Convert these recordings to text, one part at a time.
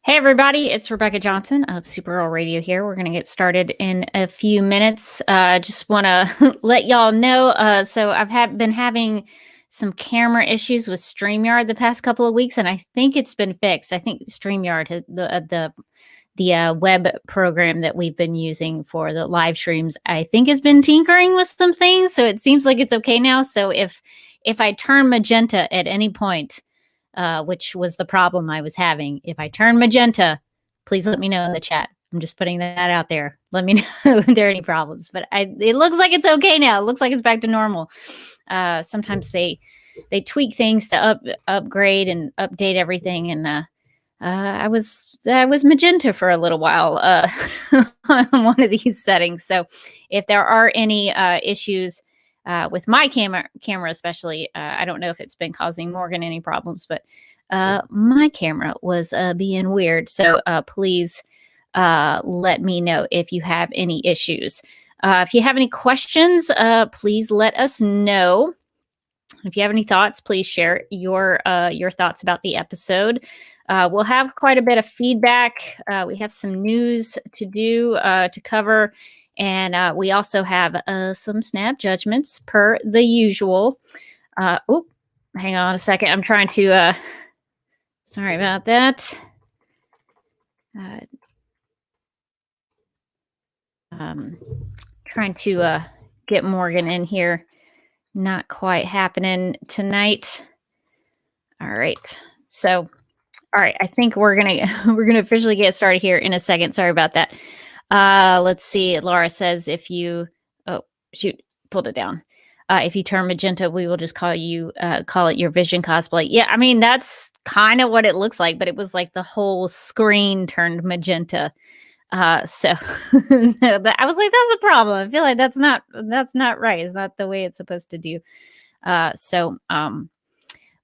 Hey everybody, it's Rebecca Johnson of Supergirl Radio here. We're going to get started in a few minutes. Just want to let y'all know. So I've been having some camera issues with StreamYard the past couple of weeks, and I think it's been fixed. I think StreamYard, the web program that we've been using for the live streams, I think has been tinkering with some things. So it seems like it's okay now. So if I turn magenta at any point, which was the problem I was having. If I turn magenta, please let me know in the chat. I'm just putting that out there. Let me know if there are any problems. But it looks like it's okay now. It looks like it's back to normal. Sometimes they tweak things to upgrade and update everything. And I was magenta for a little while on one of these settings. So if there are any issues with my camera especially, I don't know if it's been causing Morgan any problems, but my camera was being weird. So please let me know if you have any issues. If you have any questions, please let us know. If you have any thoughts, please share your thoughts about the episode. We'll have quite a bit of feedback. We have some news to do, to cover. And we also have some snap judgments per the usual. Hang on a second. I'm trying to, sorry about that. Trying to get Morgan in here. Not quite happening tonight. All right. So, all right. I think we're gonna officially get started here in a second. Sorry about that. Let's see. Laura says if you, pulled it down. If you turn magenta, we will just call it your Vision cosplay. Yeah, I mean, that's kind of what it looks like, but it was like the whole screen turned magenta. So I was like, that's a problem. I feel like that's not right. It's not the way it's supposed to do.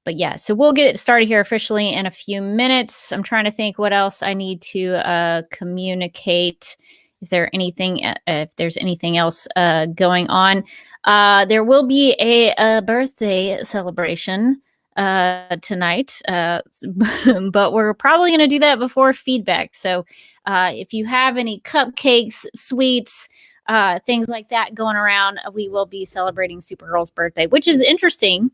But yeah, so we'll get it started here officially in a few minutes. I'm trying to think what else I need to communicate. If there's anything else going on, there will be a birthday celebration tonight, but we're probably going to do that before feedback. So if you have any cupcakes, sweets, things like that going around, we will be celebrating Supergirl's birthday, which is interesting.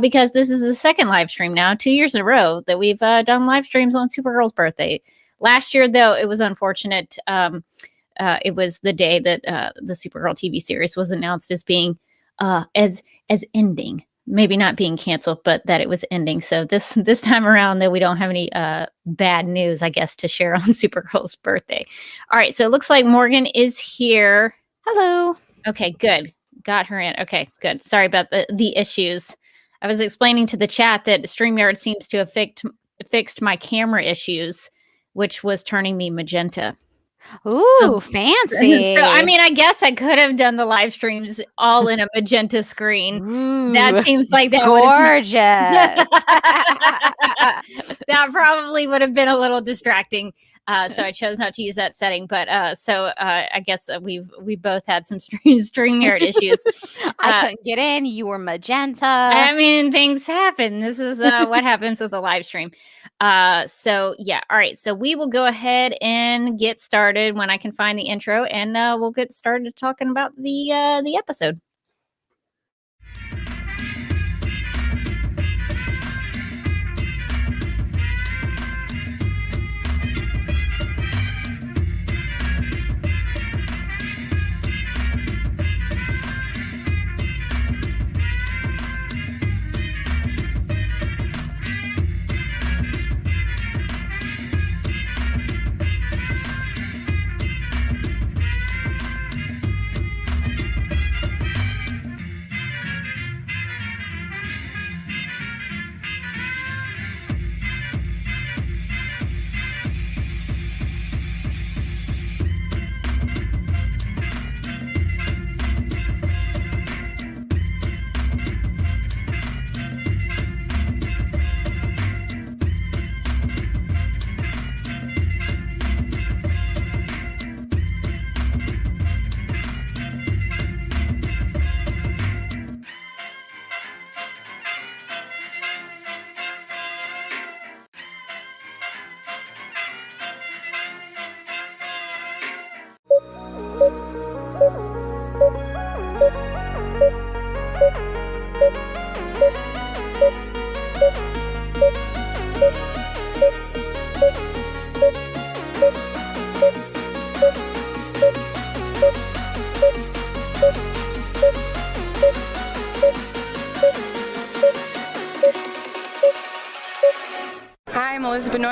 Because this is the second live stream now, 2 years in a row, that we've done live streams on Supergirl's birthday. Last year, though, it was unfortunate. It was the day that the Supergirl TV series was announced as being as ending, maybe not being canceled, but that it was ending. So this time around, though, we don't have any bad news, I guess, to share on Supergirl's birthday. All right, so it looks like Morgan is here. Hello. Okay, good. Got her in. Okay, good. Sorry about the issues. I was explaining to the chat that StreamYard seems to have fixed my camera issues, which was turning me magenta. Ooh, fancy. So, I mean, I guess I could have done the live streams all in a magenta screen. Ooh, that seems like that gorgeous. That probably would have been a little distracting. So I chose not to use that setting. But I guess we both had some StreamYard issues. I couldn't get in. You were magenta. I mean, things happen. This is what happens with a live stream. So yeah. All right. So we will go ahead and get started when I can find the intro, and we'll get started talking about the episode.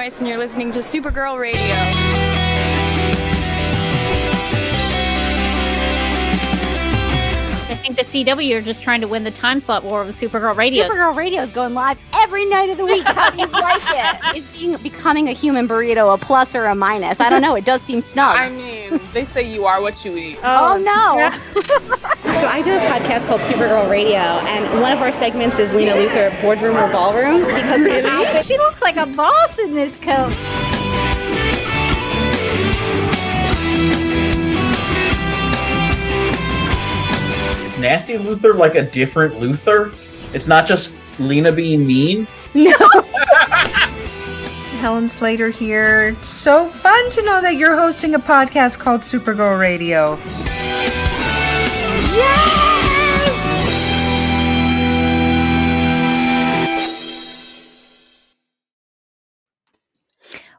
Noyce, and you're listening to Supergirl Radio. I think the CW are just trying to win the time slot war with Supergirl Radio. Supergirl Radio is going live every night of the week. How do you like it? Is becoming a human burrito a plus or a minus? I don't know. It does seem snug. I mean, they say you are what you eat. Oh no. Yeah. So I do a podcast called Supergirl Radio, and one of our segments is Lena Luthor, Boardroom or Ballroom, because really? She looks like a boss in this coat. Is Nasty Luthor like a different Luthor? It's not just Lena being mean? No. Helen Slater here. It's so fun to know that you're hosting a podcast called Supergirl Radio.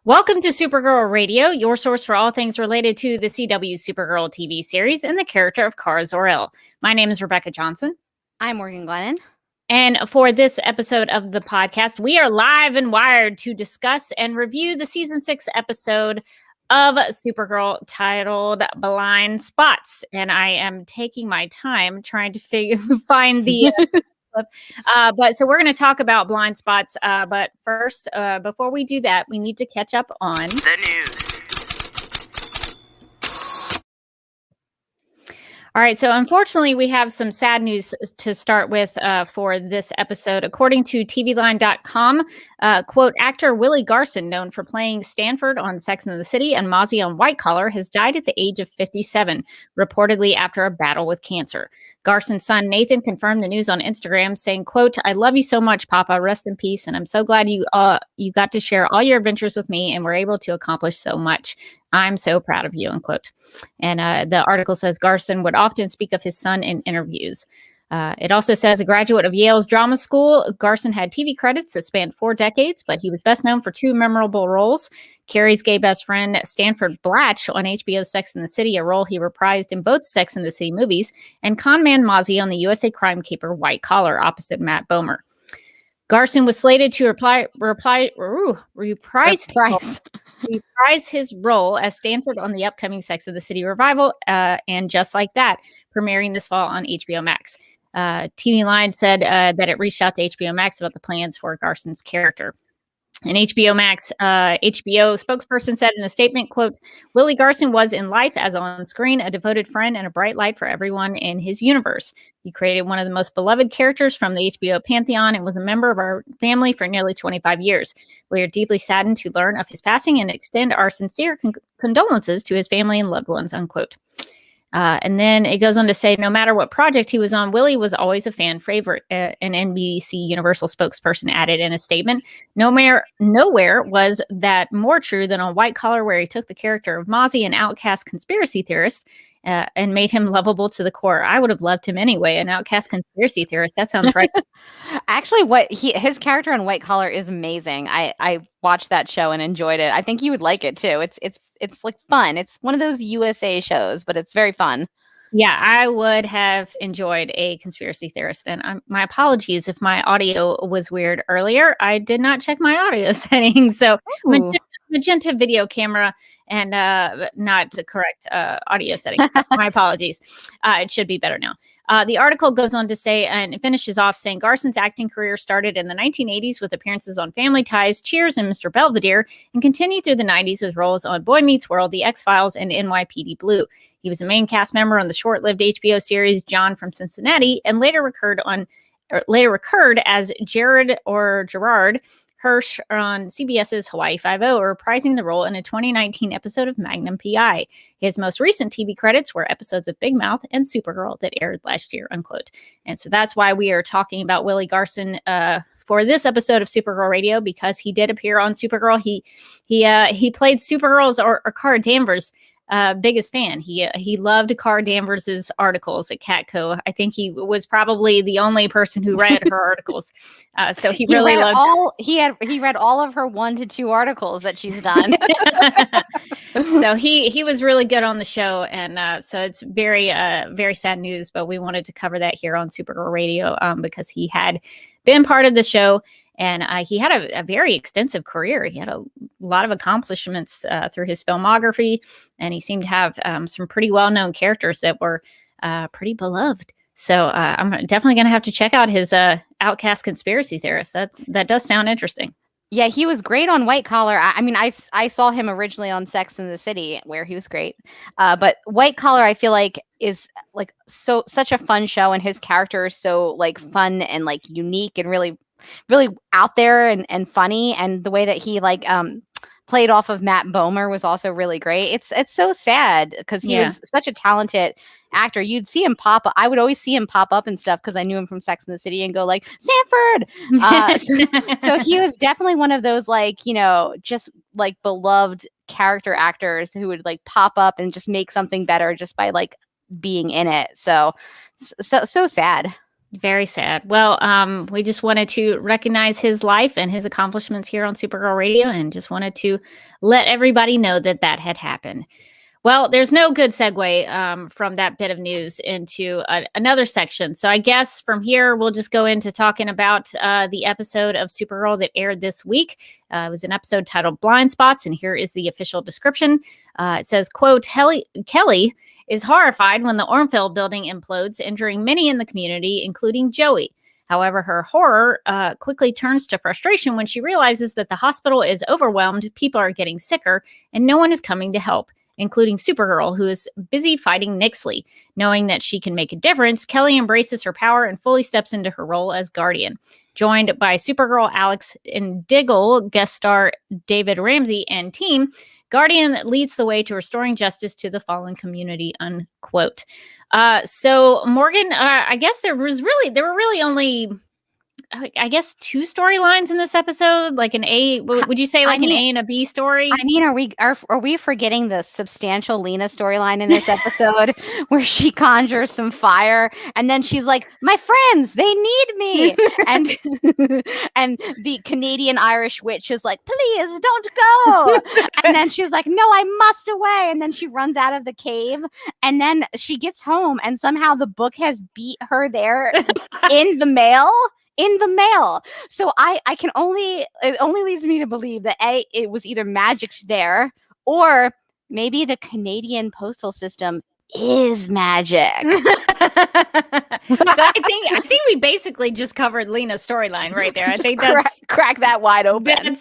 Welcome to Supergirl Radio, your source for all things related to the CW Supergirl TV series and the character of Kara Zor-El. My name is Rebecca Johnson. I'm Morgan Glennon. And for this episode of the podcast, we are live and wired to discuss and review the season 6 episode of Supergirl titled Blind Spots. And I am taking my time trying to find the but so we're going to talk about Blind Spots. But first, before we do that, we need to catch up on the news. All right, so unfortunately, we have some sad news to start with for this episode. According to TVLine.com, quote, actor Willie Garson, known for playing Stanford on Sex and the City and Mozzie on White Collar, has died at the age of 57, reportedly after a battle with cancer. Garson's son, Nathan, confirmed the news on Instagram, saying, quote, I love you so much, Papa. Rest in peace. And I'm so glad you got to share all your adventures with me and were able to accomplish so much. I'm so proud of you, unquote. And the article says Garson would often speak of his son in interviews. It also says a graduate of Yale's drama school, Garson had TV credits that spanned 4 decades, but he was best known for 2 memorable roles. Carrie's gay best friend, Stanford Blatch, on HBO's Sex and the City, a role he reprised in both Sex and the City movies, and conman Mozzie on the USA crime caper White Collar, opposite Matt Bomer. Garson was slated to reprise his role as Stanford on the upcoming Sex and the City revival, and Just Like That, premiering this fall on HBO Max. TV Line said that it reached out to HBO Max about the plans for Garson's character. And HBO Max, HBO spokesperson said in a statement, quote, Willie Garson was in life as on screen, a devoted friend and a bright light for everyone in his universe. He created one of the most beloved characters from the HBO pantheon and was a member of our family for nearly 25 years. We are deeply saddened to learn of his passing and extend our sincere condolences to his family and loved ones, unquote. And then it goes on to say, no matter what project he was on, Willie was always a fan favorite, an NBC Universal spokesperson added in a statement. Nowhere was that more true than on White Collar, where he took the character of Mozzie, an outcast conspiracy theorist, and made him lovable to the core. I would have loved him anyway, an outcast conspiracy theorist. That sounds right. Actually, his character on White Collar is amazing. I watched that show and enjoyed it. I think you would like it too. It's like fun. It's one of those USA shows, but it's very fun. Yeah, I would have enjoyed a conspiracy theorist. And my apologies if my audio was weird earlier. I did not check my audio settings. So magenta video camera and not the correct audio setting. My apologies. It should be better now. The article goes on to say, and finishes off saying, Garson's acting career started in the 1980s with appearances on Family Ties, Cheers, and Mr. Belvedere, and continued through the 90s with roles on Boy Meets World, The X-Files, and NYPD Blue. He was a main cast member on the short-lived HBO series John from Cincinnati, and later recurred as Gerard Hirsch on CBS's Hawaii Five-0, reprising the role in a 2019 episode of Magnum P.I. His most recent TV credits were episodes of Big Mouth and Supergirl that aired last year, unquote. And so that's why we are talking about Willie Garson for this episode of Supergirl Radio, because he did appear on Supergirl. He played Supergirl's or Kara Danvers' biggest fan. He loved Kara Danvers's articles at Catco. I think he was probably the only person who read her articles. So he really loved. He read all of her 1 to 2 articles that she's done. So he was really good on the show, and so it's very very sad news. But we wanted to cover that here on Supergirl Radio because he had been part of the show. And he had a very extensive career. He had a lot of accomplishments through his filmography, and he seemed to have some pretty well-known characters that were pretty beloved. So I'm definitely going to have to check out his Outcast Conspiracy Theorist. That does sound interesting. Yeah, he was great on White Collar. I mean, I saw him originally on Sex and the City, where he was great. But White Collar, I feel like, is like such a fun show, and his character is so like fun and like unique and really, really out there and funny. And the way that he like played off of Matt Bomer was also really great. It's so sad because he was such a talented actor. You'd see him pop up. I would always see him pop up and stuff because I knew him from Sex and the City and go like, Sanford! So he was definitely one of those like, just like beloved character actors who would like pop up and just make something better just by like being in it. So sad. Very sad. Well, we just wanted to recognize his life and his accomplishments here on Supergirl Radio, and just wanted to let everybody know that had happened. Well, there's no good segue from that bit of news into another section. So I guess from here, we'll just go into talking about the episode of Supergirl that aired this week. It was an episode titled Blind Spots, and here is the official description. It says, quote, Kelly is horrified when the Ormfield building implodes, injuring many in the community, including Joey. However, her horror quickly turns to frustration when she realizes that the hospital is overwhelmed, people are getting sicker, and no one is coming to help, including Supergirl, who is busy fighting Nixley. Knowing that she can make a difference, Kelly embraces her power and fully steps into her role as Guardian. Joined by Supergirl, Alex Indiggle, guest star David Ramsey, and team, Guardian leads the way to restoring justice to the fallen community, unquote. So Morgan, I guess there were really only, I guess, two storylines in this episode, like an A. Would you say like an A and a B story? I mean, are we forgetting the substantial Lena storyline in this episode where she conjures some fire and then she's like, "My friends, they need me," and and the Canadian Irish witch is like, "Please don't go," and then she's like, "No, I must away," and then she runs out of the cave, and then she gets home and somehow the book has beat her there in the mail. So it only leads me to believe that it was either magic there, or maybe the Canadian postal system is magic. So I think we basically just covered Lena's storyline right there. I think that's crack that wide open.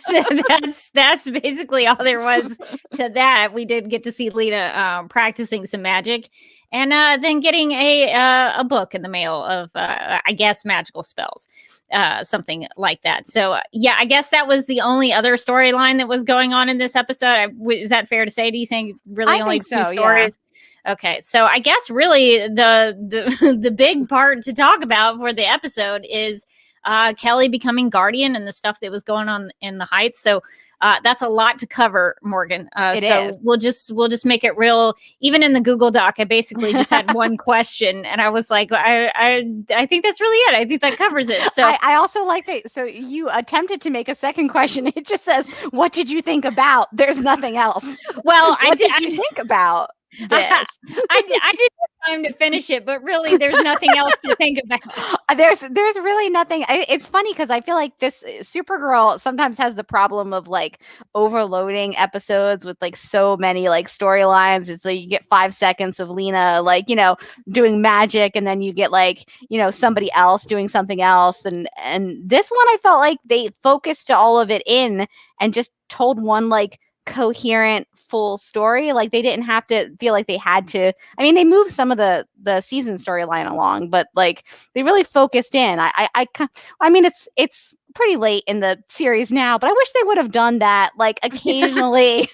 That's basically all there was to that. We did get to see Lena practicing some magic, and then getting a book in the mail of I guess magical spells, something like that. So yeah, I guess that was the only other storyline that was going on in this episode. Is that fair to say? Do you think really only two stories? Yeah. Okay, so I guess really the big part to talk about for the episode is Kelly becoming Guardian and the stuff that was going on in the Heights. So that's a lot to cover, Morgan. So we'll just make it real. Even in the Google Doc, I basically just had one question, and I was like, I think that's really it. I think that covers it. So I also like that. So you attempted to make a second question. It just says, "What did you think about?" There's nothing else. Well, what did you think about this? I didn't have time to finish it, but really there's nothing else to think about. There's really nothing. It's funny because I feel like this Supergirl sometimes has the problem of like overloading episodes with like so many like storylines. It's like you get 5 seconds of Lena like, doing magic, and then you get like, somebody else doing something else. And this one I felt like they focused all of it in and just told one like coherent full story. Like they didn't have to feel like they had to. I mean, they moved some of the season storyline along, but like they really focused in. I mean, it's pretty late in the series now, but I wish they would have done that like occasionally.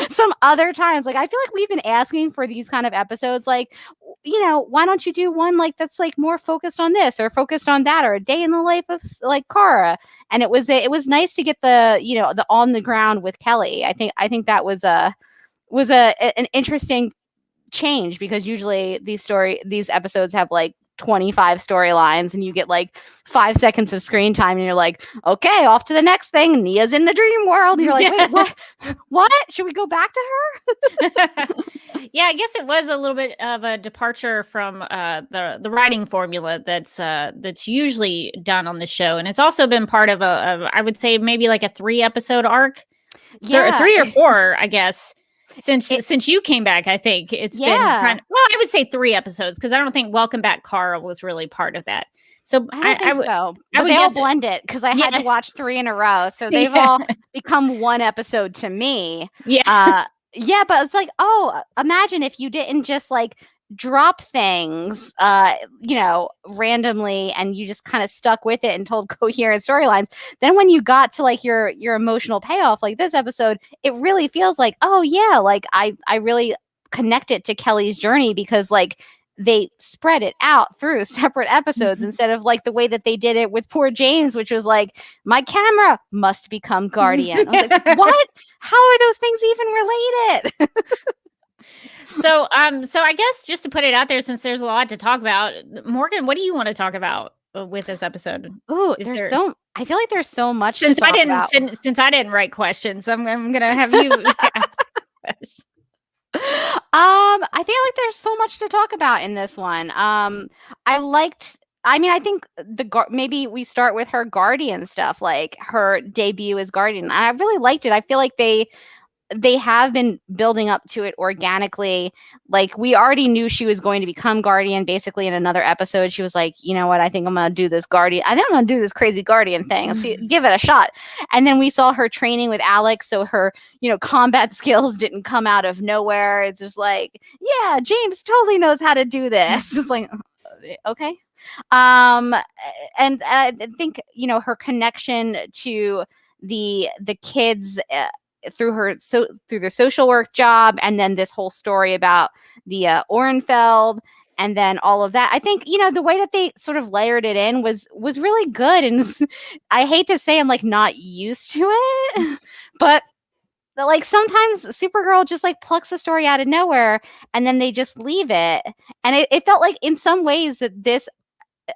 Some other times. Like I feel like we've been asking for these kind of episodes, like, why don't you do one like that's like more focused on this or focused on that, or a day in the life of like Kara. And it was nice to get the the on the ground with Kelly. I think that was an interesting change, because usually these episodes have like 25 storylines and you get like 5 seconds of screen time and you're like, okay, off to the next thing. Nia's in the dream world. And you're like, wait, what? What? Should we go back to her? Yeah, I guess it was a little bit of a departure from the writing formula that's usually done on the show, and it's also been part of I would say maybe like a 3-episode arc, Yeah. 3 or 4, I guess. Since you came back, I think it's been kind of, well, I would say 3 episodes because I don't think Welcome Back Carl was really part of that. So I don't think so. I But would they all guess blend it because I had to watch 3 in a row. So they've all become 1 episode to me. Yeah. Yeah, but it's like, oh, imagine if you didn't just like drop things, randomly, and you just kind of stuck with it and told coherent storylines. Then when you got to like your emotional payoff, like this episode, it really feels like, oh yeah, like I really connect it to Kelly's journey because like they spread it out through separate episodes instead of like the way that they did it with poor James, which was like, my camera must become Guardian. I was like, what? How are those things even related? So I guess just to put it out there, since there's a lot to talk about, Morgan, what do you want to talk about with this episode? Ooh, I feel like there's so much since to talk about. Since I didn't write questions, I'm gonna have you ask questions. I feel like there's so much to talk about in this one. I think maybe we start with her Guardian stuff, like her debut as Guardian. I really liked it. I feel like they have been building up to it organically. Like we already knew she was going to become Guardian. Basically in another episode, she was like, you know what? I think I'm going to do this Guardian. I think I'm going to do this crazy Guardian thing. Let's give it a shot. And then we saw her training with Alex. So her, combat skills didn't come out of nowhere. It's just like, yeah, James totally knows how to do this. It's like, okay. And I think, her connection to the kids, through their social work job, and then this whole story about the Ohrenfeld, and then all of that. I think the way that they sort of layered it in was really good, and I hate to say I'm like not used to it, but like sometimes Supergirl just like plucks a story out of nowhere and then they just leave it, and it felt like in some ways that this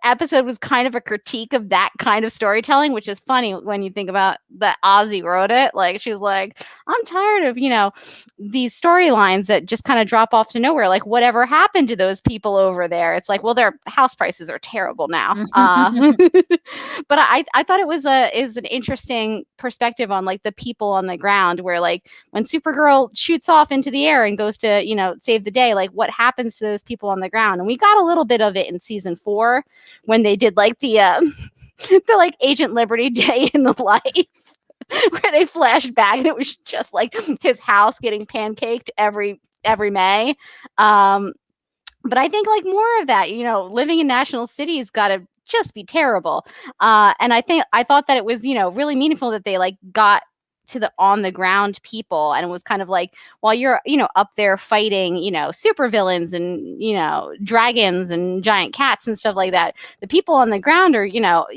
episode was kind of a critique of that kind of storytelling, which is funny when you think about that Ozzy wrote it. Like she's like, I'm tired of these storylines that just kind of drop off to nowhere. Like whatever happened to those people over there? It's like, well, their house prices are terrible now. But I thought it was an interesting perspective on like the people on the ground, where like when Supergirl shoots off into the air and goes to save the day, like what happens to those people on the ground? And we got a little bit of it in season 4 when they did like the like Agent Liberty Day in the Life, where they flashed back and it was just like his house getting pancaked every May. But I think like more of that, living in national cities got to just be terrible. And I thought that it was, really meaningful that they like got to the on the ground people, and it was kind of like, while you're up there fighting supervillains and dragons and giant cats and stuff like that, the people on the ground are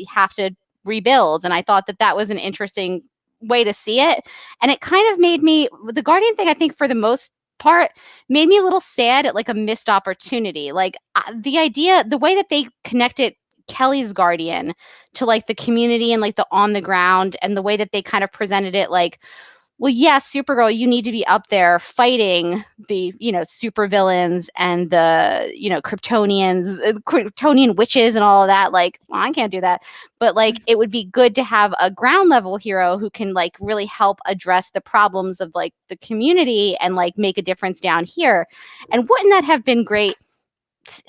have to rebuild. And I thought that was an interesting way to see it, and it kind of made me, the Guardian thing, I think for the most part made me a little sad at like a missed opportunity. Like the way that they connected Kelly's Guardian to like the community and like the on the ground, and the way that they kind of presented it, like, well, yes, Supergirl, you need to be up there fighting the supervillains and the Kryptonian witches and all of that. Like, well, I can't do that, but like it would be good to have a ground level hero who can like really help address the problems of like the community and like make a difference down here. And wouldn't that have been great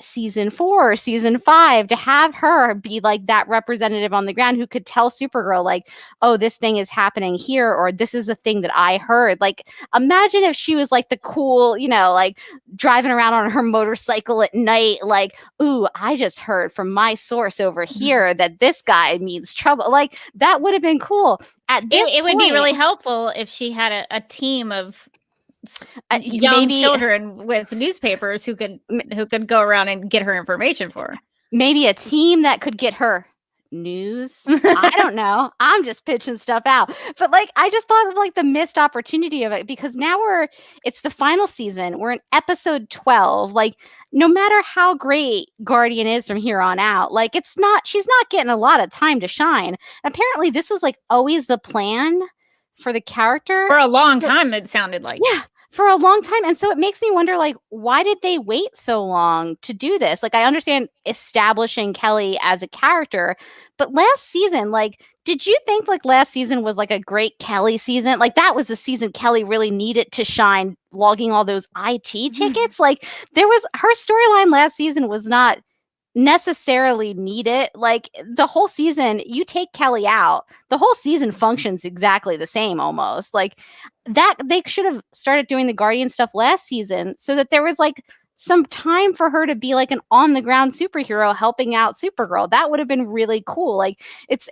season 4 or season 5 to have her be like that representative on the ground who could tell Supergirl like, oh, this thing is happening here, or this is the thing that I heard. Like imagine if she was like the cool, like driving around on her motorcycle at night, like, ooh, I just heard from my source over here that this guy means trouble. Like that would have been cool. It would be really helpful if she had a team of young children with newspapers who could go around and get her information for her. Maybe a team that could get her news. I don't know. I'm just pitching stuff out. But like I just thought of like the missed opportunity of it, because now it's the final season. We're in episode 12. Like no matter how great Guardian is from here on out, like she's not getting a lot of time to shine. Apparently this was like always the plan for the character. For a long time, it sounded like. Yeah, for a long time. And so it makes me wonder, like, why did they wait so long to do this? Like, I understand establishing Kelly as a character, but last season, like, did you think like last season was like a great Kelly season? Like that was the season Kelly really needed to shine, logging all those IT tickets. Like there was her storyline last season was not necessarily needed. Like the whole season, you take Kelly out, the whole season functions exactly the same almost. Like that they should have started doing the Guardian stuff last season so that there was like some time for her to be like an on the ground superhero helping out Supergirl. That would have been really cool. Like it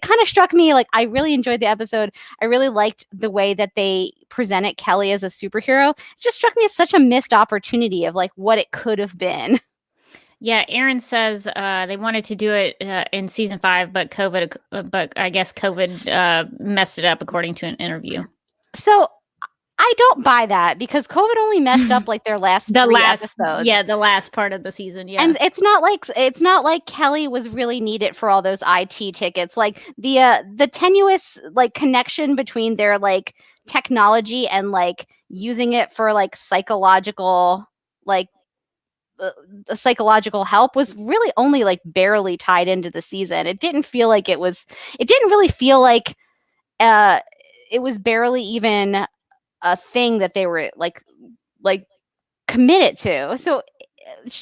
kind of struck me like I really enjoyed the episode. I really liked the way that they presented Kelly as a superhero. It just struck me as such a missed opportunity of like what it could have been. Yeah, Aaron says they wanted to do it in season 5, but I guess COVID messed it up according to an interview. So I don't buy that because COVID only messed up like their last episodes. Yeah, the last part of the season. Yeah, and it's not like Kelly was really needed for all those IT tickets. Like the tenuous like connection between their like technology and like using it for like psychological psychological help was really only like barely tied into the season. It didn't really feel like it was barely even a thing that they were like committed to. So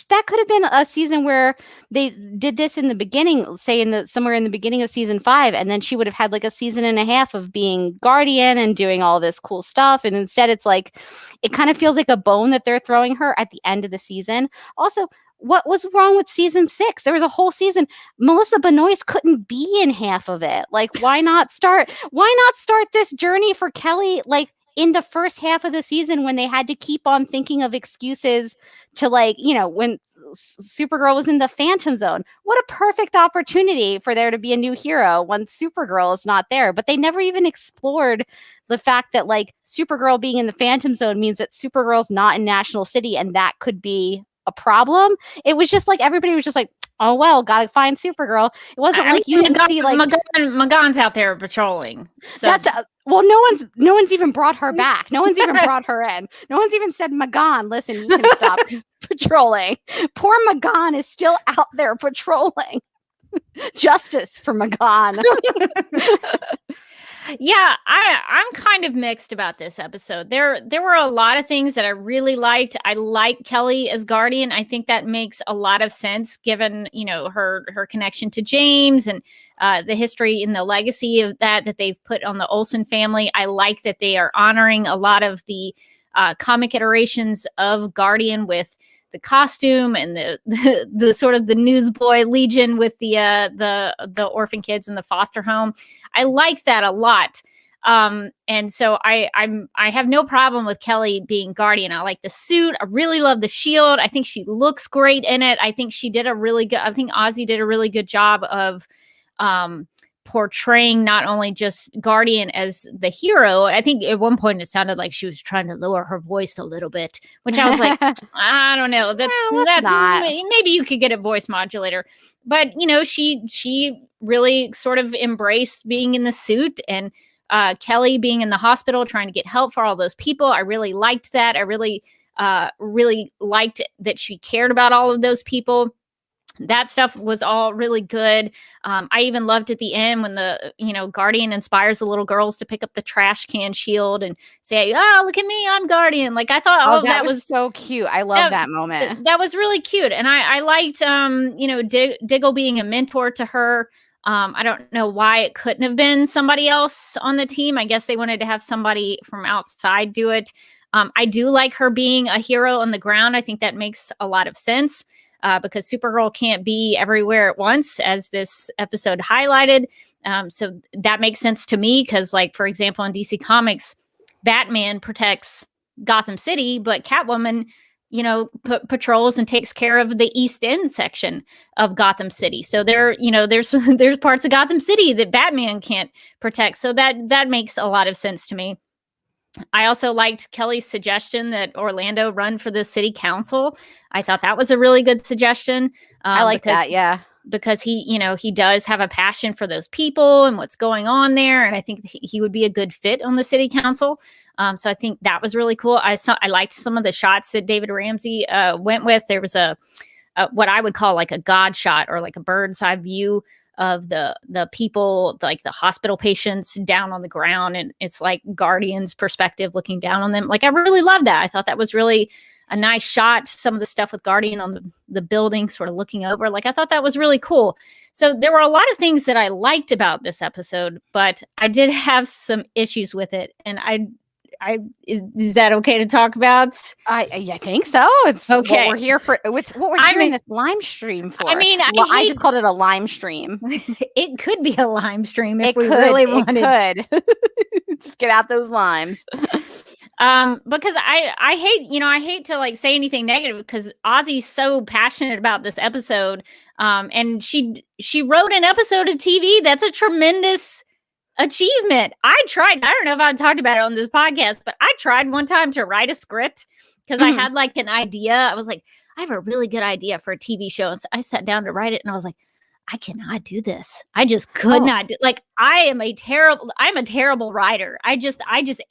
that could have been a season where they did this in the beginning, say somewhere in the beginning of season 5, and then she would have had like a season and a half of being Guardian and doing all this cool stuff. And instead it's like, it kind of feels like a bone that they're throwing her at the end of the season. Also, what was wrong with season 6? There was a whole season. Melissa Benoist couldn't be in half of it. Like, why not start this journey for Kelly, like, in the first half of the season when they had to keep on thinking of excuses to like, you know, when Supergirl was in the Phantom Zone. What a perfect opportunity for there to be a new hero when Supergirl is not there. But they never even explored the fact that like Supergirl being in the Phantom Zone means that Supergirl's not in National City and that could be a problem. It was just like everybody was just like, oh well, gotta find Supergirl. It wasn't like you didn't see like Magan's out there patrolling. So that's well, no one's even brought her back. No one's even brought her in. No one's even said, Magan, listen, you can stop patrolling. Poor Magan is still out there patrolling. Justice for Magan. Yeah, I'm kind of mixed about this episode. There were a lot of things that I really liked. I like Kelly as Guardian. I think that makes a lot of sense given, you know, her connection to James and the history and the legacy of that they've put on the Olsen family. I like that they are honoring a lot of the comic iterations of Guardian with the costume and the sort of the newsboy legion with the orphan kids in the foster home. I like that a lot. And so I have no problem with Kelly being Guardian. I like the suit. I really love the shield. I think she looks great in it. I think Ozzy did a really good job of portraying not only just Guardian as the hero. I think at one point it sounded like she was trying to lower her voice a little bit, which I was like, I don't know. That's not. Maybe you could get a voice modulator, but you know, she really sort of embraced being in the suit and Kelly being in the hospital trying to get help for all those people. I really liked that. I really liked that she cared about all of those people. That stuff was all really good. I even loved at the end when the, you know, Guardian inspires the little girls to pick up the trash can shield and say, oh, look at me, I'm Guardian. Like I thought, that was so cute. I love that moment. That was really cute. And I liked, you know, Diggle being a mentor to her. I don't know why it couldn't have been somebody else on the team. I guess they wanted to have somebody from outside do it. I do like her being a hero on the ground. I think that makes a lot of sense. Because Supergirl can't be everywhere at once, as this episode highlighted. So that makes sense to me because, like, for example, in DC Comics, Batman protects Gotham City, but Catwoman, you know, patrols and takes care of the East End section of Gotham City. So there's parts of Gotham City that Batman can't protect. So that makes a lot of sense to me. I also liked Kelly's suggestion that Orlando run for the city council. I thought that was a really good suggestion. I like that. Yeah. because he does have a passion for those people and what's going on there. And I think he would be a good fit on the city council. So I think that was really cool. I liked some of the shots that David Ramsey went with. There was a what I would call like a God shot or like a bird's eye view of the people, like the hospital patients down on the ground. And it's like Guardian's perspective looking down on them. Like, I really love that. I thought that was really a nice shot. Some of the stuff with Guardian on the building sort of looking over. Like, I thought that was really cool. So there were a lot of things that I liked about this episode, but I did have some issues with it. And is that okay to talk about? I think so. It's okay. What we're here for. It's what we're doing this lime stream for. I mean, I just called it a lime stream. It could be a lime stream if we really wanted. Just get out those limes. Because I hate to like say anything negative because Ozzy's so passionate about this episode. And she wrote an episode of TV. That's a tremendous achievement. I don't know if I've talked about it on this podcast, but I tried one time to write a script because I had like an idea. I was like, I have a really good idea for a TV show. And so I sat down to write it and I was like, I cannot do this. I just could not do, like, I'm a terrible writer. I just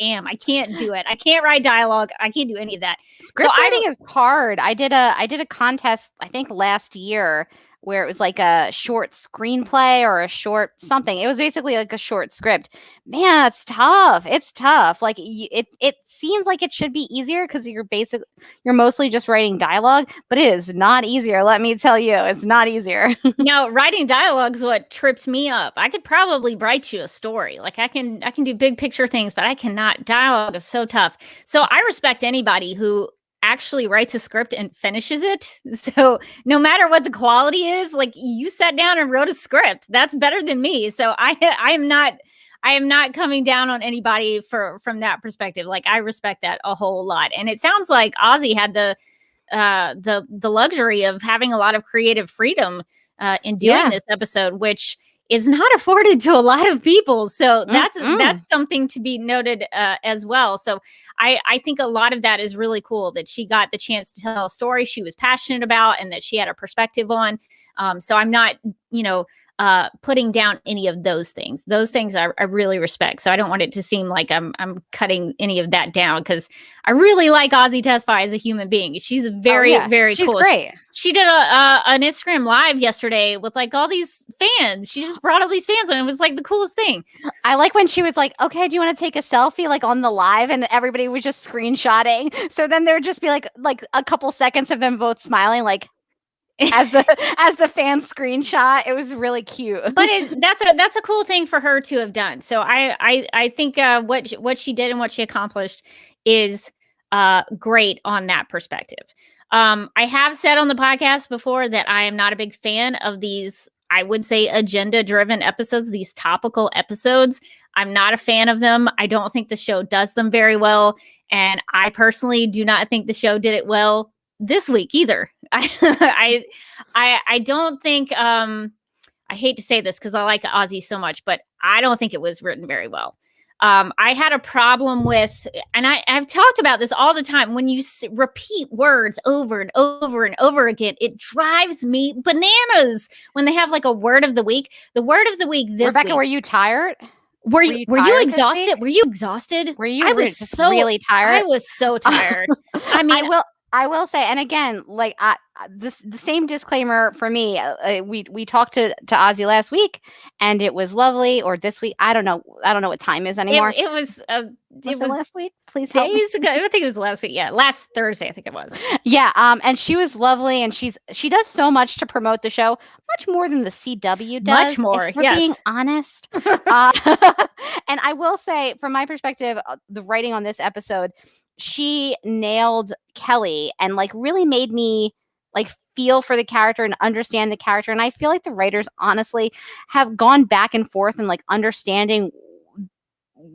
am. I can't do it. I can't write dialogue. I can't do any of that. Script writing is hard. I did a contest, I think last year, where it was like a short screenplay or a short something. It was basically like a short script. Man, it's tough. It's tough. Like it seems like it should be easier because you're mostly just writing dialogue, but it is not easier. Let me tell you, it's not easier. No, writing dialogue is what trips me up. I could probably write you a story. Like I can do big picture things, but I cannot. Dialogue is so tough. So I respect anybody who actually writes a script and finishes it. So no matter what the quality is, like you sat down and wrote a script. That's better than me. So I am not coming down on anybody from that perspective. Like I respect that a whole lot. And it sounds like Ozzy had the luxury of having a lot of creative freedom in doing this episode, which is not afforded to a lot of people. So that's something to be noted as well. So I think a lot of that is really cool that she got the chance to tell a story she was passionate about and that she had a perspective on. So I'm not, putting down any of those things. Those things I really respect. So I don't want it to seem like I'm cutting any of that down because I really like Ozzy Tesfaye as a human being. She's very She's cool. Great. She did an Instagram live yesterday with like all these fans. She just brought all these fans and it was like the coolest thing. I like when she was like, okay, do you want to take a selfie like on the live? And everybody was just screenshotting. So then there would just be like a couple seconds of them both smiling like, as the fan screenshot. It was really cute. But that's a cool thing for her to have done. So I think what she did and what she accomplished is great on that perspective. I have said on the podcast before that I am not a big fan of these, I would say, agenda-driven episodes, these topical episodes. I'm not a fan of them. I don't think the show does them very well. And I personally do not think the show did it well this week either. I don't think I hate to say this because I like Ozzy so much, but I don't think it was written very well. I had a problem with, and I've talked about this all the time, when you repeat words over and over and over again, it drives me bananas when they have like a word of the week. The word of the week this Rebecca, week. were you tired? Were you exhausted? Were you exhausted? I was so really tired. I was so tired. I mean, I will say, and again, like the same disclaimer for me. We talked to Ozzy last week, and it was lovely. Or this week, I don't know what time is anymore. It was last week. Please days ago. I think it was last week. Yeah, last Thursday, I think it was. Yeah. And she was lovely, and she does so much to promote the show, much more than the CW does. Much more. If we're yes. being honest. And I will say, from my perspective, the writing on this episode, she nailed Kelly and like really made me like feel for the character and understand the character. And I feel like the writers honestly have gone back and forth and like understanding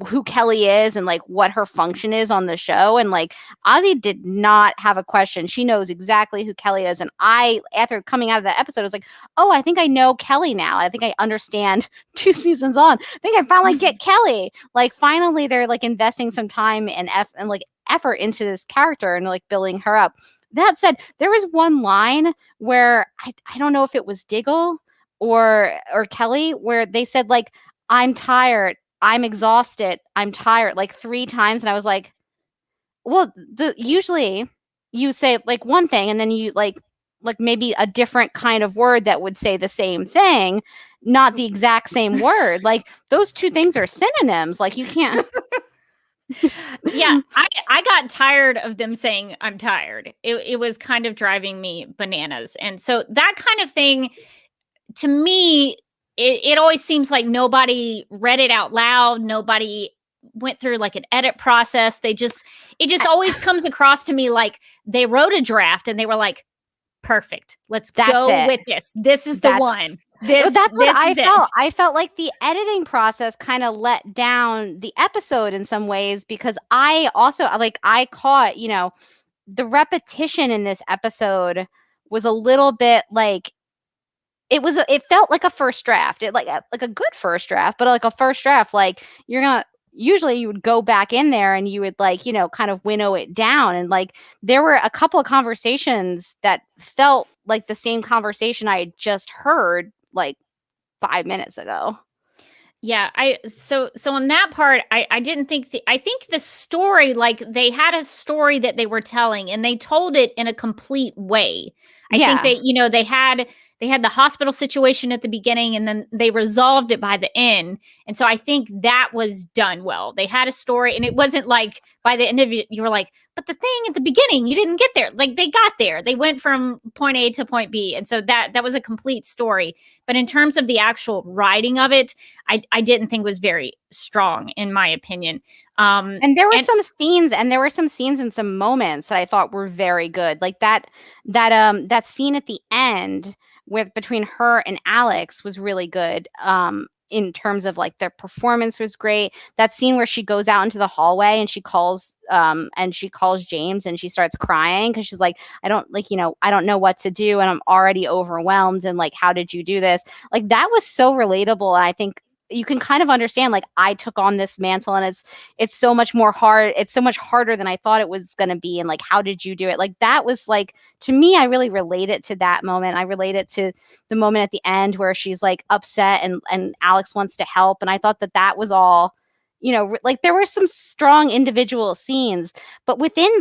who Kelly is and like what her function is on the show. And like Ozzy did not have a question. She knows exactly who Kelly is. And I, after coming out of that episode, was like, oh, I think I know Kelly now. I think I understand 2 seasons on. I think I finally get Kelly. Like finally they're like investing some time and effort into this character and like building her up. That said, there was one line where I don't know if it was Diggle, or Kelly, where they said like, I'm tired, I'm exhausted, I'm tired, like 3 times. And I was like, well, usually you say like one thing and then you like maybe a different kind of word that would say the same thing, not the exact same word. Like those 2 things are synonyms. Like you can't. Yeah, I got tired of them saying I'm tired. It was kind of driving me bananas. And so that kind of thing, to me, it always seems like nobody read it out loud. Nobody went through like an edit process. It just always comes across to me like they wrote a draft and they were like, perfect. Let's go with this. This is the one. That's what I felt. I felt like the editing process kind of let down the episode in some ways, because I also I caught, the repetition in this episode was a little bit like it felt like a first draft. It like a good first draft, but like a first draft, like usually you would go back in there and you would kind of winnow it down. And like, there were a couple of conversations that felt like the same conversation I had just heard like 5 minutes ago. Yeah, so on that part, I didn't think I think the story, like they had a story that they were telling and they told it in a complete way. I think that, they had the hospital situation at the beginning and then they resolved it by the end. And so I think that was done well. They had a story and it wasn't like by the end of it, you were like, but the thing at the beginning, you didn't get there. Like they got there. They went from point A to point B. And so that was a complete story. But in terms of the actual writing of it, I didn't think was very strong, in my opinion. And there were some scenes and some moments that I thought were very good. Like that scene at the end between her and Alex was really good. In terms of like their performance was great. That scene where she goes out into the hallway and she calls James and she starts crying because she's like, I don't know what to do and I'm already overwhelmed and like, how did you do this? Like that was so relatable. And I think you can kind of understand, like, I took on this mantle and it's so much more hard. It's so much harder than I thought it was going to be. And like, how did you do it? Like, that was like, to me, I really relate it to that moment. I relate it to the moment at the end where she's like upset and Alex wants to help. And I thought that was all, like there were some strong individual scenes, but within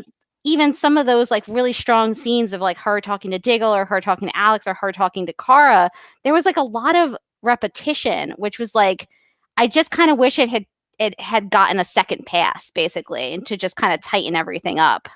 even some of those like really strong scenes of like her talking to Diggle or her talking to Alex or her talking to Kara, there was like a lot of repetition, which was like, I just kind of wish it had gotten a second pass, basically, and to just kind of tighten everything up.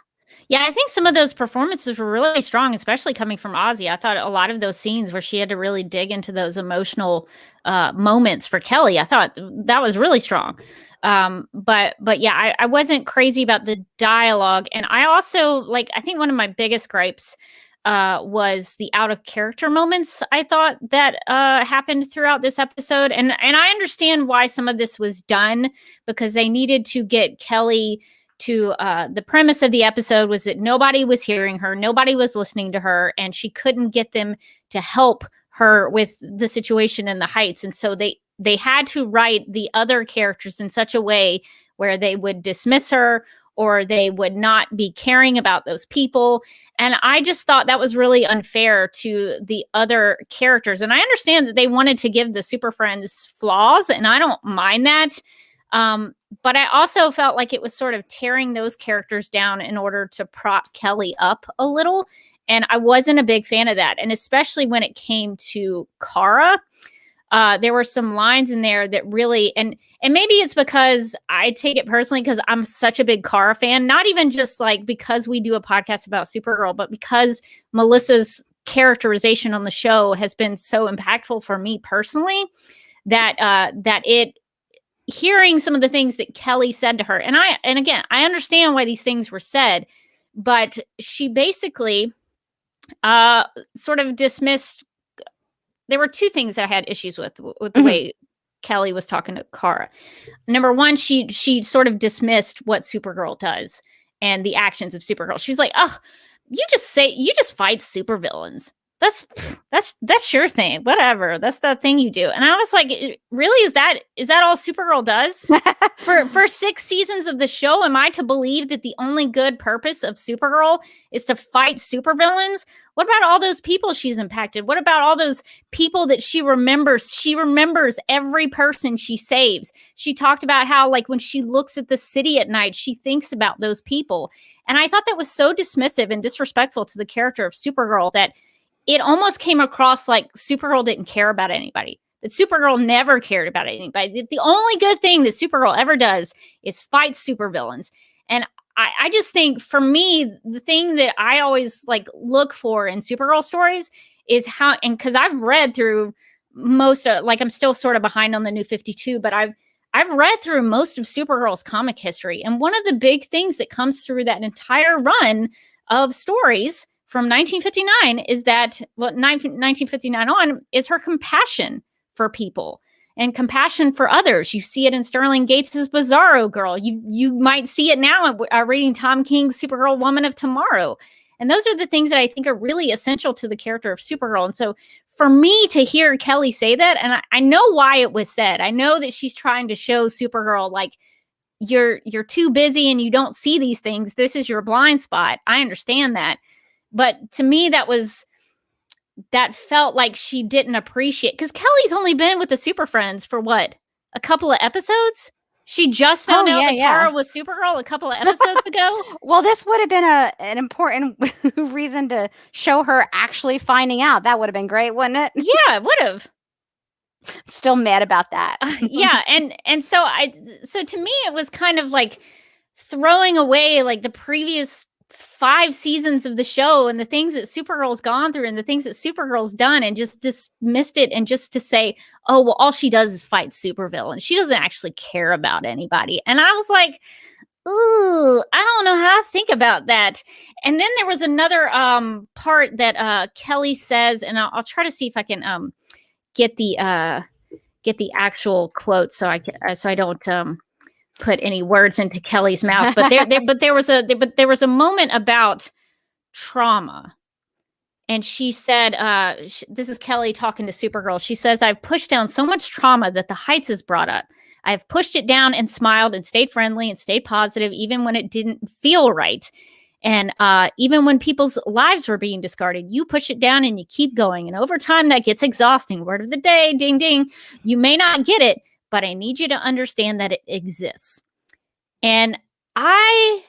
Yeah, I think some of those performances were really strong, especially coming from Ozzy. I thought a lot of those scenes where she had to really dig into those emotional moments for Kelly, I thought that was really strong. But yeah, I wasn't crazy about the dialogue. And I also, like, I think one of my biggest gripes was the out of character moments. I thought that happened throughout this episode. And I understand why some of this was done, because they needed to get Kelly to the premise of the episode was that nobody was hearing her, nobody was listening to her, and she couldn't get them to help her with the situation in the Heights. And so they had to write the other characters in such a way where they would dismiss her or they would not be caring about those people. And I just thought that was really unfair to the other characters. And I understand that they wanted to give the Super Friends flaws, and I don't mind that. But I also felt like it was sort of tearing those characters down in order to prop Kelly up a little. And I wasn't a big fan of that. And especially when it came to Kara, there were some lines in there that really, and maybe it's because I take it personally because I'm such a big Kara fan, not even just like because we do a podcast about Supergirl, but because Melissa's characterization on the show has been so impactful for me personally that hearing some of the things that Kelly said to her. And again, I understand why these things were said, but she basically sort of dismissed. There were two things that I had issues with the way Kelly was talking to Kara. Number one, she sort of dismissed what Supergirl does and the actions of Supergirl. She was like, "Oh, you just fight supervillains." that's your thing. Whatever. That's the thing you do. And I was like, really? Is that all Supergirl does? For 6 seasons of the show, am I to believe that the only good purpose of Supergirl is to fight supervillains? What about all those people she's impacted? What about all those people that she remembers? She remembers every person she saves. She talked about how, like, when she looks at the city at night, she thinks about those people. And I thought that was so dismissive and disrespectful to the character of Supergirl that it almost came across like Supergirl didn't care about anybody. That Supergirl never cared about anybody. The only good thing that Supergirl ever does is fight supervillains. And I just think, for me, the thing that I always like look for in Supergirl stories is how, and because I've read through most of, like, I'm still sort of behind on the New 52, but I've read through most of Supergirl's comic history. And one of the big things that comes through that entire run of stories from 1959 is that, 1959 on, is her compassion for people and compassion for others. You see it in Sterling Gates's Bizarro Girl. You might see it now reading Tom King's Supergirl Woman of Tomorrow. And those are the things that I think are really essential to the character of Supergirl. And so for me to hear Kelly say that, and I know why it was said. I know that she's trying to show Supergirl, like, you're too busy and you don't see these things. This is your blind spot. I understand that. But to me, that felt like she didn't appreciate, because Kelly's only been with the Super Friends for what? A couple of episodes? She just found out that Kara was Supergirl a couple of episodes ago. Well, this would have been an important reason to show her actually finding out. That would have been great, wouldn't it? Yeah, it would have. Still mad about that. Yeah, and so to me, it was kind of like throwing away like the previous 5 seasons of the show and the things that Supergirl's gone through and the things that Supergirl's done, and just dismissed it, and just to say, oh, well, all she does is fight supervillains. She doesn't actually care about anybody. And I was like, ooh, I don't know how to think about that. And then there was another part that Kelly says, and I'll try to see if I can get the actual quote so I don't put any words into Kelly's mouth, but there was a moment about trauma, and she said, this is Kelly talking to Supergirl. She says, "I've pushed down so much trauma that the Heights has brought up. I've pushed it down and smiled and stayed friendly and stayed positive, even when it didn't feel right. And even when people's lives were being discarded, you push it down and you keep going. And over time, that gets exhausting. Word of the day, ding, ding. You may not get it, but I need you to understand that it exists." And I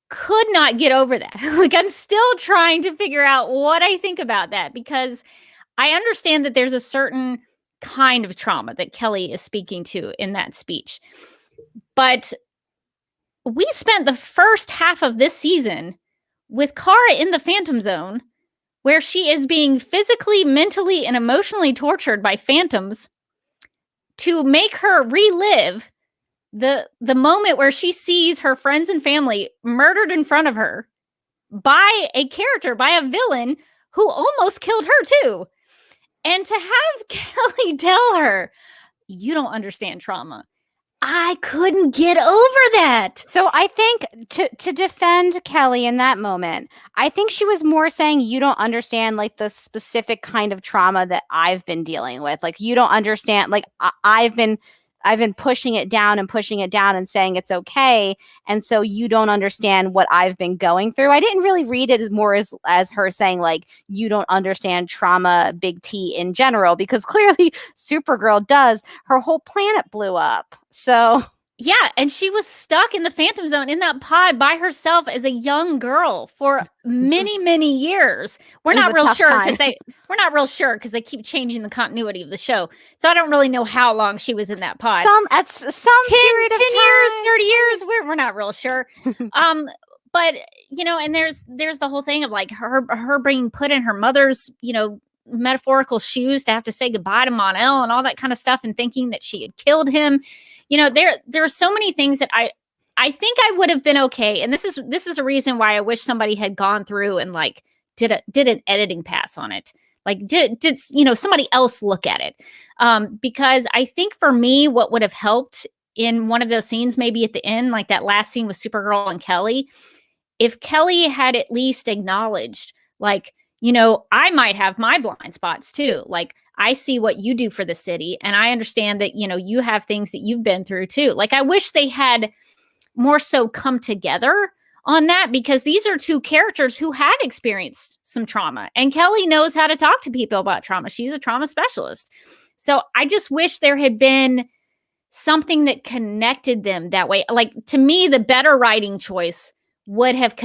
could not get over that. Like, I'm still trying to figure out what I think about that, because I understand that there's a certain kind of trauma that Kelly is speaking to in that speech. But we spent the first half of this season with Kara in the Phantom Zone, where she is being physically, mentally, and emotionally tortured by phantoms to make her relive the moment where she sees her friends and family murdered in front of her by a character, by a villain who almost killed her too. And to have Kelly tell her, you don't understand trauma. I couldn't get over that. So I think to defend Kelly in that moment, I think she was more saying, you don't understand like the specific kind of trauma that I've been dealing with. Like, you don't understand, like I've been pushing it down and saying it's okay. And so you don't understand what I've been going through. I didn't really read it as more as her saying, like, you don't understand trauma, big T in general, because clearly Supergirl does. Her whole planet blew up. So yeah, and she was stuck in the Phantom Zone in that pod by herself as a young girl for many, many years. We're not real sure because they keep changing the continuity of the show. So I don't really know how long she was in that pod. Some 10 years, 30 years. We're not real sure. But you know, and there's the whole thing of like her being put in her mother's, you know, metaphorical shoes to have to say goodbye to Mon-El and all that kind of stuff, and thinking that she had killed him. You know, there are so many things that I think I would have been okay. And this is a reason why I wish somebody had gone through and like did an editing pass on it. Like did you know, somebody else look at it. Because I think for me, what would have helped in one of those scenes, maybe at the end, like that last scene with Supergirl and Kelly, if Kelly had at least acknowledged, like, I might have my blind spots too. Like, I see what you do for the city, and I understand that, you have things that you've been through too. Like, I wish they had more so come together on that, because these are two characters who have experienced some trauma, and Kelly knows how to talk to people about trauma. She's a trauma specialist. So I just wish there had been something that connected them that way. Like, to me, the better writing choice would have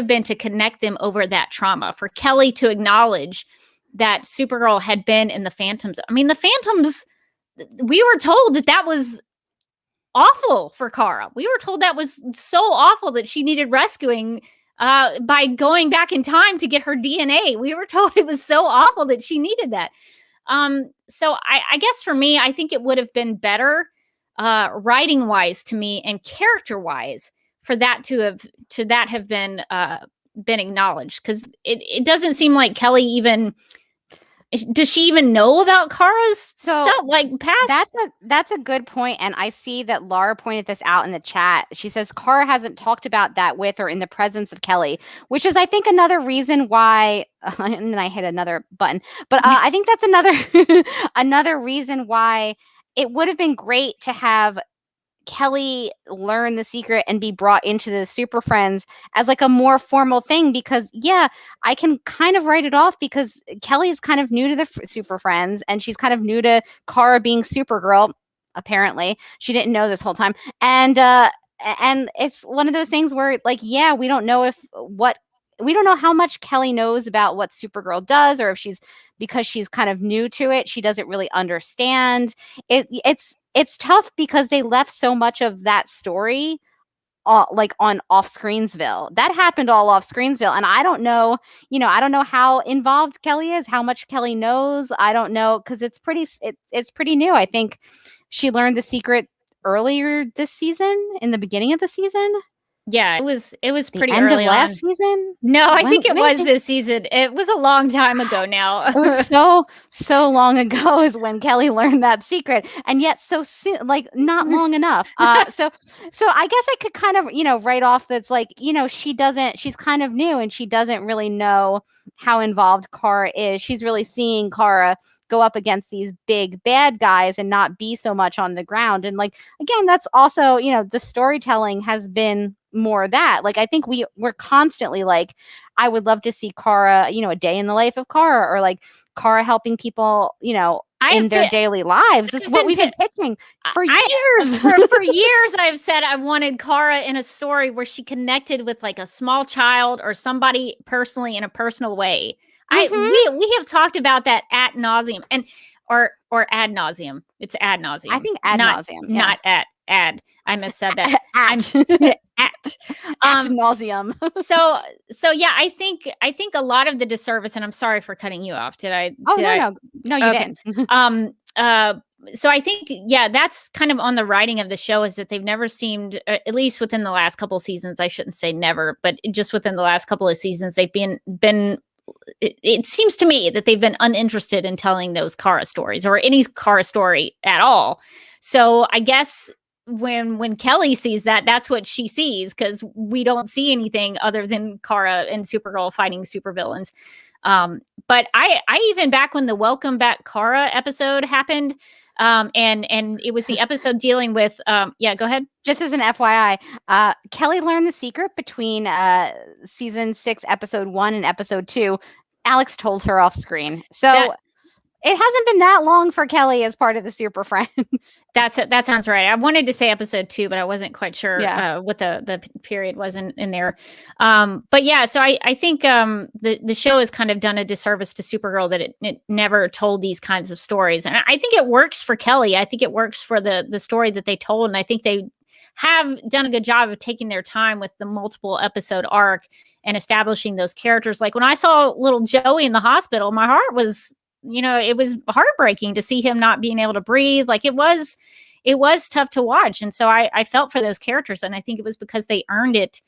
been to connect them over that trauma, for Kelly to acknowledge that Supergirl had been in the Phantoms. I mean, the Phantoms, we were told that was awful for Kara. We were told that was so awful that she needed rescuing by going back in time to get her DNA. We were told it was so awful that she needed that. So I guess for me, I think it would have been better writing wise to me, and character wise, for that to have been acknowledged, because it doesn't seem like Kelly even. Does she even know about Kara's stuff, like past? That's a good point, and I see that Laura pointed this out in the chat. She says Kara hasn't talked about that with or in the presence of Kelly, which is, I think, another reason why. And then I hit another button, but I think that's another reason why it would have been great to have Kelly learn the secret and be brought into the Super Friends as like a more formal thing, because I can kind of write it off because Kelly is kind of new to the Super Friends, and she's kind of new to Kara being Supergirl. Apparently she didn't know this whole time, and it's one of those things where, like, we don't know we don't know how much Kelly knows about what Supergirl does, or if because she's kind of new to it, she doesn't really understand it. It's tough because they left so much of that story like on off Screensville. That happened all off Screensville. And I don't know, I don't know how involved Kelly is, how much Kelly knows. I don't know, because it's pretty new. I think she learned the secret earlier this season, in the beginning of the season. Yeah, it was pretty end early of last on. Season? No, I think it was this season. It was a long time ago now. It was so long ago is when Kelly learned that secret, and yet so soon, like not long enough. So I guess I could kind of write off that's like she's kind of new, and she doesn't really know how involved Kara is. She's really seeing Kara go up against these big bad guys and not be so much on the ground. And like, again, that's also, the storytelling has been more that. Like, I think we're constantly like, I would love to see Kara, a day in the life of Kara, or like Kara helping people, in their daily lives. That's what we've been pitching for years. For years, I've said I wanted Kara in a story where she connected with like a small child or somebody personally in a personal way. We have talked about that ad nauseum, and or ad nauseum. It's ad nauseum. I think ad nauseum, not at ad. I missaid that. Ad nauseum. So yeah, I think a lot of the disservice, and I'm sorry for cutting you off. Did I? No, you didn't. So I think, that's kind of on the writing of the show, is that they've never seemed, at least within the last couple of seasons, I shouldn't say never, but just within the last couple of seasons, they've been it seems to me that they've been uninterested in telling those Kara stories, or any Kara story at all. So I guess when Kelly sees that, that's what she sees, because we don't see anything other than Kara and Supergirl fighting supervillains. But I even, back when the Welcome Back Kara episode happened, and it was the episode dealing with go ahead. Just as an FYI, Kelly learned the secret between season 6 episode 1 and episode 2. Alex told her off screen, so it hasn't been that long for Kelly as part of the Super Friends. That sounds right. I wanted to say episode 2, but I wasn't quite sure what the period was in there. But yeah, so I think the show has kind of done a disservice to Supergirl that it never told these kinds of stories. And I think it works for Kelly. I think it works for the story that they told. And I think they have done a good job of taking their time with the multiple episode arc and establishing those characters. Like when I saw little Joey in the hospital, my heart was, it was heartbreaking to see him not being able to breathe. Like it was tough to watch. And so I felt for those characters. And I think it was because they earned it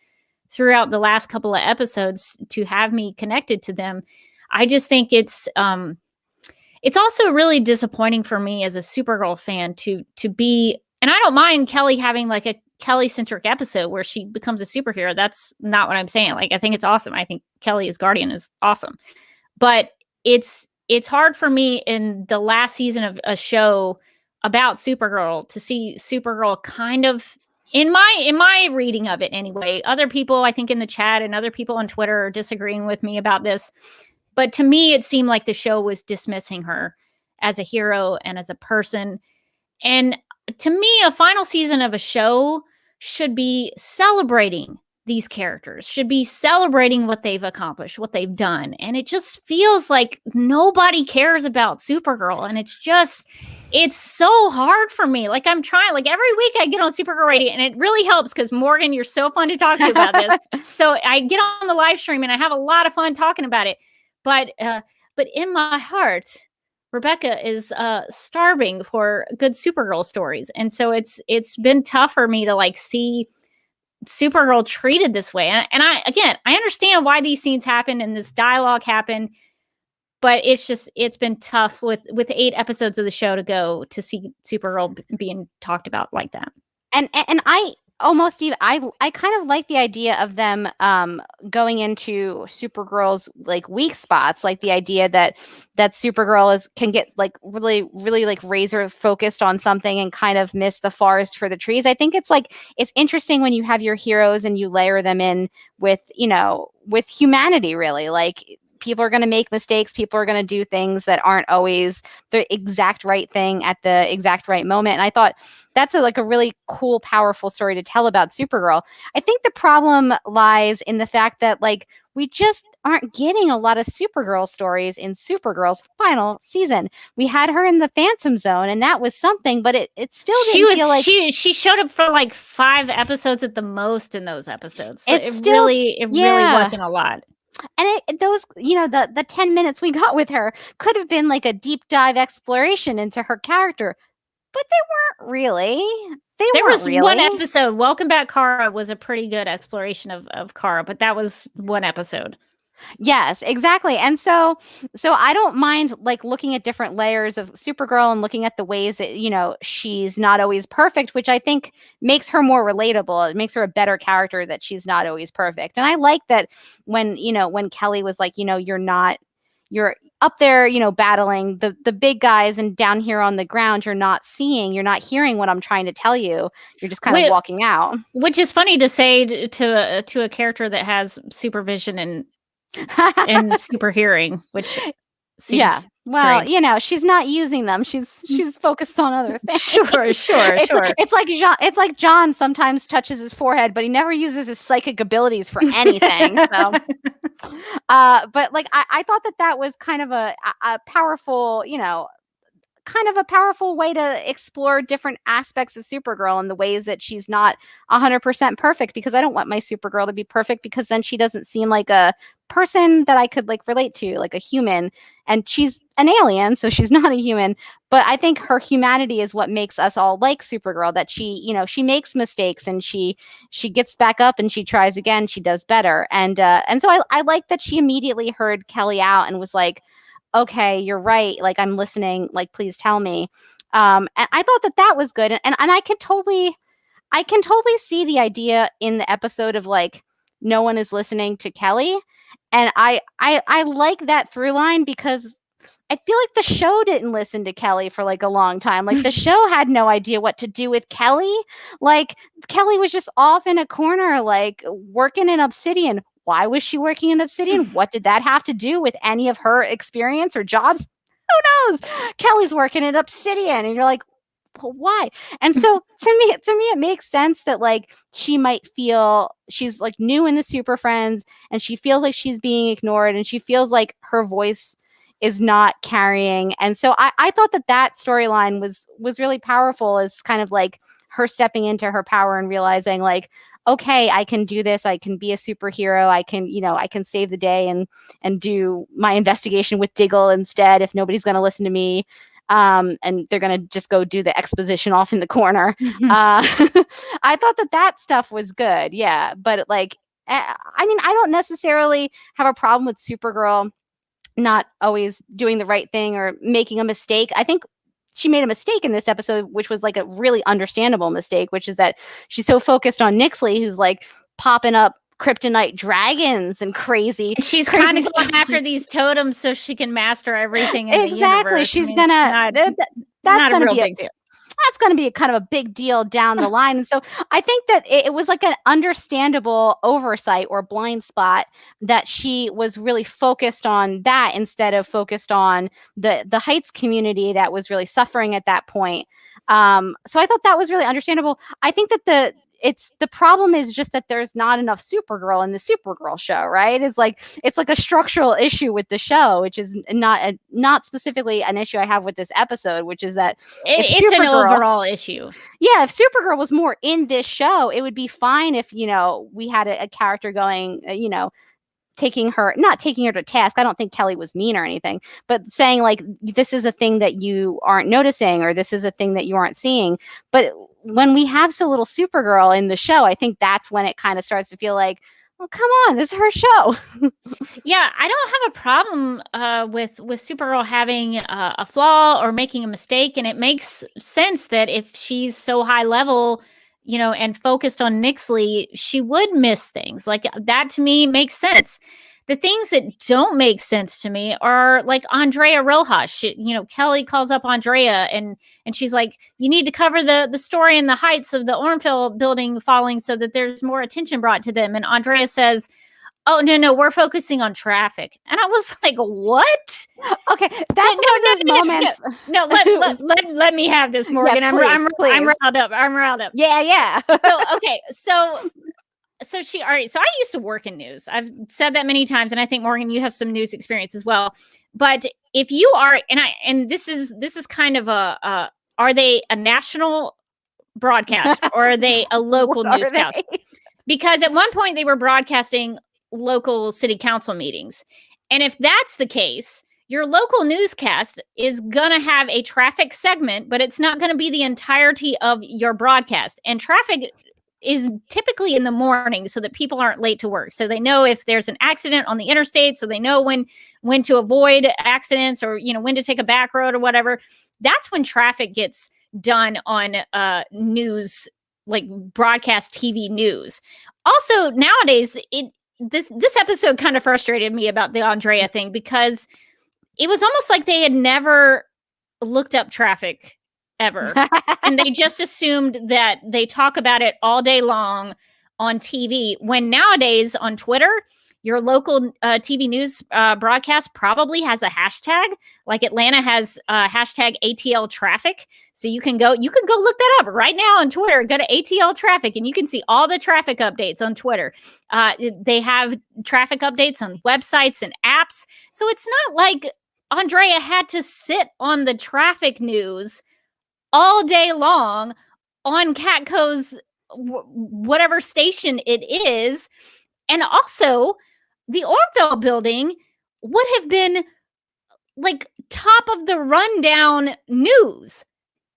throughout the last couple of episodes to have me connected to them. I just think it's also really disappointing for me as a Supergirl fan to be, and I don't mind Kelly having like a Kelly-centric episode where she becomes a superhero. That's not what I'm saying. Like, I think it's awesome. I think Kelly as Guardian is awesome. but it's hard for me in the last season of a show about Supergirl to see Supergirl kind of in my reading of it anyway. Other people I think in the chat and other people on Twitter are disagreeing with me about this. But to me, it seemed like the show was dismissing her as a hero and as a person. And to me, a final season of a show should be celebrating these characters, should be celebrating what they've accomplished, what they've done. And it just feels like nobody cares about Supergirl. And it's so hard for me. Like I'm trying, like every week I get on Supergirl Radio, and it really helps because Morgan, you're so fun to talk to about this. So I get on the live stream and I have a lot of fun talking about it. But in my heart, Rebecca is starving for good Supergirl stories. And so it's been tough for me to like see Supergirl treated this way. And I understand why these scenes happen and this dialogue happened, but it's been tough with 8 episodes of the show to go to see Supergirl being talked about like that. And I almost even I kind of like the idea of them going into Supergirl's like weak spots, like the idea that Supergirl can get like really like razor focused on something and kind of miss the forest for the trees. I think it's interesting when you have your heroes and you layer them in with with humanity, really. Like people are going to make mistakes. People are going to do things that aren't always the exact right thing at the exact right moment. And I thought that's a really cool, powerful story to tell about Supergirl. I think the problem lies in the fact that we just aren't getting a lot of Supergirl stories in Supergirl's final season. We had her in the Phantom Zone, and that was something, but it still didn't feel like she showed up for 5 episodes at the most in those episodes. So it really wasn't a lot. And those, the 10 minutes we got with her could have been like a deep dive exploration into her character, but they weren't really. There was one episode. Welcome Back, Kara was a pretty good exploration of Kara, but that was one episode. Yes, exactly. And so I don't mind looking at different layers of Supergirl and looking at the ways that, she's not always perfect, which I think makes her more relatable. It makes her a better character that she's not always perfect. And I like that when Kelly was like, you're up there, battling the big guys, and down here on the ground, you're not hearing what I'm trying to tell you. You're just kind of walking out. Which is funny to say to a character that has supervision and super hearing, which seems well, she's not using them. She's focused on other things. Sure. It's like John sometimes touches his forehead, but he never uses his psychic abilities for anything. So, but I thought that was kind of a powerful, kind of a powerful way to explore different aspects of Supergirl and the ways that she's not 100% perfect, because I don't want my Supergirl to be perfect, because then she doesn't seem like a person that I could relate to, like a human. And she's an alien, so she's not a human. But I think her humanity is what makes us all like Supergirl, that she makes mistakes and she gets back up and she tries again, she does better. And so I like that she immediately heard Kelly out and was like, okay, you're right. I'm listening. Please tell me. And I thought that was good. And I can totally see the idea in the episode of no one is listening to Kelly. And I like that through line, because I feel like the show didn't listen to Kelly for a long time. The show had no idea what to do with Kelly. Kelly was just off in a corner, working in Obsidian. Why was she working in Obsidian? What did that have to do with any of her experience or jobs? Who knows? Kelly's working in Obsidian, and you're like, well, why? And so to me, it makes sense that she might feel she's new in the Super Friends, and she feels like she's being ignored, and she feels like her voice is not carrying. And so I thought that storyline was really powerful, as kind of her stepping into her power and realizing okay, I can do this. I can be a superhero. I can save the day and do my investigation with Diggle instead if nobody's going to listen to me. And they're going to just go do the exposition off in the corner. I thought that stuff was good. Yeah. But I don't necessarily have a problem with Supergirl not always doing the right thing or making a mistake. I think she made a mistake in this episode, which was a really understandable mistake, which is that she's so focused on Nixley, who's popping up kryptonite dragons and crazy. She's crazy kind of going stuff. after these totems so she can master everything in the Exactly. universe. She's I mean, gonna. it's That's not a gonna real be big deal. that's going to be kind of a big deal down the line. And so I think that it was like an understandable oversight or blind spot that she was really focused on that instead of focused on the Heights community that was really suffering at that point. So I thought that was really understandable. I think that the problem is just that there's not enough Supergirl in the Supergirl show, right? It's like a structural issue with the show, which is not specifically an issue I have with this episode, which is that it's an overall issue. Yeah, if Supergirl was more in this show, it would be fine if, we had a character going, not taking her to task. I don't think Kelly was mean or anything, but saying like, this is a thing that you aren't noticing, or this is a thing that you aren't seeing. But when we have so little Supergirl in the show, I think that's when it kind of starts to feel like, well, come on, this is her show. Yeah, I don't have a problem with Supergirl having a flaw or making a mistake, and it makes sense that if she's so high level, and focused on Nixley, she would miss things. Like that to me makes sense. The things that don't make sense to me are like Andrea Rojas. Kelly calls up Andrea and she's like, you need to cover the story in the Heights of the Ormville building falling so that there's more attention brought to them. And Andrea says, oh, no, we're focusing on traffic. And I was like, what? Okay, that's one of those moments. No, let me have this, Morgan. Yes, please. I'm riled up. Yeah. So all right. So I used to work in news. I've said that many times, and I think, Morgan, you have some news experience as well. But if you are, and this is kind of are they a national broadcast or are they a local newscast? Because at one point they were broadcasting local city council meetings. And if that's the case, your local newscast is going to have a traffic segment, but it's not going to be the entirety of your broadcast. And traffic is typically in the morning so that people aren't late to work. So they know if there's an accident on the interstate, so they know when to avoid accidents or, when to take a back road or whatever. That's when traffic gets done on news, like broadcast TV news. Also, nowadays, this episode kind of frustrated me about the Andrea thing because it was almost like they had never looked up traffic ever. And they just assumed that they talk about it all day long on TV, when nowadays on Twitter, your local TV news broadcast probably has a hashtag. Like Atlanta has hashtag ATL traffic. So you can go look that up right now on Twitter. Go to ATL traffic and you can see all the traffic updates on Twitter. They have traffic updates on websites and apps. So it's not like Andrea had to sit on the traffic news all day long on Catco's whatever station it is. And also, the Ormville building would have been like top of the rundown news.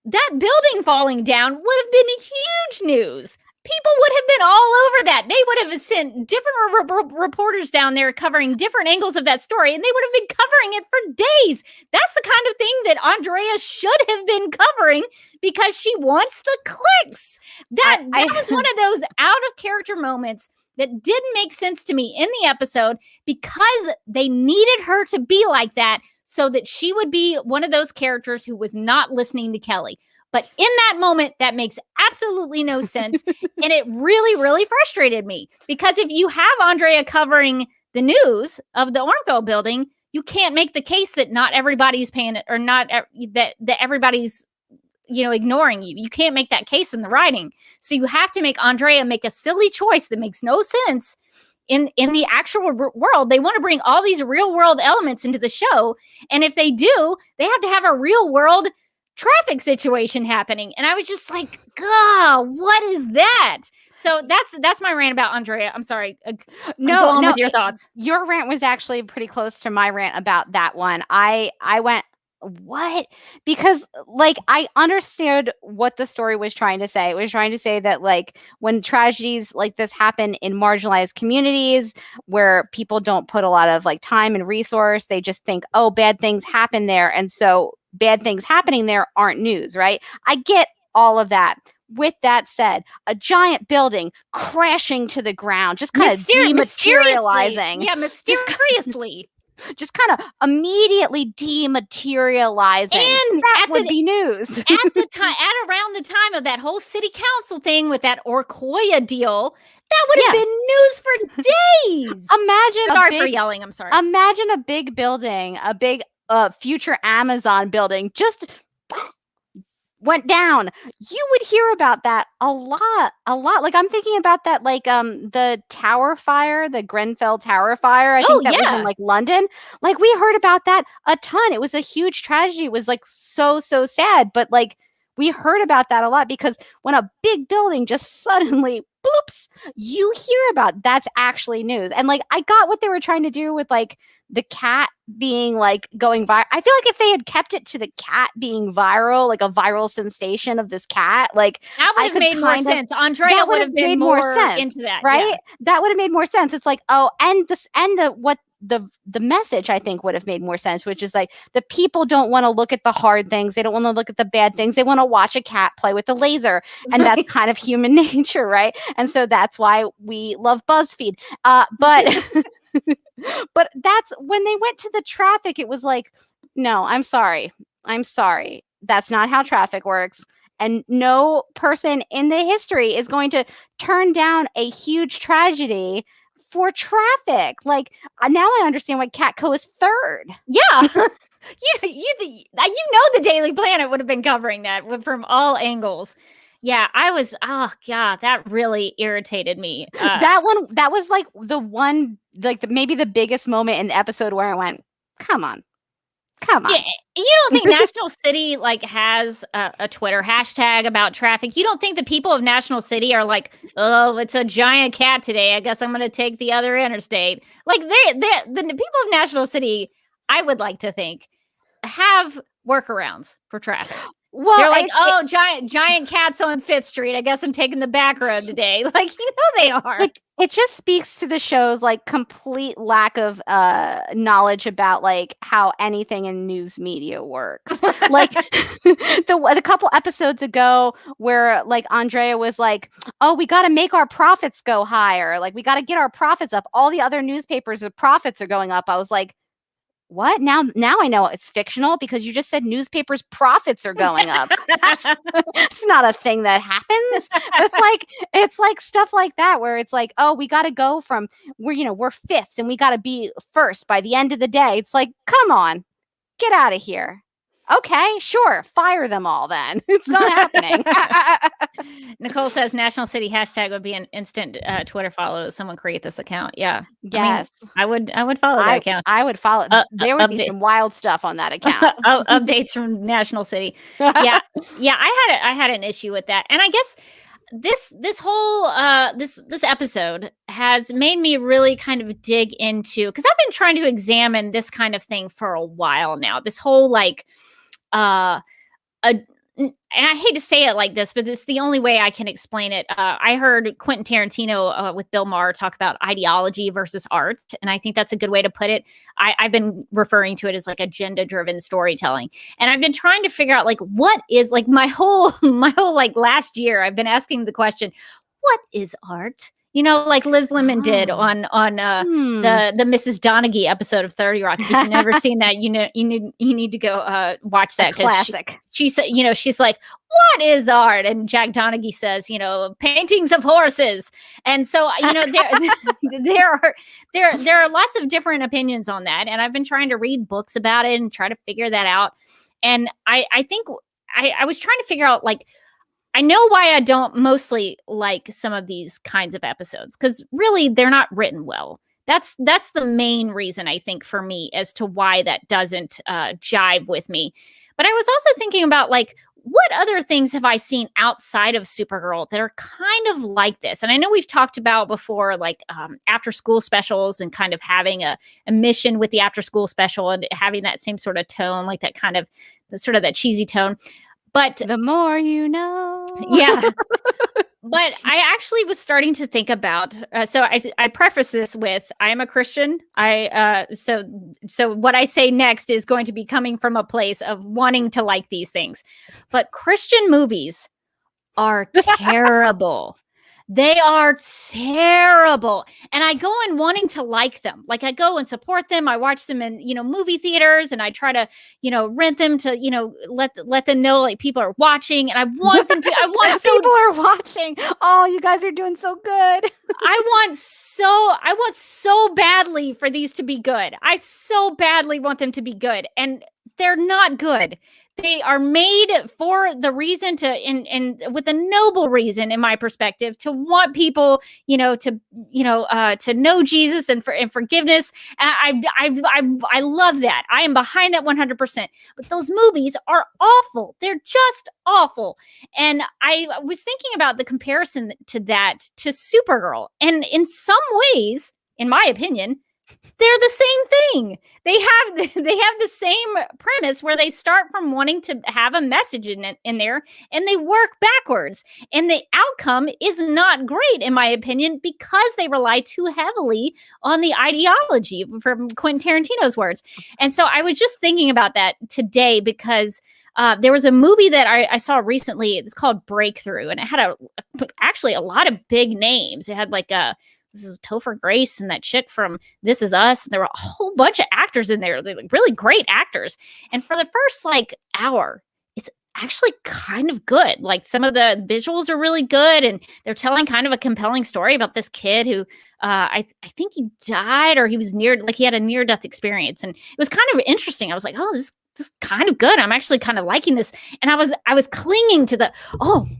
That building falling down would have been huge news. People would have been all over that. They would have sent different reporters down there covering different angles of that story, and they would have been covering it for days. That's the kind of thing that Andrea should have been covering because she wants the clicks. That was one of those out of character moments that didn't make sense to me in the episode because they needed her to be like that so that she would be one of those characters who was not listening to Kelly. But in that moment, that makes absolutely no sense. And it really, really frustrated me because if you have Andrea covering the news of the Ormville building, you can't make the case that not everybody's paying it or not that everybody's, ignoring you. You can't make that case in the writing. So you have to make Andrea make a silly choice that makes no sense in the actual world. They want to bring all these real world elements into the show. And if they do, they have to have a real world traffic situation happening. And I was just like, God, what is that? So that's my rant about Andrea. I'm sorry. No, with your thoughts. Your rant was actually pretty close to my rant about that one. I went, what? Because I understood what the story was trying to say. It was trying to say that when tragedies like this happen in marginalized communities where people don't put a lot of time and resource, they just think, oh, bad things happen there. And so bad things happening there aren't news, right? I get all of that. with that said, a giant building crashing to the ground, just kind of dematerializing. Yeah, mysteriously. Just kind of immediately dematerializing. And that would be news. at around the time of that whole city council thing with that Orkoya deal, that would have been news for days. Imagine for yelling. I'm sorry. Imagine a big building, a big future Amazon building just went down. You would hear about that a lot. Like I'm thinking about that, like the tower fire, the Grenfell Tower fire. I think that was in like London. Like we heard about that a ton. It was a huge tragedy. It was like so sad, but like we heard about that a lot because when a big building just suddenly bloops, you hear about that's actually news. And like I got what they were trying to do with like the cat being like going viral. I feel like if they had kept it to the cat being viral, like a viral sensation of this cat, like that would have made more sense. Andrea would have been more sense into that, right? Yeah. That would have made more sense. It's like, oh, and the message I think would have made more sense, which is like the people don't want to look at the hard things. They don't want to look at the bad things. They want to watch a cat play with a laser. And that's kind of human nature, right? And so that's why we love BuzzFeed. But but that's when they went to the traffic, it was like, no, I'm sorry. That's not how traffic works. And no person in the history is going to turn down a huge tragedy for traffic. Like now I understand why Catco is third. Yeah. The Daily Planet would have been covering that from all angles. Yeah, that really irritated me. That was like the one, like maybe the biggest moment in the episode where I went, come on. Yeah, you don't think National City like has a Twitter hashtag about traffic? You don't think the people of National City are like, oh, it's a giant cat today, I guess I'm going to take the other interstate? Like the people of National City, I would like to think, have workarounds for traffic. Well, they're like, giant cats on Fifth Street. I guess I'm taking the back road today. Like, they are. It just speaks to the show's like complete lack of knowledge about like how anything in news media works. Like the couple episodes ago where like Andrea was like, oh, we got to make our profits go higher. Like we got to get our profits up. All the other newspapers' profits are going up. I was like, what? Now I know it's fictional because you just said newspapers' profits are going up. It's not a thing that happens. It's like stuff like that where it's like, oh, we got to go from we're fifth and we got to be first by the end of the day. It's like, come on, get out of here. Okay, sure. Fire them all then. It's not happening. Nicole says National City hashtag would be an instant Twitter follow. Someone create this account. Yeah. Yes. I would follow that account. I would follow. There would be some wild stuff on that account. Updates from National City. Yeah. I had an issue with that. And I guess this whole this episode has made me really kind of dig into, because I've been trying to examine this kind of thing for a while now. This whole like and I hate to say it like this, but it's the only way I can explain it. I heard Quentin Tarantino with Bill Maher talk about ideology versus art, and I think that's a good way to put it. I've been referring to it as like agenda-driven storytelling, and I've been trying to figure out like what is like my whole like last year. I've been asking the question, what is art? Like Liz Lemon did on the Mrs. Donaghy episode of 30 Rock. If you've never seen that, you need to go watch that. Classic. She said, she's like, what is art? And Jack Donaghy says, paintings of horses. And so, there are lots of different opinions on that. And I've been trying to read books about it and try to figure that out. And I think I was trying to figure out like, I know why I don't mostly like some of these kinds of episodes, because really they're not written well. That's the main reason I think for me as to why that doesn't jive with me. But I was also thinking about like, what other things have I seen outside of Supergirl that are kind of like this? And I know we've talked about before, like after school specials and kind of having a mission with the after school special and having that same sort of tone, like that kind of sort of that cheesy tone. But the more you know. Yeah. But I actually was starting to think about, so I preface this with, I am a Christian. So what I say next is going to be coming from a place of wanting to like these things. But Christian movies are terrible. They are terrible. And I go in wanting to like them. Like I go and support them. I watch them in, movie theaters, and I try to, rent them to, let them know like people are watching, and I want them to, people are watching. Oh, you guys are doing so good. I want so badly for these to be good. I so badly want them to be good, and they're not good. They are made for the reason to, and with a noble reason, in my perspective, to want people, to know Jesus and forgiveness. I love that. I am behind that 100%. But those movies are awful. They're just awful. And I was thinking about the comparison to Supergirl, and in some ways, in my opinion, they're the same thing. They have the same premise, where they start from wanting to have a message in there, and they work backwards. And the outcome is not great, in my opinion, because they rely too heavily on the ideology, from Quentin Tarantino's words. And so I was just thinking about that today, because there was a movie that I saw recently. It's called Breakthrough, and it had actually a lot of big names. It had like this is Topher Grace and that chick from This Is Us. There were a whole bunch of actors in there. They're like really great actors. And for the first hour, it's actually kind of good. Like some of the visuals are really good, and they're telling kind of a compelling story about this kid who I think he died, or he was he had a near-death experience. And it was kind of interesting. I was like, oh, this is kind of good. I'm actually kind of liking this. And I was clinging to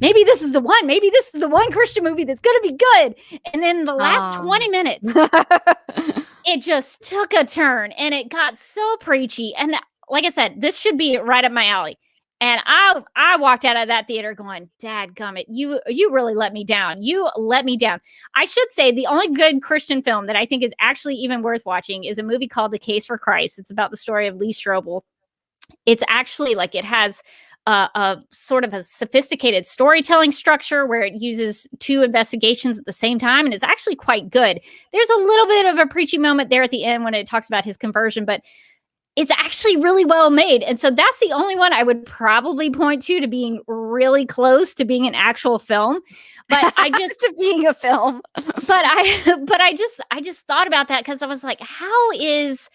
maybe this is the one. Maybe this is the one Christian movie that's going to be good. And then the last 20 minutes, it just took a turn, and it got so preachy. And like I said, this should be right up my alley. And I walked out of that theater going, dadgummit, you really let me down. You let me down. I should say the only good Christian film that I think is actually even worth watching is a movie called The Case for Christ. It's about the story of Lee Strobel. It's actually it has a sort of a sophisticated storytelling structure where it uses two investigations at the same time. And it's actually quite good. There's a little bit of a preachy moment there at the end when it talks about his conversion, but it's actually really well made. And so that's the only one I would probably point to being really close to being an actual film. But I just to being a film. But I just thought about that, because I was like, how is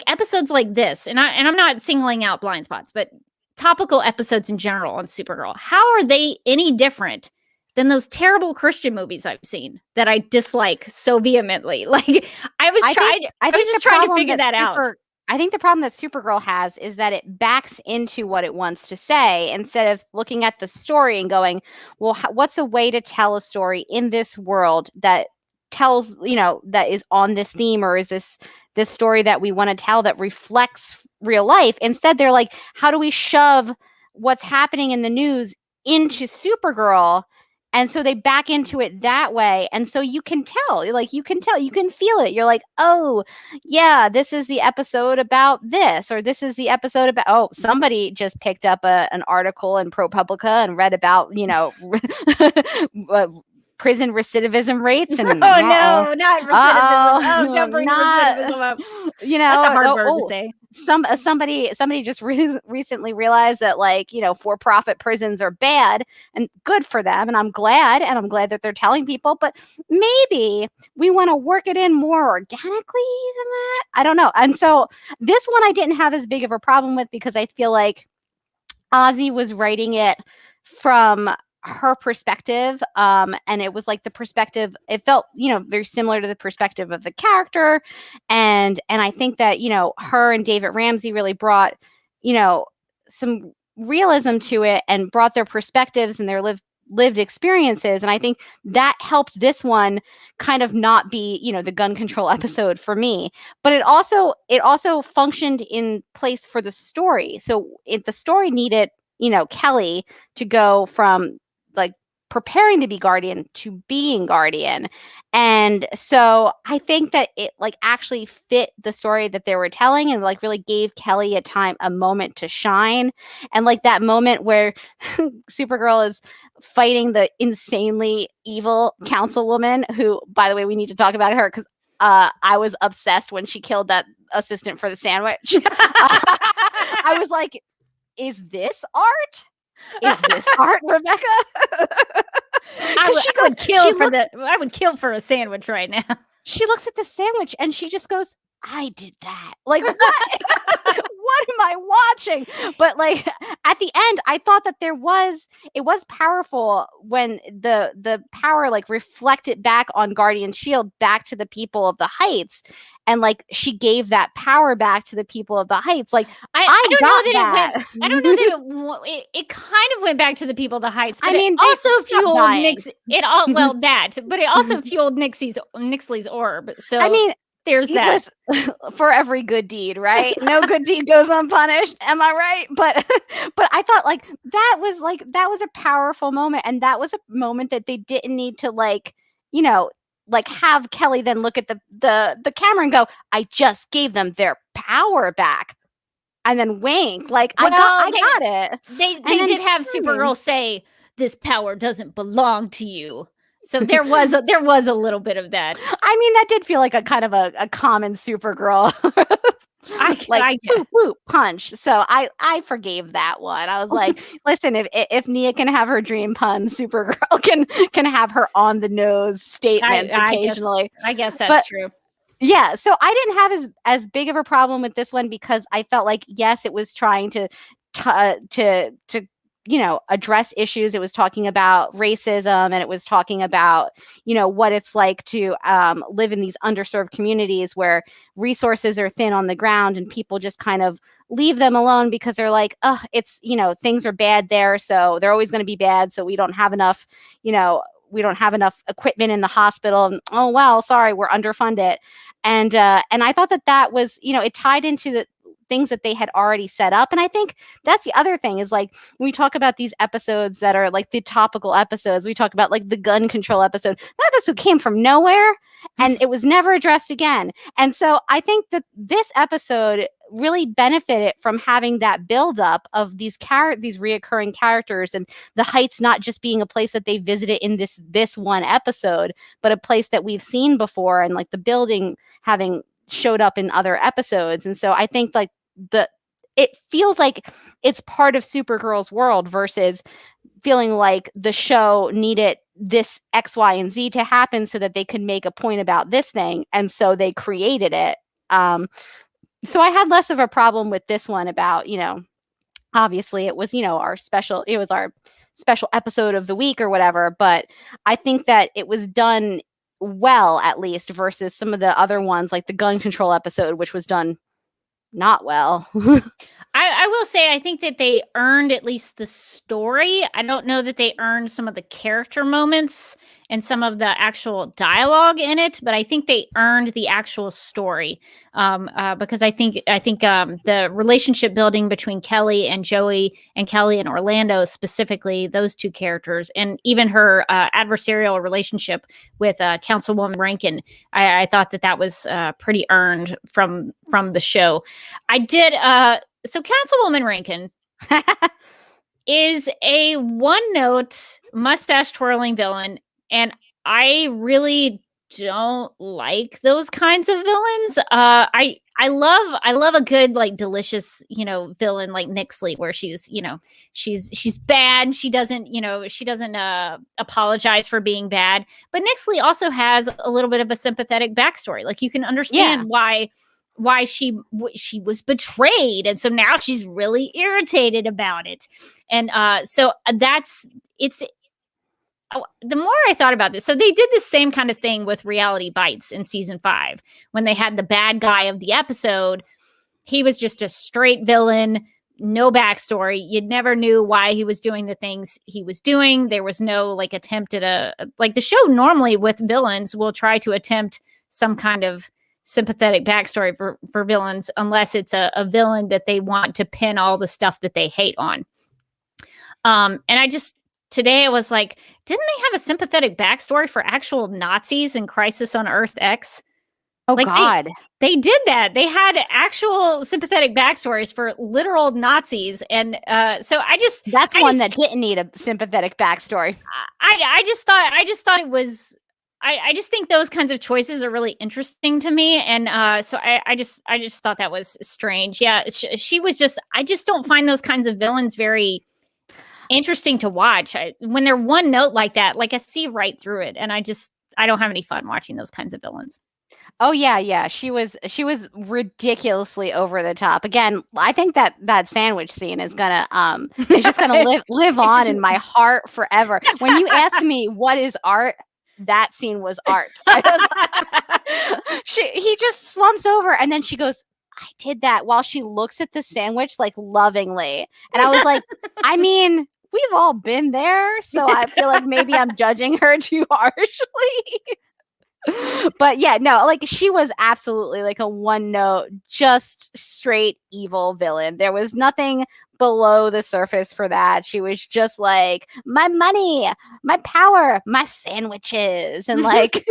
episodes like this, and I'm not singling out Blind Spots, but topical episodes in general on Supergirl, how are they any different than those terrible Christian movies I've seen that I dislike so vehemently? I was just trying to figure that out. I think the problem that Supergirl has is that it backs into what it wants to say, instead of looking at the story and going, well, what's a way to tell a story in this world that tells, that is on this theme, or is this story that we want to tell that reflects real life? Instead, they're like, how do we shove what's happening in the news into Supergirl? And so they back into it that way. And so you can tell, you can feel it. You're like, oh, yeah, this is the episode about this, or this is the episode about, somebody just picked up an article in ProPublica and read about, prison recidivism rates. And no, not recidivism. Don't bring recidivism up. That's a hard word to say. Somebody just recently realized that for-profit prisons are bad, and good for them. And I'm glad that they're telling people, but maybe we want to work it in more organically than that. I don't know. And so this one I didn't have as big of a problem with, because I feel like Ozzy was writing it from her perspective, and it was the perspective, it felt very similar to the perspective of the character, and I think that her and David Ramsey really brought some realism to it, and brought their perspectives and their lived experiences, and I think that helped this one kind of not be the gun control episode for me. But it also functioned in place for the story. So the story needed Kelly to go from preparing to be Guardian to being Guardian. And so I think that it actually fit the story that they were telling, and really gave Kelly a moment to shine. And that moment where Supergirl is fighting the insanely evil councilwoman, who, by the way, we need to talk about her, because I was obsessed when she killed that assistant for the sandwich. I was like, is this art? Is this art, Rebecca? I would kill for a sandwich right now. She looks at the sandwich and she just goes, I did that. Like, what? What am I watching? But like at the end, I thought that it was powerful when the power like reflected back on Guardian Shield back to the people of the Heights. And like she gave that power back to the people of the Heights. Like I don't know that it kind of went back to the people of the Heights. But I mean, it also fueled it also fueled Nixley's orb. So I mean, there's that. For every good deed, right? No good deed goes unpunished. Am I right? But I thought like that was a powerful moment, and that was a moment that they didn't need to like have Kelly then look at the camera and go, I just gave them their power back, and then wink like I got it. They did have Supergirl say, this power doesn't belong to you. So there was a little bit of that. I mean, that did feel like a kind of a common Supergirl boop, boop, punch. So I forgave that one. I was like, listen, if Nia can have her dream pun, Supergirl can have her on the nose statements occasionally. I guess that's true. Yeah, so I didn't have as big of a problem with this one because I felt like yes, it was trying to address issues. It was talking about racism, and it was talking about, what it's like to live in these underserved communities where resources are thin on the ground and people just kind of leave them alone because they're like, oh, it's, things are bad there. So they're always going to be bad. So we don't have enough, equipment in the hospital. And, oh, well, sorry, we're underfunded. And I thought that was, it tied into the things that they had already set up. And I think that's the other thing is like when we talk about these episodes that are like the topical episodes, we talk about like the gun control episode. That episode came from nowhere and it was never addressed again. And so I think that this episode really benefited from having that buildup of these reoccurring characters and the Heights not just being a place that they visited in this one episode, but a place that we've seen before, and like the building having showed up in other episodes. And so I think like it feels like it's part of Supergirl's world versus feeling like the show needed this X, Y, and Z to happen so that they could make a point about this thing. And so they created it. So I had less of a problem with this one about, obviously it was, our special episode of the week or whatever. But I think that it was done well, at least, versus some of the other ones like the gun control episode, which was done not well. I will say I think that they earned at least the story. I don't know that they earned some of the character moments and some of the actual dialogue in it, but I think they earned the actual story because I think the relationship building between Kelly and Joey and Kelly and Orlando, specifically those two characters, and even her adversarial relationship with Councilwoman Rankin, I thought that was pretty earned from the show. I did. So Councilwoman Rankin is a one-note mustache-twirling villain, and I really don't like those kinds of villains. I love a good, like, delicious, villain like Nixley, where she's bad. She doesn't apologize for being bad. But Nixley also has a little bit of a sympathetic backstory. Like, you can understand why she was betrayed, and so now she's really irritated about it. And the more I thought about this, so they did the same kind of thing with Reality Bites in season 5 when they had the bad guy of the episode. He was just a straight villain, no backstory. You never knew why he was doing the things he was doing. There was no like attempt at the show normally with villains will try to attempt some kind of sympathetic backstory for villains, unless it's a villain that they want to pin all the stuff that they hate on. And today I was like, didn't they have a sympathetic backstory for actual Nazis in Crisis on Earth X? Oh, like God. They did that. They had actual sympathetic backstories for literal Nazis. And so that's one that didn't need a sympathetic backstory. I just thought it was, I just think those kinds of choices are really interesting to me. And so I just thought that was strange. Yeah, she was just, I just don't find those kinds of villains very interesting to watch. When they're one note like that, like I see right through it, and I don't have any fun watching those kinds of villains. Oh yeah. She was ridiculously over the top. Again, I think that sandwich scene is gonna it's just gonna live on in my heart forever. When you ask me what is art, that scene was art. He just slumps over and then she goes, I did that, while she looks at the sandwich like lovingly. And I was like, I mean, we've all been there, so I feel like maybe I'm judging her too harshly. But yeah, no, like she was absolutely like a one note, just straight evil villain. There was nothing below the surface for that. She was just like, my money, my power, my sandwiches. And like,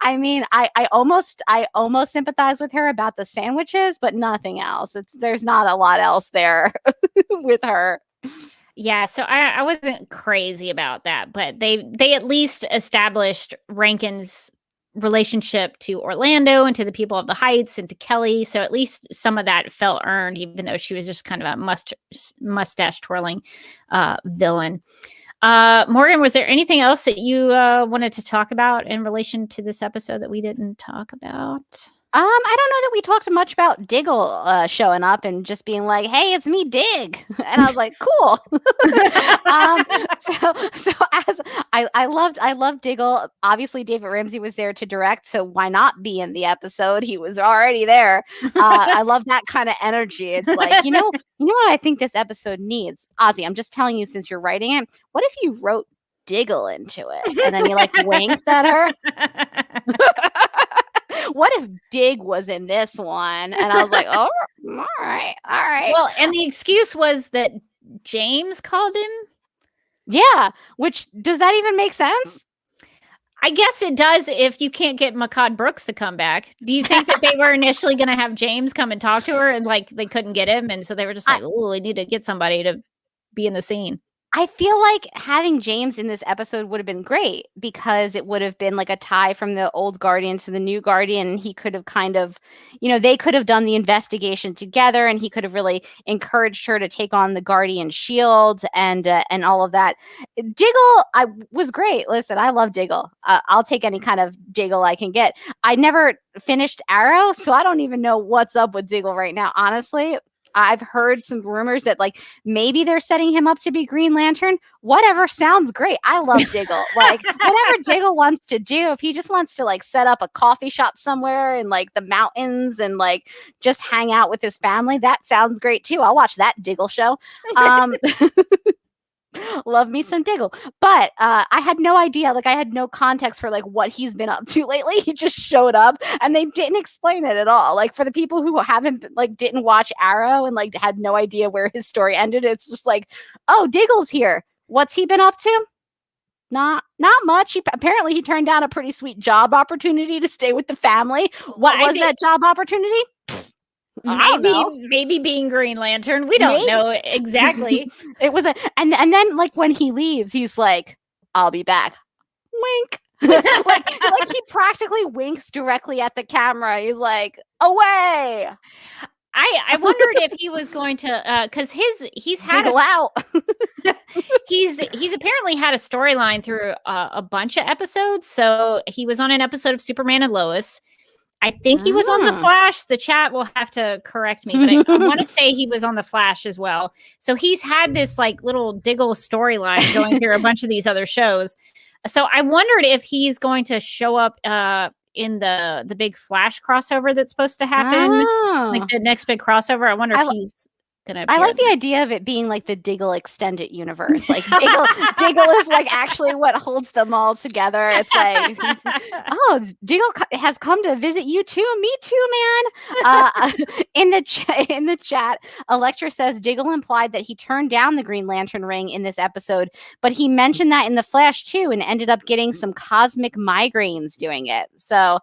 I mean, I almost sympathize with her about the sandwiches, but nothing else. There's not a lot else there with her. Yeah, so I wasn't crazy about that, but they at least established Rankin's relationship to Orlando and to the people of the Heights and to Kelly. So at least some of that felt earned, even though she was just kind of a mustache twirling villain. Morgan, was there anything else that you wanted to talk about in relation to this episode that we didn't talk about? I don't know that we talked much about Diggle showing up and just being like, "Hey, it's me, Dig," and I was like, "Cool." So as I loved Diggle. Obviously, David Ramsey was there to direct, so why not be in the episode? He was already there. I love that kind of energy. It's like, you know what I think this episode needs, Ozzy. I'm just telling you, since you're writing it, what if you wrote Diggle into it, and then he like winks at her. What if Dig was in this one? And I was like, oh, all right. Well, and the excuse was that James called him. Yeah, which, does that even make sense? I guess it does if you can't get Makad Brooks to come back. Do you think that they were initially going to have James come and talk to her and like they couldn't get him? And so they were just like, oh, we need to get somebody to be in the scene. I feel like having James in this episode would have been great because it would have been like a tie from the old Guardian to the new Guardian. He could have kind of, they could have done the investigation together and he could have really encouraged her to take on the Guardian shield and all of that. Diggle was great. Listen, I love Diggle. I'll take any kind of Diggle I can get. I never finished Arrow, so I don't even know what's up with Diggle right now, honestly. I've heard some rumors that like maybe they're setting him up to be Green Lantern. Whatever, sounds great. I love Diggle. Like whatever Diggle wants to do, if he just wants to like set up a coffee shop somewhere in like the mountains and like just hang out with his family, that sounds great too. I'll watch that Diggle show. Love me some Diggle. But I had no idea, like I had no context for like what he's been up to lately. He just showed up and they didn't explain it at all. Like for the people who didn't watch Arrow and like had no idea where his story ended, it's just like, oh, Diggle's here. What's he been up to? Not much. Apparently he turned down a pretty sweet job opportunity to stay with the family. What was that job opportunity? Maybe being Green Lantern. We don't know exactly. It was and then like when he leaves, he's like, "I'll be back." Wink. like he practically winks directly at the camera. He's like, "Away." I wondered if he was going to because he's had he's apparently had a storyline through a bunch of episodes. So he was on an episode of Superman and Lois. I think he was on The Flash. The chat will have to correct me, but I want to say he was on The Flash as well. So he's had this like little Diggle storyline going through a bunch of these other shows. So I wondered if he's going to show up in the big Flash crossover that's supposed to happen, like the next big crossover. I wonder if he's gonna appear. I like the idea of it being like the Diggle extended universe. Like Diggle is like actually what holds them all together. It's like, oh, Diggle has come to visit you too. Me too, man. In the chat, Electra says Diggle implied that he turned down the Green Lantern ring in this episode, but he mentioned that in the Flash too, and ended up getting some cosmic migraines doing it. So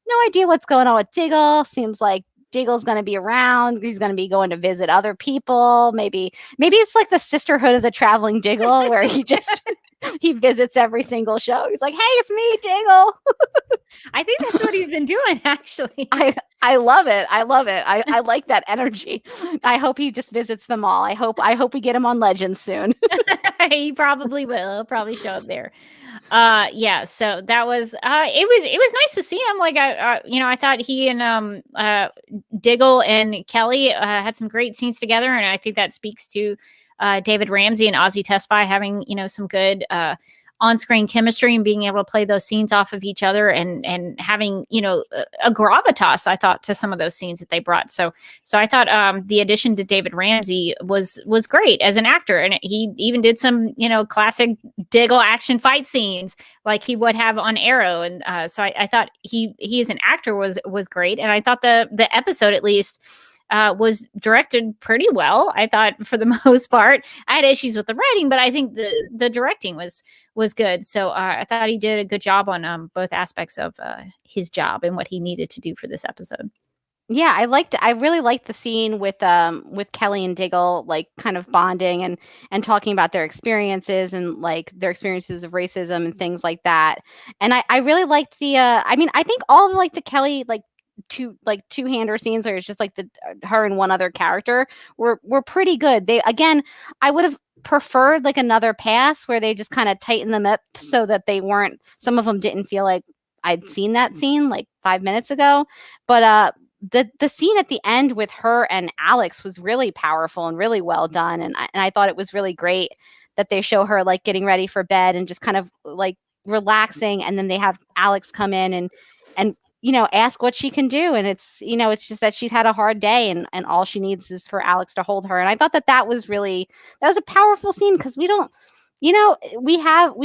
no idea what's going on with Diggle. Seems like Diggle's going to be around. He's going to be going to visit other people. Maybe it's like the Sisterhood of the Traveling Diggle, where he visits every single show. He's like, "Hey, it's me, Diggle." I think that's what he's been doing, actually. I love it. I love it. I like that energy. I hope he just visits them all. I hope we get him on Legends soon. He probably will. He'll probably show up there. Yeah, so that was it was nice to see him. Like I thought he and Diggle and Kelly had some great scenes together, and I think that speaks to David Ramsey and Ozzy Tesfaye having some good on-screen chemistry and being able to play those scenes off of each other and having a gravitas, I thought, to some of those scenes that they brought. So I thought the addition to David Ramsey was great as an actor, and he even did some classic Diggle action fight scenes like he would have on Arrow, and so I thought he as an actor was great, and I thought the episode at least was directed pretty well. I thought for the most part. I had issues with the writing, but I think the directing was good. So I thought he did a good job on both aspects of his job and what he needed to do for this episode. Yeah, I really liked the scene with Kelly and Diggle, like kind of bonding and talking about their experiences and like their experiences of racism and things like that. And I really liked I think all of like the Kelly two-hander scenes where it's just like her and one other character were pretty good. I would have preferred like another pass where they just kind of tighten them up so that some of them didn't feel like I'd seen that scene like 5 minutes ago. But the scene at the end with her and Alex was really powerful and really well done, and I thought it was really great that they show her like getting ready for bed and just kind of like relaxing, and then they have Alex come in and ask what she can do. And it's just that she's had a hard day and all she needs is for Alex to hold her. And I thought that was a powerful scene, because we've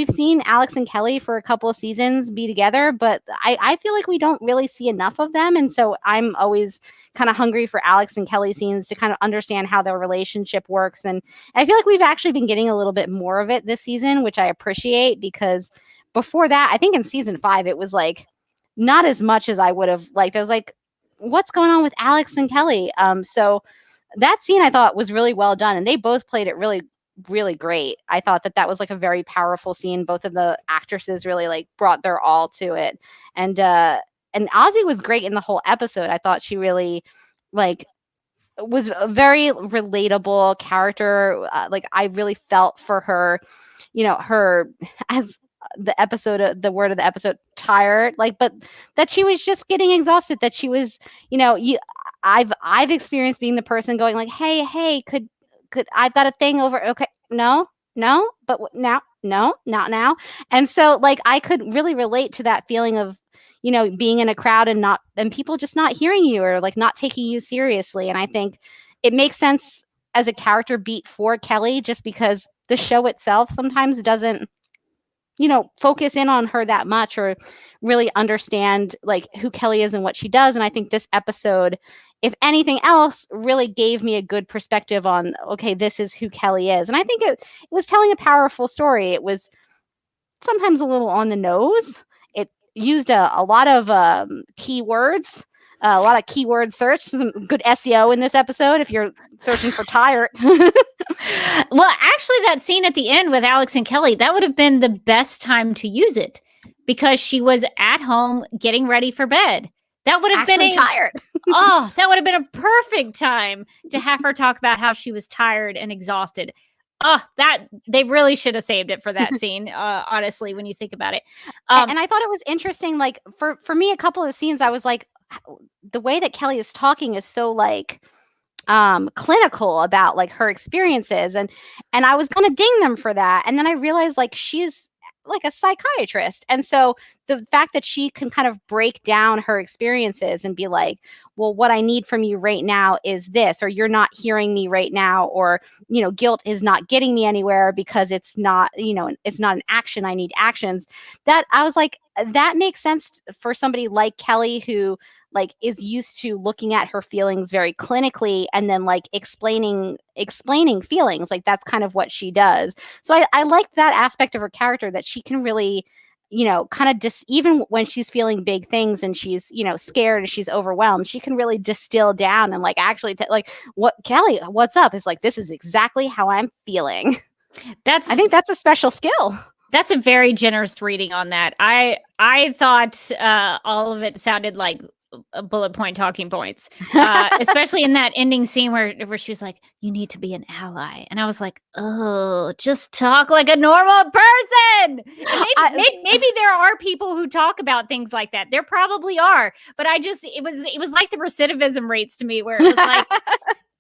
seen Alex and Kelly for a couple of seasons be together, but I feel like we don't really see enough of them. And so I'm always kind of hungry for Alex and Kelly scenes to kind of understand how their relationship works. And I feel like we've actually been getting a little bit more of it this season, which I appreciate, because before that, I think in season 5, it was like, not as much as I would have liked. I was like, what's going on with Alex and Kelly? So that scene I thought was really well done, and they both played it really, really great. I thought that was like a very powerful scene. Both of the actresses really like brought their all to it. And Ozzy was great in the whole episode. I thought she really like was a very relatable character. Like I really felt for her, her as the word of the episode, tired, like, but that she was just getting exhausted, that she was, I've experienced being the person going like, hey, could I've got a thing over. Okay. No, but now, no, not now. And so like, I could really relate to that feeling of, being in a crowd and people just not hearing you or like not taking you seriously. And I think it makes sense as a character beat for Kelly, just because the show itself sometimes doesn't, focus in on her that much or really understand like who Kelly is and what she does. And I think this episode, if anything else, really gave me a good perspective on, okay, this is who Kelly is. And I think it was telling a powerful story. It was sometimes a little on the nose. It used a lot of keywords, a lot of keyword search, some good SEO in this episode if you're searching for tired. Well, actually, that scene at the end with Alex and Kelly, that would have been the best time to use it, because she was at home getting ready for bed. That would have been tired. That would have been a perfect time to have her talk about how she was tired and exhausted. That they really should have saved it for that scene. Honestly, when you think about it. And I thought it was interesting. Like for me, a couple of scenes, I was like, the way that Kelly is talking is so like clinical about like her experiences, and I was gonna ding them for that, and then I realized like she's like a psychiatrist, and so the fact that she can kind of break down her experiences and be like, well, what I need from you right now is this, or you're not hearing me right now, or guilt is not getting me anywhere because it's not it's not an action, I need actions. That I was like, that makes sense for somebody like Kelly, who like is used to looking at her feelings very clinically and then like explaining feelings. Like that's kind of what she does. So I like that aspect of her character, that she can really, kind of even when she's feeling big things and she's, scared and she's overwhelmed, she can really distill down and like actually like, what Kelly, what's up? Is like, this is exactly how I'm feeling. I think that's a special skill. That's a very generous reading on that. I thought all of it sounded like bullet point talking points, especially in that ending scene where she was like, "You need to be an ally," and I was like, "Oh, just talk like a normal person." And maybe there are people who talk about things like that. There probably are, but it was like the recidivism rates to me, where it was like,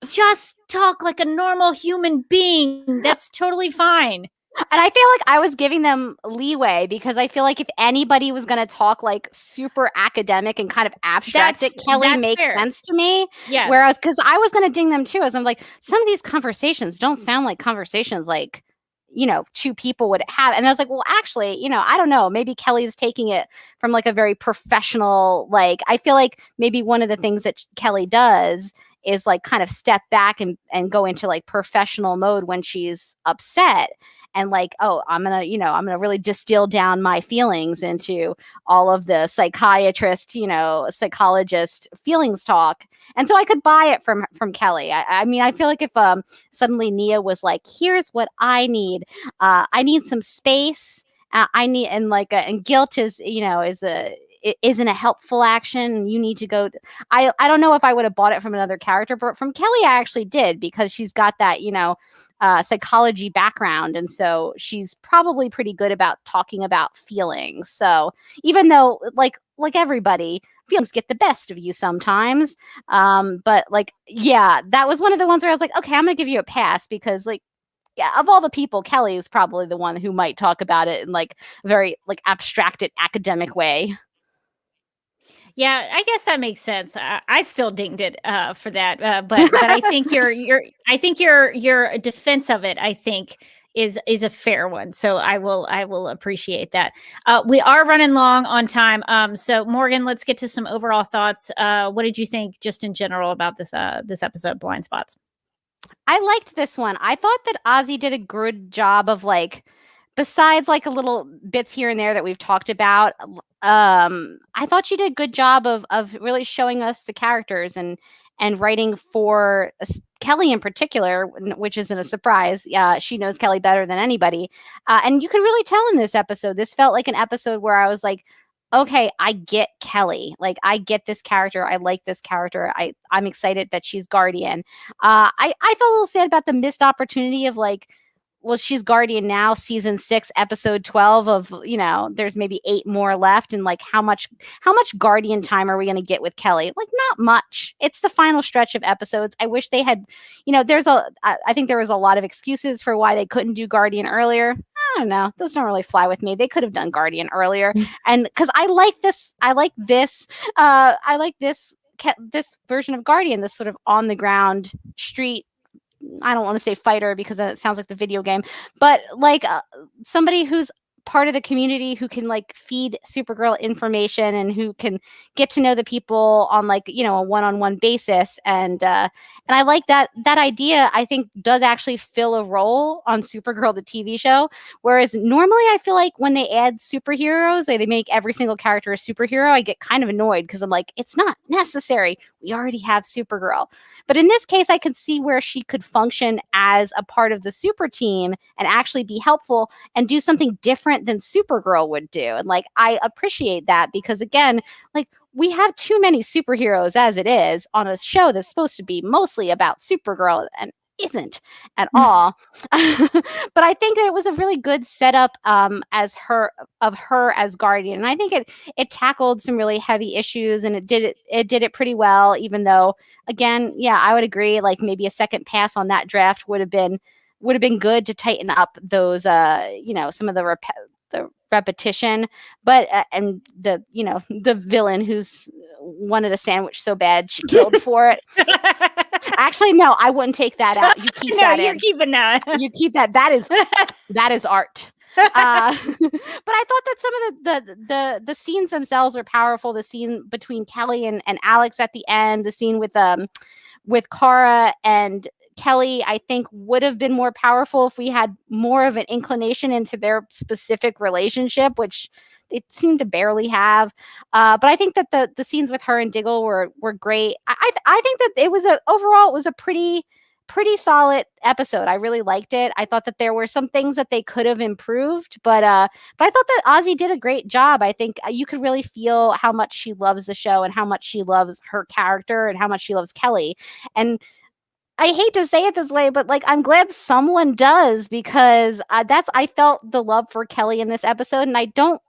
just talk like a normal human being. That's totally fine. And I feel like I was giving them leeway because I feel like if anybody was going to talk like super academic and kind of abstract, Kelly makes sense to me. Yeah. Whereas, because I was going to ding them too, as I'm like, some of these conversations don't sound like conversations like, two people would have. And I was like, well, actually, I don't know. Maybe Kelly's taking it from like a very professional, like, I feel like maybe one of the things that Kelly does is like kind of step back and go into like professional mode when she's upset. And like, oh, I'm gonna really distill down my feelings into all of the psychiatrist, psychologist feelings talk. And so I could buy it from Kelly. I mean, I feel like if suddenly Nia was like, here's what I need. I need some space. And guilt isn't a helpful action. You need to go. I don't know if I would have bought it from another character, but from Kelly, I actually did, because she's got that, psychology background. And so she's probably pretty good about talking about feelings. So even though like everybody, feelings get the best of you sometimes. But like, yeah, that was one of the ones where I was like, okay, I'm going to give you a pass, because like, yeah, of all the people, Kelly is probably the one who might talk about it in like a very like abstracted academic way. Yeah, I guess that makes sense. I still dinged it for that, but I think your defense of it, I think, is a fair one. So I will appreciate that. We are running long on time. So Morgan, let's get to some overall thoughts. What did you think, just in general, about this episode, Blind Spots? I liked this one. I thought that Ozzy did a good job of like, besides like a little bits here and there that we've talked about, I thought she did a good job of really showing us the characters and writing for Kelly in particular, which isn't a surprise. She knows Kelly better than anybody. And you could really tell in this episode, this felt like an episode where I was like, okay, I get Kelly. Like, I get this character. I like this character. I'm excited that she's Guardian. I felt a little sad about the missed opportunity of like, well, she's Guardian now, season 6, episode 12 of, there's maybe 8 more left. And like, how much Guardian time are we going to get with Kelly? Like, not much. It's the final stretch of episodes. I wish they had, I think there was a lot of excuses for why they couldn't do Guardian earlier. I don't know. Those don't really fly with me. They could have done Guardian earlier. And because I like this version of Guardian, this sort of on the ground street, I don't want to say fighter because it sounds like the video game, but like somebody who's part of the community who can like feed Supergirl information and who can get to know the people on like, a one-on-one basis. And I like that idea, I think, does actually fill a role on Supergirl, the TV show. Whereas normally I feel like when they add superheroes, they make every single character a superhero, I get kind of annoyed because I'm like, it's not necessary. We already have Supergirl. But in this case, I could see where she could function as a part of the super team and actually be helpful and do something different than Supergirl would do. And like, I appreciate that because again, like, we have too many superheroes as it is on a show that's supposed to be mostly about Supergirl and isn't at all. But I think that it was a really good setup of her as Guardian. And I think it tackled some really heavy issues and it did it pretty well, even though, again, yeah, I would agree, like maybe a second pass on that draft would have been good to tighten up those some of the repetition, but and the villain who's wanted a sandwich so bad she killed for it. Actually, no, I wouldn't take that out. You keep that in. You're keeping that. You keep that. That is art. But I thought that some of the scenes themselves were powerful. The scene between Kelly and Alex at the end, the scene with Kara and Kelly, I think would have been more powerful if we had more of an inclination into their specific relationship, which they seem to barely have. But I think that the scenes with her and Diggle were great. I think that overall it was a pretty pretty solid episode. I really liked it. I thought that there were some things that they could have improved, but I thought that Ozzy did a great job. I think you could really feel how much she loves the show and how much she loves her character and how much she loves Kelly. And I hate to say it this way, but like I'm glad someone does, because I felt the love for Kelly in this episode, and I don't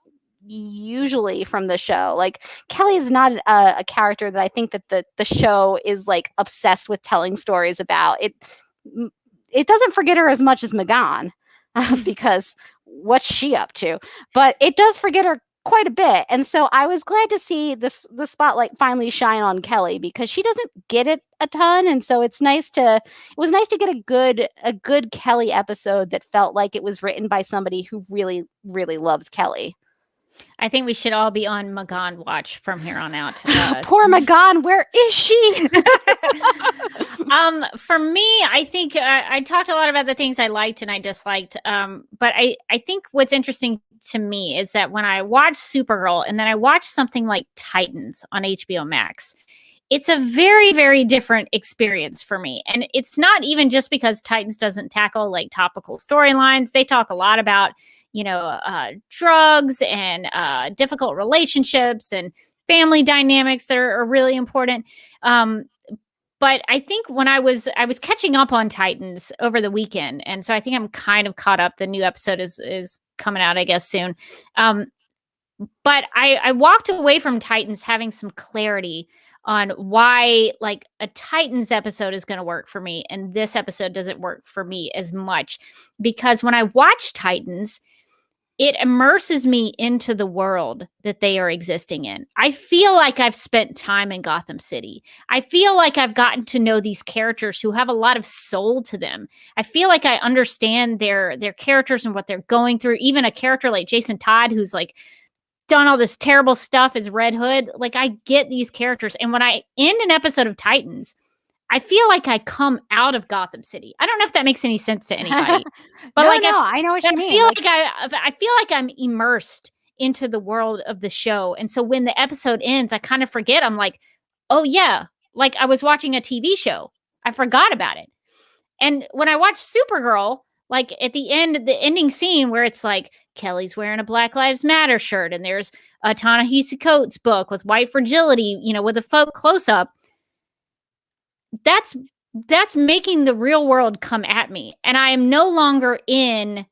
usually from the show. Like Kelly is not a character that I think that the show is like obsessed with telling stories about. It doesn't forget her as much as Megan, because what's she up to? But it does forget her quite a bit. And so I was glad to see the spotlight finally shine on Kelly, because she doesn't get it a ton. And so it was nice to get a good Kelly episode that felt like it was written by somebody who really, really loves Kelly. I think we should all be on Megan watch from here on out. Poor Megan, where is she? For me, I think I talked a lot about the things I liked and I disliked. But I think what's interesting to me is that when I watch Supergirl and then I watch something like Titans on HBO Max, it's a very, very different experience for me. And it's not even just because Titans doesn't tackle like topical storylines. They talk a lot about, drugs and difficult relationships and family dynamics that are really important. But I think when I was catching up on Titans over the weekend, and so I think I'm kind of caught up. The new episode is coming out, I guess, soon. But I walked away from Titans having some clarity on why like a Titans episode is going to work for me and this episode doesn't work for me as much. Because when I watch Titans, it immerses me into the world that they are existing in. I feel like I've spent time in Gotham City. I feel like I've gotten to know these characters who have a lot of soul to them. I feel like I understand their characters and what they're going through. Even a character like Jason Todd, who's like done all this terrible stuff as Red Hood. Like I get these characters. And when I end an episode of Titans, I feel like I come out of Gotham City. I don't know if that makes any sense to anybody, but I know what you mean. I feel like I'm immersed into the world of the show. And so when the episode ends, I kind of forget. I'm like, oh yeah, like I was watching a TV show. I forgot about it. And when I watch Supergirl, like at the end, the ending scene where it's like Kelly's wearing a Black Lives Matter shirt and there's a Ta-Nehisi Coates book with white fragility, with a folk close up. That's making the real world come at me. And I am no longer in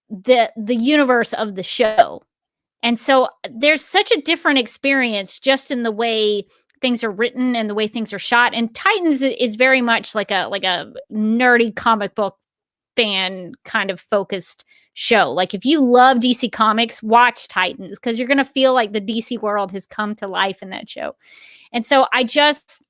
the universe of the show. And so there's such a different experience just in the way things are written and the way things are shot. And Titans is very much like a nerdy comic book fan kind of focused show. Like if you love DC Comics, watch Titans, because you're going to feel like the DC world has come to life in that show. And so I just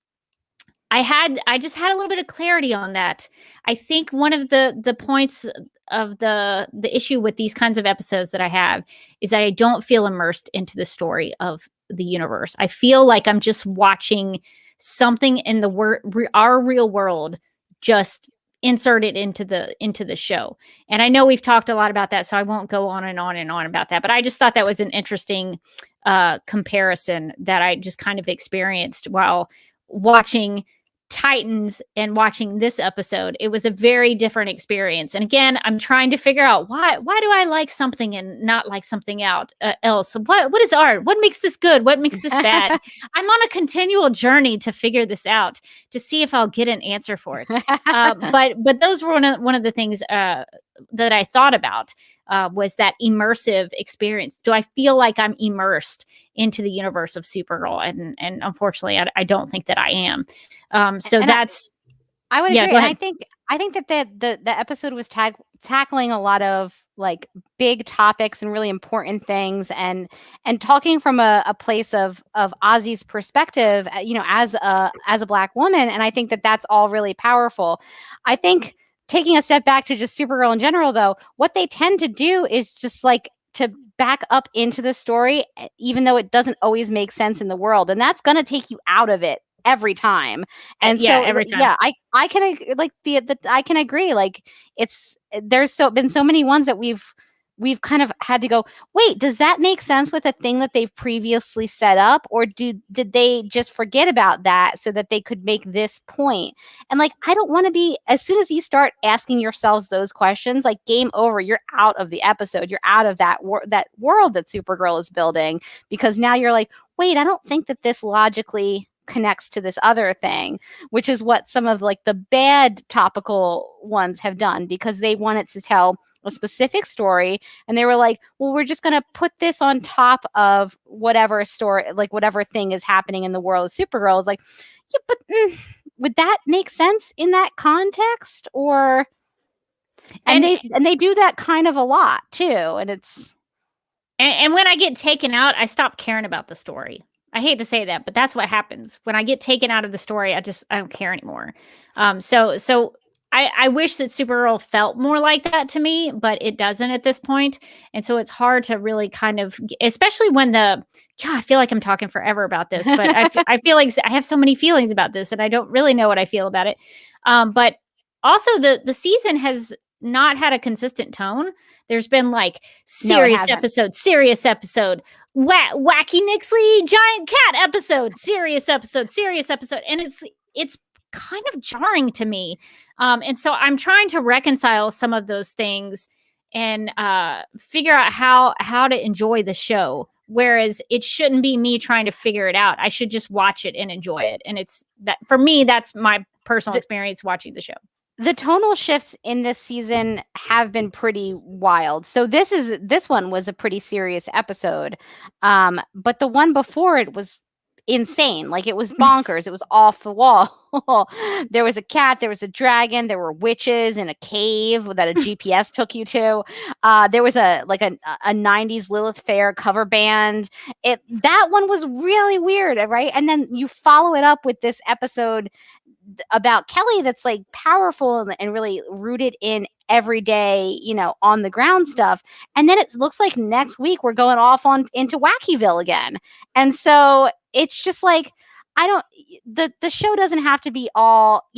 had a little bit of clarity on that. I think one of the points of the issue with these kinds of episodes that I have is that I don't feel immersed into the story of the universe. I feel like I'm just watching something in our real world just inserted into the show. And I know we've talked a lot about that, so I won't go on and on and on about that. But I just thought that was an interesting comparison that I just kind of experienced while watching Titans and watching this episode. It was a very different experience. And again, I'm trying to figure out why do I like something and not like something else? What is art? What makes this good? What makes this bad? I'm on a continual journey to figure this out, to see if I'll get an answer for it. But those were one of the things that I thought about was that immersive experience. Do I feel like I'm immersed into the universe of Supergirl? And unfortunately, I don't think that I am. I would agree. And I think that the episode was tackling a lot of like big topics and really important things, and talking from a place of Ozzy's perspective, as a Black woman. And I think that that's all really powerful. I think taking a step back to just Supergirl in general, though, what they tend to do is just like to back up into the story, even though it doesn't always make sense in the world. And that's going to take you out of it every time. And every time. Yeah, I can like I can agree. Like there's been so many ones that we've we've kind of had to go, wait, does that make sense with a thing that they've previously set up? Or did they just forget about that so that they could make this point? And like, I don't want to be, as soon as you start asking yourselves those questions, like game over, you're out of the episode. You're out of that world that Supergirl is building, because now you're like, wait, I don't think that this logically connects to this other thing, which is what some of like the bad topical ones have done, because they wanted to tell a specific story and they were like, well, we're just going to put this on top of whatever story, like whatever thing is happening in the world of Supergirl. Is like, yeah, but would that make sense in that context? Or and they do that kind of a lot too, and it's and when I get taken out, I stop caring about the story. I hate to say that, but that's what happens. When I get taken out of the story, I don't care anymore. So I wish that Supergirl felt more like that to me, but it doesn't at this point. And so it's hard to really kind of, especially when I feel like I'm talking forever about this, but I feel like I have so many feelings about this and I don't really know what I feel about it. But also the season has not had a consistent tone. There's been like serious episode, wacky Nixley giant cat episode, serious episode. And it's kind of jarring to me. And so I'm trying to reconcile some of those things and figure out how to enjoy the show. Whereas it shouldn't be me trying to figure it out. I should just watch it and enjoy it. And it's that for me, that's my personal experience watching the show. The tonal shifts in this season have been pretty wild. So this one was a pretty serious episode. But the one before it was insane. Like, it was bonkers. It was off the wall. There was a cat, there was a dragon, there were witches in a cave that a GPS took you to. There was a 90s Lilith Fair cover band. That one was really weird, right? And then you follow it up with this episode about Kelly that's like powerful and really rooted in everyday, on the ground stuff. And then it looks like next week we're going off into Wackyville again. And so it's just like, the show doesn't have to be all,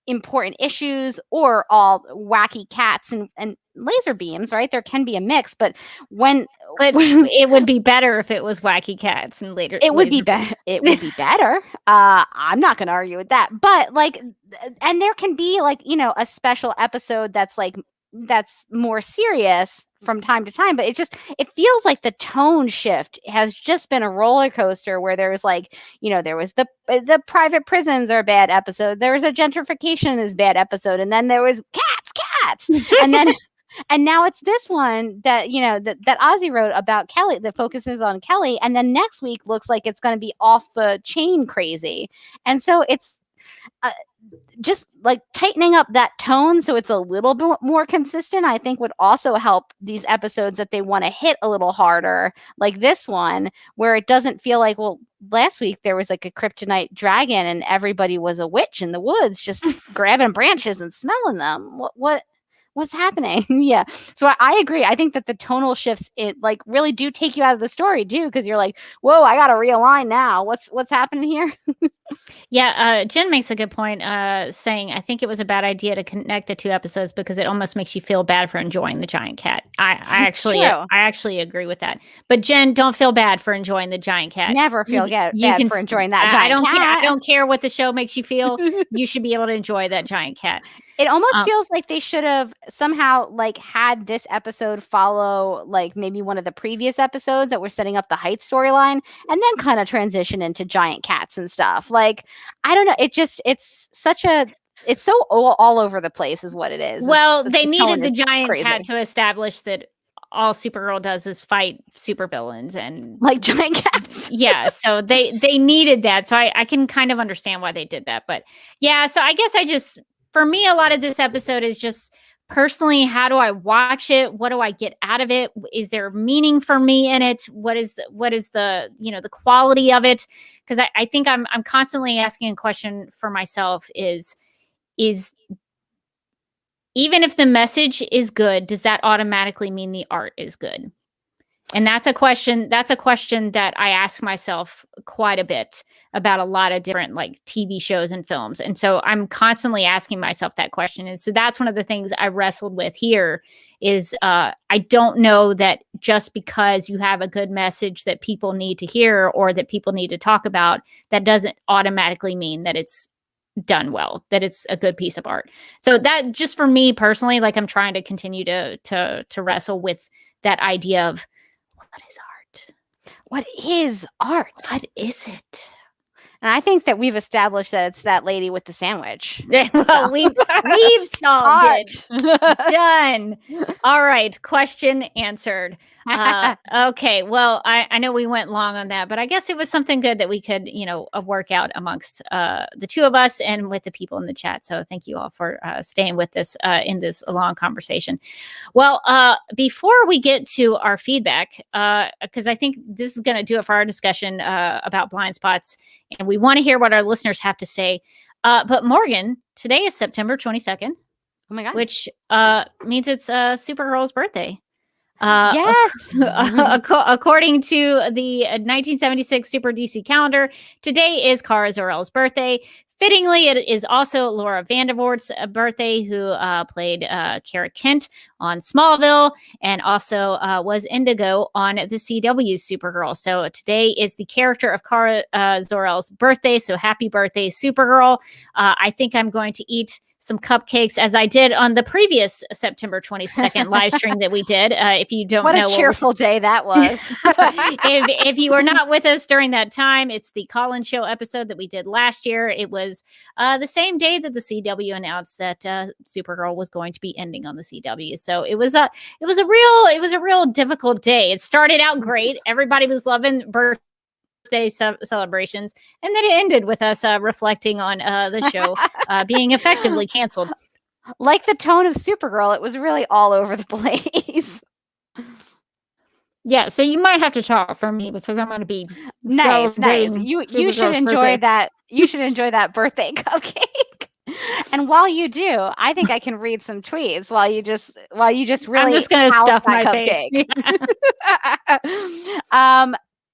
important issues or all wacky cats and laser beams, right? There can be a mix, but it would be better if it was wacky cats and later it would be better. It would be better. I'm not going to argue with that, but and there can be a special episode that's more serious from time to time, but it feels like the tone shift has just been a roller coaster where there was there was the private prisons are a bad episode. There was a gentrification is bad episode. And then there was cats. And then, and now it's this one that, that Ozzy wrote about Kelly that focuses on Kelly. And then next week looks like it's going to be off the chain crazy. And so it's, just like tightening up that tone so it's a little bit more consistent, I think would also help these episodes that they want to hit a little harder, like this one, where it doesn't feel like, well, last week there was like a kryptonite dragon and everybody was a witch in the woods just grabbing branches and smelling them. What's happening? Yeah. So I agree. I think that the tonal shifts, it really do take you out of the story too, because you're like, whoa, I got to realign now. What's happening here? Yeah. Jen makes a good point, saying, I think it was a bad idea to connect the two episodes because it almost makes you feel bad for enjoying the giant cat. I actually agree with that. But Jen, don't feel bad for enjoying the giant cat. Never feel bad for enjoying that giant cat. I don't care what the show makes you feel. You should be able to enjoy that giant cat. It almost feels like they should have somehow had this episode follow maybe one of the previous episodes that were setting up the Heights storyline and then kind of transition into giant cats and stuff. I don't know. It's so all over the place is what it is. Well, they needed the giant cat to establish that all Supergirl does is fight supervillains and giant cats. Yeah. So they needed that. So I can kind of understand why they did that. But yeah, so I guess for me, a lot of this episode is just personally, how do I watch it? What do I get out of it? Is there meaning for me in it? What is the the quality of it? Because I think I'm constantly asking a question for myself is even if the message is good, does that automatically mean the art is good? And that's a question that I ask myself quite a bit about a lot of different like TV shows and films. And so I'm constantly asking myself that question. And so that's one of the things I wrestled with here is I don't know that just because you have a good message that people need to hear or that people need to talk about, that doesn't automatically mean that it's done well, that it's a good piece of art. So that just for me personally, like I'm trying to continue to wrestle with that idea of what is art? What is art? What is it? And I think that we've established that it's that lady with the sandwich. Well, we've solved it. Done. All right. Question answered. Okay. Well, I know we went long on that, but I guess it was something good that we could, work out amongst the two of us and with the people in the chat. So thank you all for staying with us in this long conversation. Well, before we get to our feedback, because I think this is going to do it for our discussion about blind spots, and we want to hear what our listeners have to say. But Morgan, today is September 22nd. Oh my God. Which means it's Supergirl's birthday. Yes. According to the 1976 Super DC calendar, today is Kara Zor-El's birthday. Fittingly, it is also Laura Vandervoort's birthday, who played Kara Kent on Smallville and also was Indigo on the CW Supergirl. So today is the character of Kara Zor-El's birthday. So happy birthday, Supergirl. I think I'm going to eat some cupcakes as I did on the previous September 22nd live stream that we did. If you don't know. What a cheerful day that was. if you were not with us during that time, it's the Collins Show episode that we did last year. It was the same day that the CW announced that Supergirl was going to be ending on the CW. So it was a real difficult day. It started out great. Everybody was loving birthday celebrations, and then it ended with us reflecting on the show being effectively canceled. Like the tone of Supergirl, it was really all over the place. Yeah, so you might have to talk for me because I'm going to be nice. You should enjoy that. You should enjoy that birthday cupcake. And while you do, I think I can read some tweets while you just really. I'm just going to stuff my face.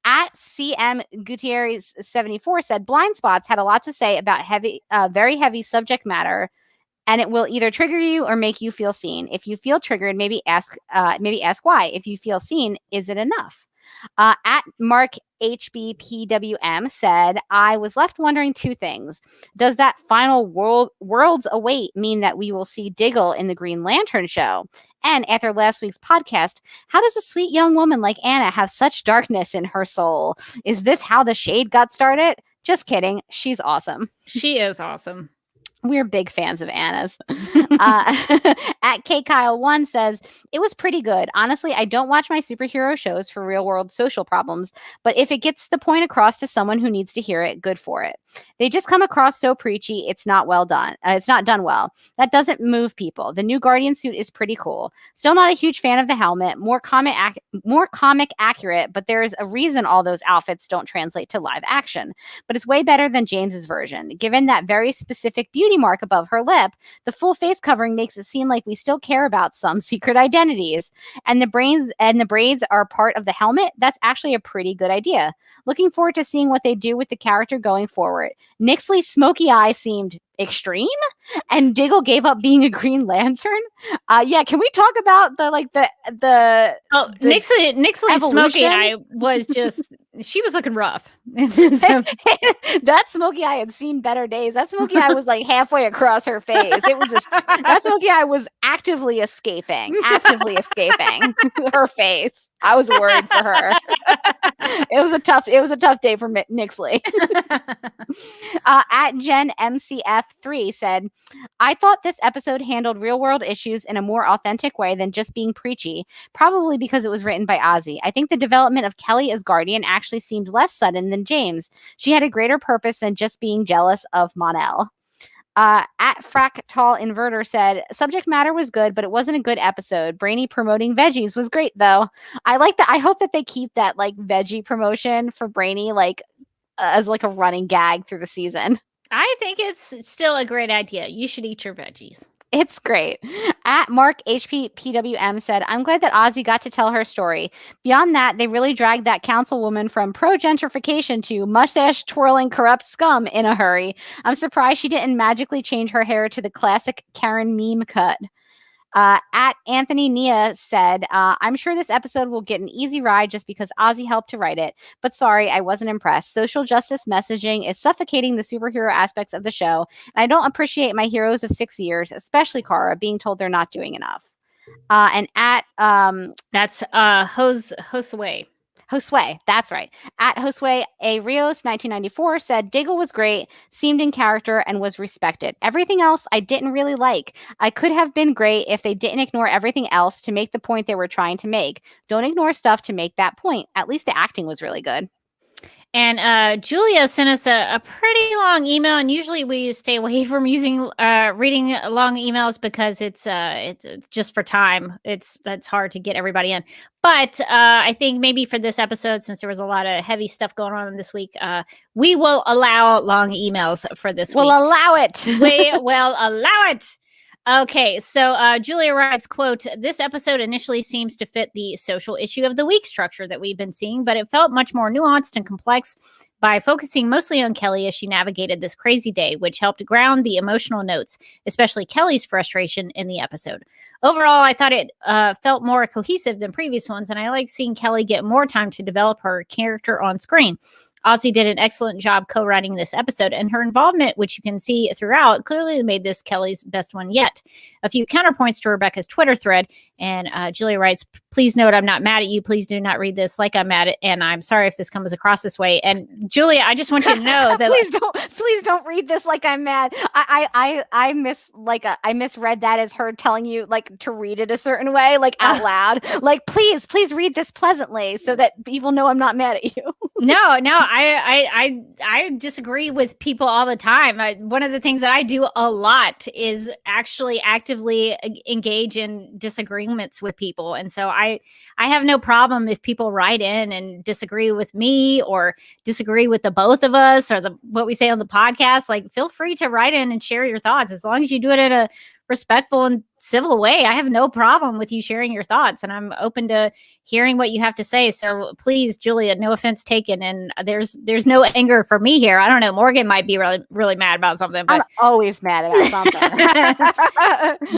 At CM Gutierrez 74 said blind spots had a lot to say about very heavy subject matter, and it will either trigger you or make you feel seen. If you feel triggered, maybe ask why. If you feel seen, is it enough? At Mark HBPWM said, I was left wondering two things. Does that final worlds await mean that we will see Diggle in the Green Lantern show? And after last week's podcast, how does a sweet young woman like Anna have such darkness in her soul? Is this how the shade got started? Just kidding. She's awesome. She is awesome. We're big fans of Anna's. At KKyle1 says, it was pretty good. Honestly, I don't watch my superhero shows for real world social problems, but if it gets the point across to someone who needs to hear it, good for it. They just come across so preachy, it's not well done. It's not done well. That doesn't move people. The new Guardian suit is pretty cool. Still not a huge fan of the helmet. More comic accurate, but there is a reason all those outfits don't translate to live action. But it's way better than James's version. Given that very specific beauty mark above her lip, the full face covering makes it seem like we still care about some secret identities. And the braids are part of the helmet. That's actually a pretty good idea. Looking forward to seeing what they do with the character going forward. Nixley's smoky eye seemed extreme, and Diggle gave up being a Green Lantern. Yeah, can we talk about Nixley's smoky eye was just she was looking rough. That smoky eye had seen better days. That smoky eye was like halfway across her face. That smoky eye was actively escaping her face. I was worried for her. It was a tough day for Nixley. At Jen MCF3 said, I thought this episode handled real world issues in a more authentic way than just being preachy, probably because it was written by Ozzy. I think the development of Kelly as Guardian actually seemed less sudden than James. She had a greater purpose than just being jealous of Mon-El. At Fractal Inverter said, subject matter was good, but it wasn't a good episode. Brainy promoting veggies was great, though. I like that. I hope that they keep that like veggie promotion for Brainy as like a running gag through the season. I think it's still a great idea. You should eat your veggies. It's great. At Mark HPPWM said, I'm glad that Ozzy got to tell her story. Beyond that, they really dragged that councilwoman from pro-gentrification to mustache-twirling corrupt scum in a hurry. I'm surprised she didn't magically change her hair to the classic Karen meme cut. At Anthony Nia said, I'm sure this episode will get an easy ride just because Ozzy helped to write it. But sorry, I wasn't impressed. Social justice messaging is suffocating the superhero aspects of the show. And I don't appreciate my heroes of 6 years, especially Kara, being told they're not doing enough. And at That's Josue. Josue, that's right. At Josue A. Rios, 1994, said Diggle was great, seemed in character, and was respected. Everything else I didn't really like. I could have been great if they didn't ignore everything else to make the point they were trying to make. Don't ignore stuff to make that point. At least the acting was really good. And Julia sent us a pretty long email, and usually we stay away from reading long emails because it's just for time. It's hard to get everybody in. But I think maybe for this episode, since there was a lot of heavy stuff going on this week, we will allow long emails for this week. We'll allow it. We will allow it. Okay, so Julia writes, quote, this episode initially seems to fit the social issue of the week structure that we've been seeing, but it felt much more nuanced and complex by focusing mostly on Kelly as she navigated this crazy day, which helped ground the emotional notes, especially Kelly's frustration in the episode. Overall, I thought it felt more cohesive than previous ones, and I like seeing Kelly get more time to develop her character on screen. Ozzy did an excellent job co-writing this episode, and her involvement, which you can see throughout, clearly made this Kelly's best one yet. A few counterpoints to Rebecca's Twitter thread, and Julia writes, please note I'm not mad at you. Please do not read this like I'm mad at, and I'm sorry if this comes across this way. And Julia, I just want you to know that please don't read this like I'm mad. I misread that as her telling you like to read it a certain way, like out loud. Like please read this pleasantly so that people know I'm not mad at you. No, I disagree with people all the time. One of the things that I do a lot is actually actively engage in disagreements with people. And so I have no problem if people write in and disagree with me or disagree with the both of us or what we say on the podcast. Like, feel free to write in and share your thoughts as long as you do it in a respectful and civil way. I have no problem with you sharing your thoughts, and I'm open to hearing what you have to say. So please, Julia, no offense taken. And there's no anger for me here. I don't know. Morgan might be really, really mad about something, but I'm always mad about something.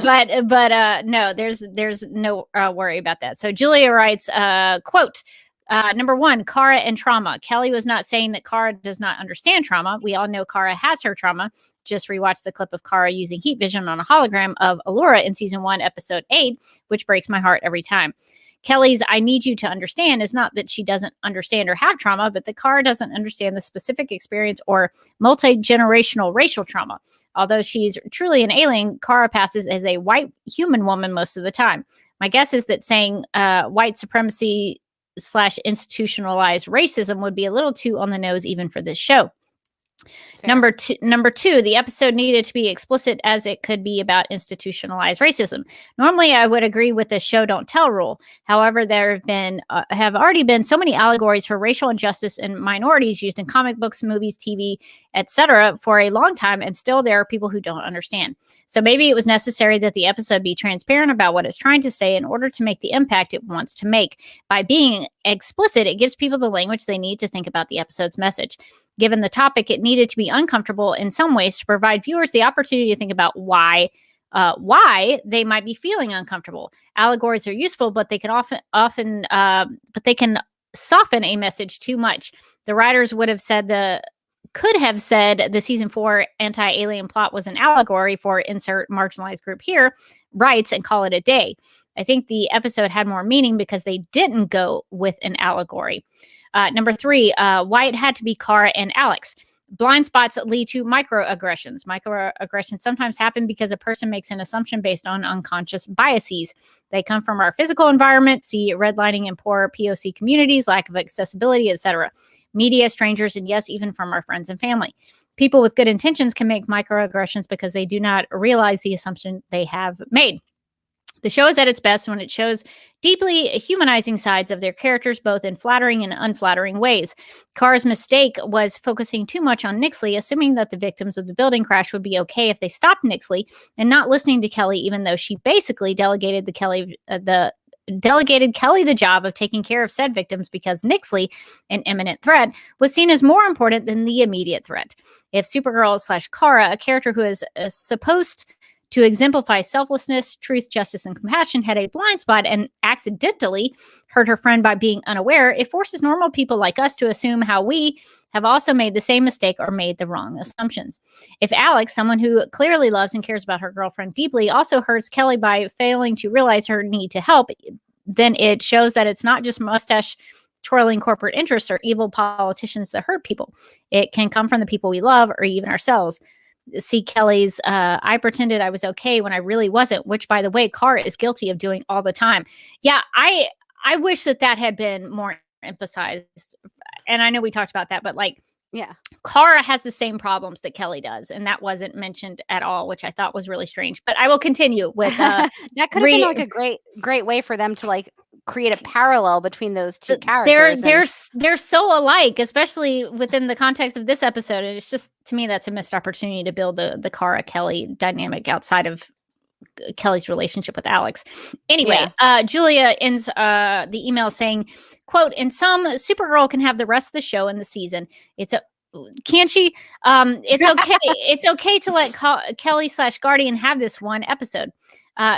but no, there's no worry about that. So Julia writes, quote, number one, Kara and trauma. Kelly was not saying that Kara does not understand trauma. We all know Kara has her trauma. Just rewatched the clip of Kara using heat vision on a hologram of Allura in season 1, episode 8, which breaks my heart every time. Kelly's I need you to understand is not that she doesn't understand or have trauma, but that Kara doesn't understand the specific experience or multi-generational racial trauma. Although she's truly an alien, Kara passes as a white human woman most of the time. My guess is that saying white supremacy / institutionalized racism would be a little too on the nose even for this show. Number two, the episode needed to be explicit as it could be about institutionalized racism. Normally, I would agree with the show don't tell rule. However, there have already been so many allegories for racial injustice and minorities used in comic books, movies, TV, etc. for a long time, and still there are people who don't understand. So maybe it was necessary that the episode be transparent about what it's trying to say in order to make the impact it wants to make. By being explicit, it gives people the language they need to think about the episode's message. Given the topic, it needed to be uncomfortable in some ways to provide viewers the opportunity to think about why they might be feeling uncomfortable. Allegories are useful, but they can often soften a message too much. The writers could have said the season 4 anti-alien plot was an allegory for insert marginalized group here, rights, and call it a day. I think the episode had more meaning because they didn't go with an allegory. Number 3, why it had to be Kara and Alex. Blind spots lead to microaggressions. Microaggressions sometimes happen because a person makes an assumption based on unconscious biases. They come from our physical environment, see redlining in poor POC communities, lack of accessibility, etc. Media, strangers, and yes, even from our friends and family. People with good intentions can make microaggressions because they do not realize the assumption they have made. The show is at its best when it shows deeply humanizing sides of their characters, both in flattering and unflattering ways. Kara's mistake was focusing too much on Nixley, assuming that the victims of the building crash would be okay if they stopped Nixley, and not listening to Kelly, even though she basically delegated Kelly the job of taking care of said victims because Nixley, an imminent threat, was seen as more important than the immediate threat. If Supergirl/Kara, a character who is supposed to exemplify selflessness, truth, justice, and compassion, had a blind spot and accidentally hurt her friend by being unaware, it forces normal people like us to assume how we have also made the same mistake or made the wrong assumptions. If Alex, someone who clearly loves and cares about her girlfriend deeply, also hurts Kelly by failing to realize her need to help, then it shows that it's not just mustache twirling corporate interests or evil politicians that hurt people. It can come from the people we love or even ourselves. See Kelly's, I pretended I was okay when I really wasn't, which, by the way, Kara is guilty of doing all the time. Yeah, I wish that had been more emphasized. And I know we talked about that, but yeah, Kara has the same problems that Kelly does, and that wasn't mentioned at all, which I thought was really strange. But I will continue with that could have been a great way for them to create a parallel between those two characters. They're so alike, especially within the context of this episode. And it's just, to me, that's a missed opportunity to build the Kara Kelly dynamic outside of Kelly's relationship with Alex. Anyway, Julia ends the email saying, quote, "In sum, Supergirl can have the rest of the show and the season. Can she? It's okay. It's okay to let Kelly/Guardian have this one episode.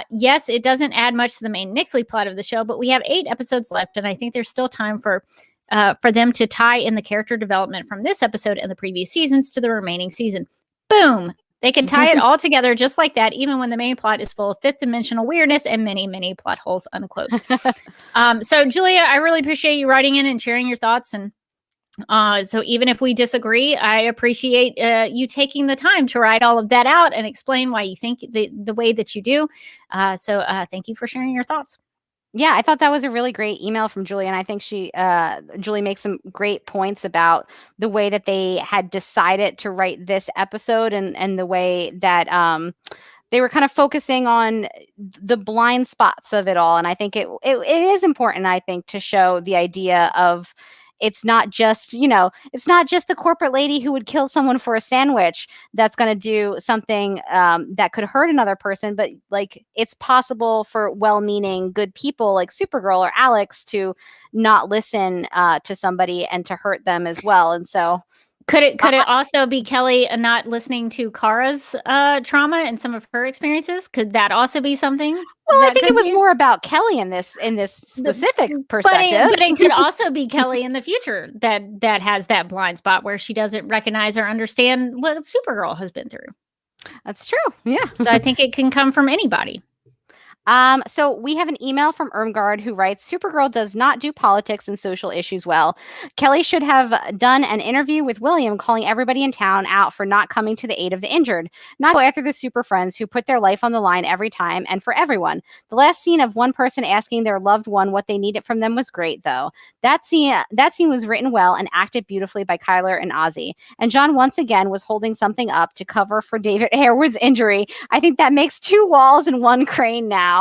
Yes, it doesn't add much to the main Nixley plot of the show, but we have 8 episodes left, and I think there's still time for them to tie in the character development from this episode and the previous seasons to the remaining season. Boom! They can tie it all together just like that, even when the main plot is full of fifth-dimensional weirdness and many, many plot holes." Unquote. So, Julia, I really appreciate you writing in and sharing your thoughts. And so even if we disagree, I appreciate you taking the time to write all of that out and explain why you think the way that you do. So thank you for sharing your thoughts. Yeah, I thought that was a really great email from Julie, and I think Julie makes some great points about the way that they had decided to write this episode and the way that they were kind of focusing on the blind spots of it all. And I think it is important, I think, to show the idea of it's not just the corporate lady who would kill someone for a sandwich that's going to do something that could hurt another person, but it's possible for well-meaning good people like Supergirl or Alex to not listen to somebody and to hurt them as well. And so could it also be Kelly not listening to Kara's trauma and some of her experiences? Could that also be something? Well, I think it was more about Kelly in this specific perspective. But it could also be Kelly in the future that has that blind spot where she doesn't recognize or understand what Supergirl has been through. That's true. Yeah. So I think it can come from anybody. So we have an email from Irmgard who writes, "Supergirl does not do politics and social issues well. Kelly should have done an interview with William calling everybody in town out for not coming to the aid of the injured. Not go after the super friends who put their life on the line every time and for everyone. The last scene of one person asking their loved one what they needed from them was great, though. That scene was written well and acted beautifully by Kyler and Ozzy. And John once again was holding something up to cover for David Harewood's injury. I think that makes 2 walls and 1 crane now."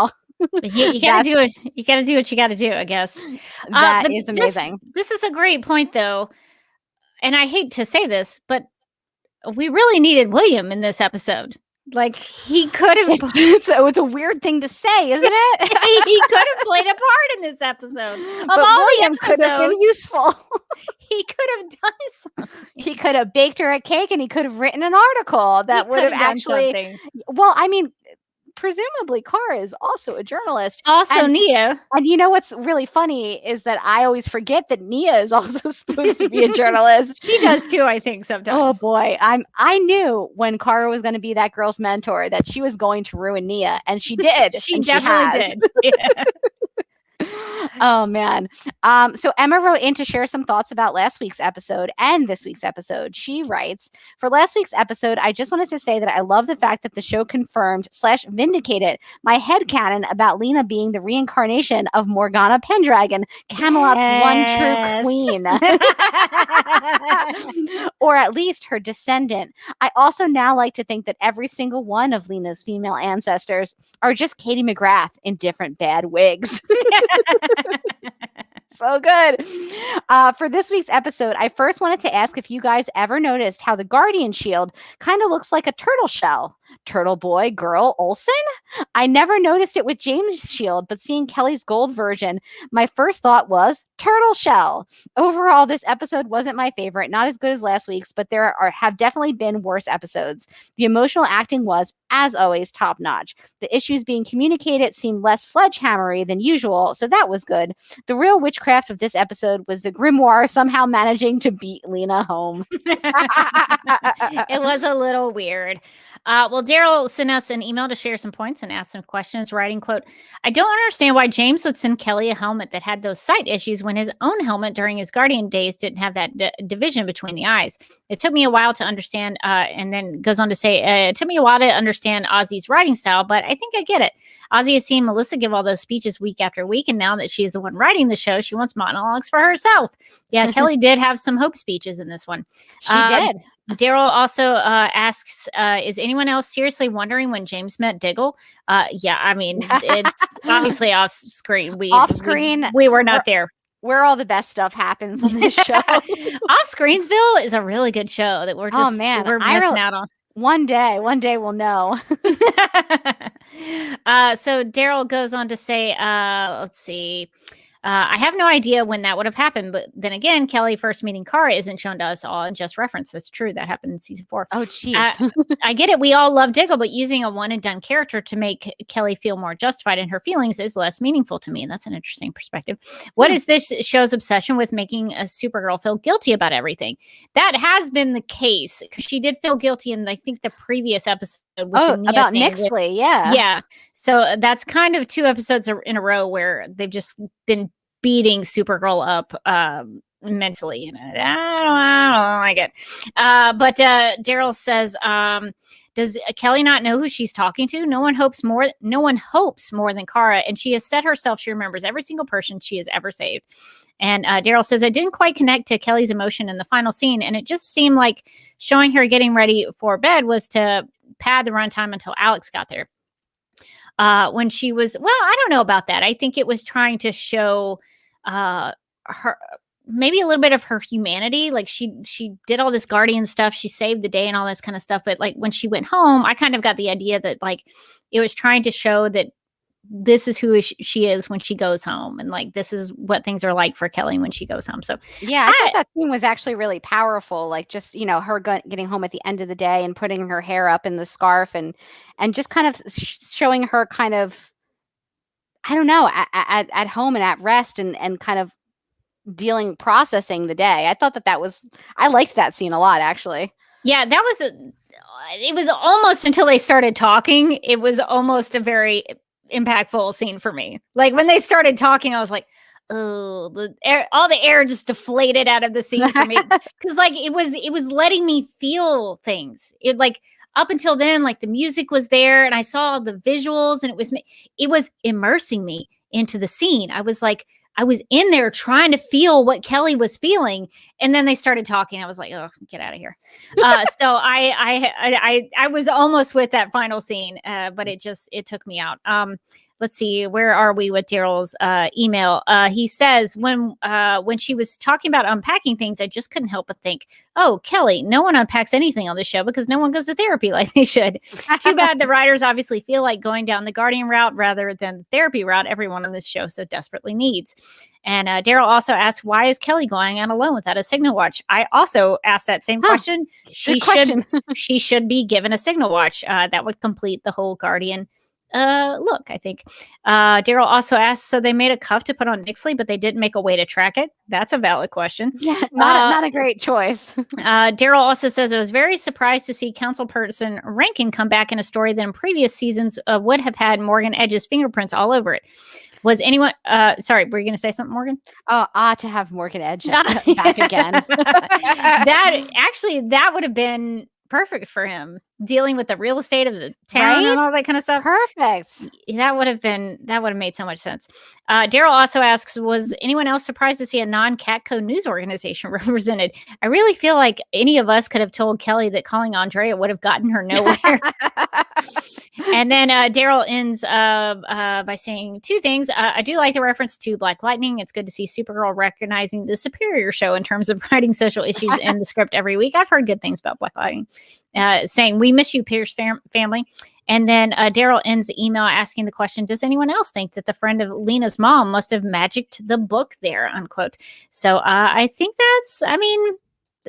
You gotta do it. You gotta do what you gotta do, I guess. That is amazing. This is a great point, though, and I hate to say this, but we really needed William in this episode. He could have. It's a weird thing to say, isn't it? He could have played a part in this episode. But William could have been useful. He could have done something. He could have baked her a cake, and he could have written an article that would have actually. Something. Well, I mean, presumably Kara is also a journalist. Also Nia. And you know what's really funny is that I always forget that Nia is also supposed to be a journalist. She does too, I think, sometimes. Oh boy. I knew when Kara was going to be that girl's mentor that she was going to ruin Nia, and she did. She definitely did. Yeah. Oh man. So Emma wrote in to share some thoughts about last week's episode and this week's episode. She writes, "For last week's episode, I just wanted to say that I love the fact that the show confirmed/vindicated my headcanon about Lena being the reincarnation of Morgana Pendragon, Camelot's one true queen." or at least her descendant. I also now like to think that every single one of Lena's female ancestors are just Katie McGrath in different bad wigs. So good. For this week's episode, I first wanted to ask if you guys ever noticed how the Guardian shield kind of looks like a turtle shell. Turtle boy, girl, Olsen? I never noticed it with James' shield, but seeing Kelly's gold version, my first thought was turtle shell. Overall, this episode wasn't my favorite, not as good as last week's, but there have definitely been worse episodes. The emotional acting was, as always, top notch. The issues being communicated seemed less sledgehammery than usual, so that was good. The real witchcraft of this episode was the grimoire somehow managing to beat Lena home. It was a little weird. Well, Daryl sent us an email to share some points and ask some questions, writing, quote, I don't understand why James would send Kelly a helmet that had those sight issues when his own helmet during his Guardian days didn't have that division between the eyes. It took me a while to understand, and then goes on to say, it took me a while to understand Ozzy's writing style, but I think I get it. Ozzy has seen Melissa give all those speeches week after week, and now that she is the one writing the show, she wants monologues for herself. Yeah, Kelly did have some hope speeches in this one. She did. Daryl also asks, is anyone else seriously wondering when James met Diggle? Yeah, I mean, it's obviously off screen. We were not there. Where all the best stuff happens on this show. Off Screensville is a really good show that we're just we're missing out on. One day we'll know. So Daryl goes on to say, let's see. I have no idea when that would have happened, but then again, Kelly first meeting Kara isn't shown to us all in just reference. That's true. That happened in season 4. Oh, geez. I get it. We all love Diggle, but using a one and done character to make Kelly feel more justified in her feelings is less meaningful to me. And that's an interesting perspective. What is this show's obsession with making a Supergirl feel guilty about everything? That has been the case because she did feel guilty in, I think, the previous episode. About Nixley, yeah. Yeah. So that's kind of 2 episodes in a row where they've just been beating Supergirl up mentally. And I don't like it. But Daryl says, does Kelly not know who she's talking to? No one hopes more than Kara, and she has said herself she remembers every single person she has ever saved. And Daryl says, I didn't quite connect to Kelly's emotion in the final scene, and it just seemed like showing her getting ready for bed was to pad the runtime until Alex got there. When she was, well, I don't know about that. I think it was trying to show her maybe a little bit of her humanity. Like she did all this Guardian stuff. She saved the day and all this kind of stuff. But like when she went home, I kind of got the idea that like it was trying to show that this is who she is when she goes home. And like, this is what things are like for Kelly when she goes home. So yeah, I thought that scene was actually really powerful. Like just, her getting home at the end of the day and putting her hair up in the scarf and just kind of showing her kind of, I don't know, at home and at rest and kind of processing the day. I thought I liked that scene a lot, actually. Yeah, it was almost until they started talking. It was almost a very impactful scene for me. Like when they started talking, I was like, oh, all the air just deflated out of the scene for me. Because like it was letting me feel things. It like up until then, like the music was there and I saw the visuals and it was immersing me into the scene. I was in there trying to feel what Kelly was feeling. And then they started talking. I was like, oh, get out of here. So I was almost with that final scene, but it took me out. Let's see, where are we with Daryl's email? He says, when she was talking about unpacking things, I just couldn't help but think, oh, Kelly, no one unpacks anything on this show because no one goes to therapy like they should. Too bad the writers obviously feel like going down the Guardian route rather than the therapy route everyone on this show so desperately needs. And Daryl also asked, why is Kelly going out alone without a signal watch? I also asked that same question. She should be given a signal watch. That would complete the whole Guardian look, I think. Daryl also asked, so they made a cuff to put on Nixley, but they didn't make a way to track it. That's a valid question. Yeah, not a great choice. Daryl also says, I was very surprised to see councilperson Rankin come back in a story that in previous seasons would have had Morgan Edge's fingerprints all over it. Was anyone, sorry, were you going to say something, Morgan? Oh, to have Morgan Edge back again. That would have been perfect for him. dealing with the real estate of the town and all that kind of stuff. Perfect. That would have made so much sense. Daryl also asks, was anyone else surprised to see a non-Catco news organization represented? I really feel like any of us could have told Kelly that calling Andrea would have gotten her nowhere. And then Daryl ends by saying two things. I do like the reference to Black Lightning. It's good to see Supergirl recognizing the superior show in terms of writing social issues in the script every week. I've heard good things about Black Lightning. Saying, we miss you, Pierce family. And then Daryl ends the email asking the question, does anyone else think that the friend of Lena's mom must have magicked the book there, unquote. So I think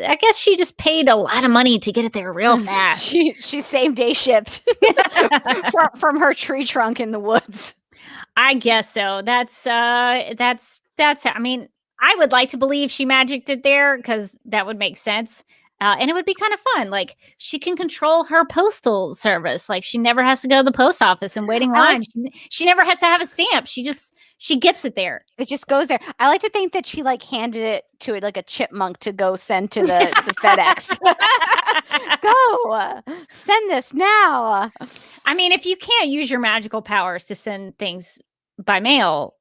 I guess she just paid a lot of money to get it there real fast. She same day shipped from her tree trunk in the woods. I guess so. That's I would like to believe she magicked it there because that would make sense. And it would be kind of fun. Like, she can control her postal service. Like, she never has to go to the post office and waiting line. She never has to have a stamp. She gets it there. It just goes there. I like to think that she handed it to like a chipmunk to go send to the FedEx. Go send this now. I mean, if you can't use your magical powers to send things by mail,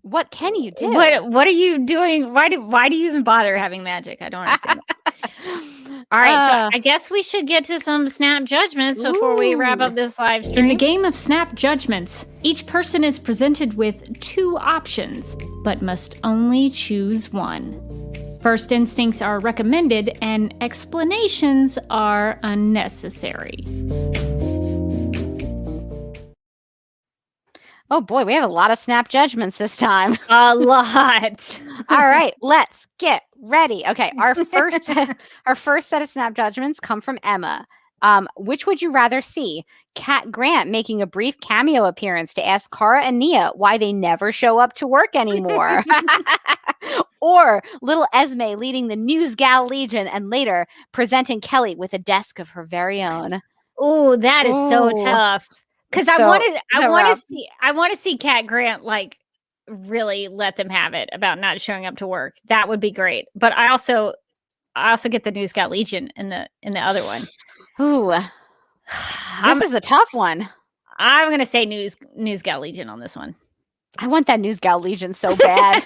what can you do? What are you doing? Why do you even bother having magic? I don't understand. All right, so I guess we should get to some snap judgments before we wrap up this live stream. In the game of snap judgments, each person is presented with two options, but must only choose one. First instincts are recommended and explanations are unnecessary. Oh boy, we have a lot of snap judgments this time. A lot. All right, let's get ready. Okay, our first set of snap judgments come from Emma. Which would you rather see? Cat Grant making a brief cameo appearance to ask Kara and Nia why they never show up to work anymore. Or little Esme leading the News Gal Legion and later presenting Kelly with a desk of her very own. Oh, that is so tough. Because I want to see Cat Grant really let them have it about not showing up to work. That would be great. But I also get the News Gal Legion in the other one. Ooh, this is a tough one. I'm gonna say News Gal Legion on this one. I want that News Gal Legion so bad.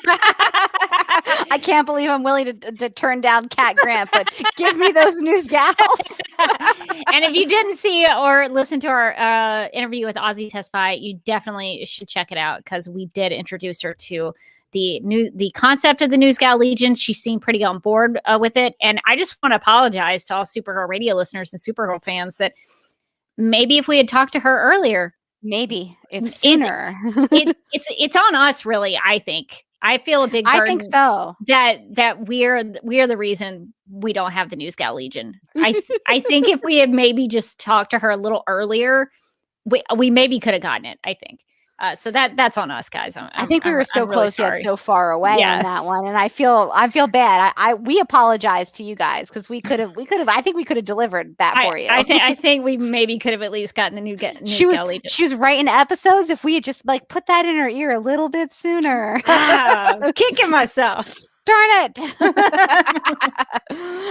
I can't believe I'm willing to turn down Cat Grant, but give me those News Gals. And if you didn't see or listen to our interview with Ozzy Tesfaye, you definitely should check it out because we did introduce her to the concept of the News Gal Legion. She seemed pretty on board with it. And I just want to apologize to all Supergirl Radio listeners and Supergirl fans that maybe if we had talked to her earlier, maybe if sooner, it's on us, really. I think I feel a big burden. I think so. That we're the reason we don't have the News Gal Legion. I think if we had maybe just talked to her a little earlier, we maybe could have gotten it. I think. So that's on us, guys. I think we were so close really yet so far away on that one, and I feel bad. We apologize to you guys because we could have. I think we could have delivered that for you. I think we maybe could have at least gotten the News Gal Legion. She was writing episodes. If we had just put that in her ear a little bit sooner. Kicking myself. Darn it.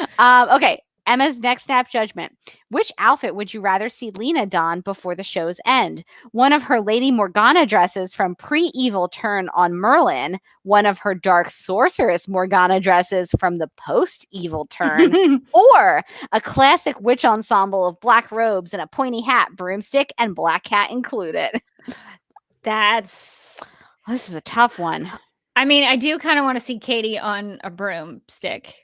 Okay. Emma's next snap judgment. Which outfit would you rather see Lena don before the show's end? One of her Lady Morgana dresses from pre-evil turn on Merlin, one of her Dark Sorceress Morgana dresses from the post-evil turn, or a classic witch ensemble of black robes and a pointy hat, broomstick, and black cat included. This is a tough one. I mean, I do kind of want to see Katie on a broomstick.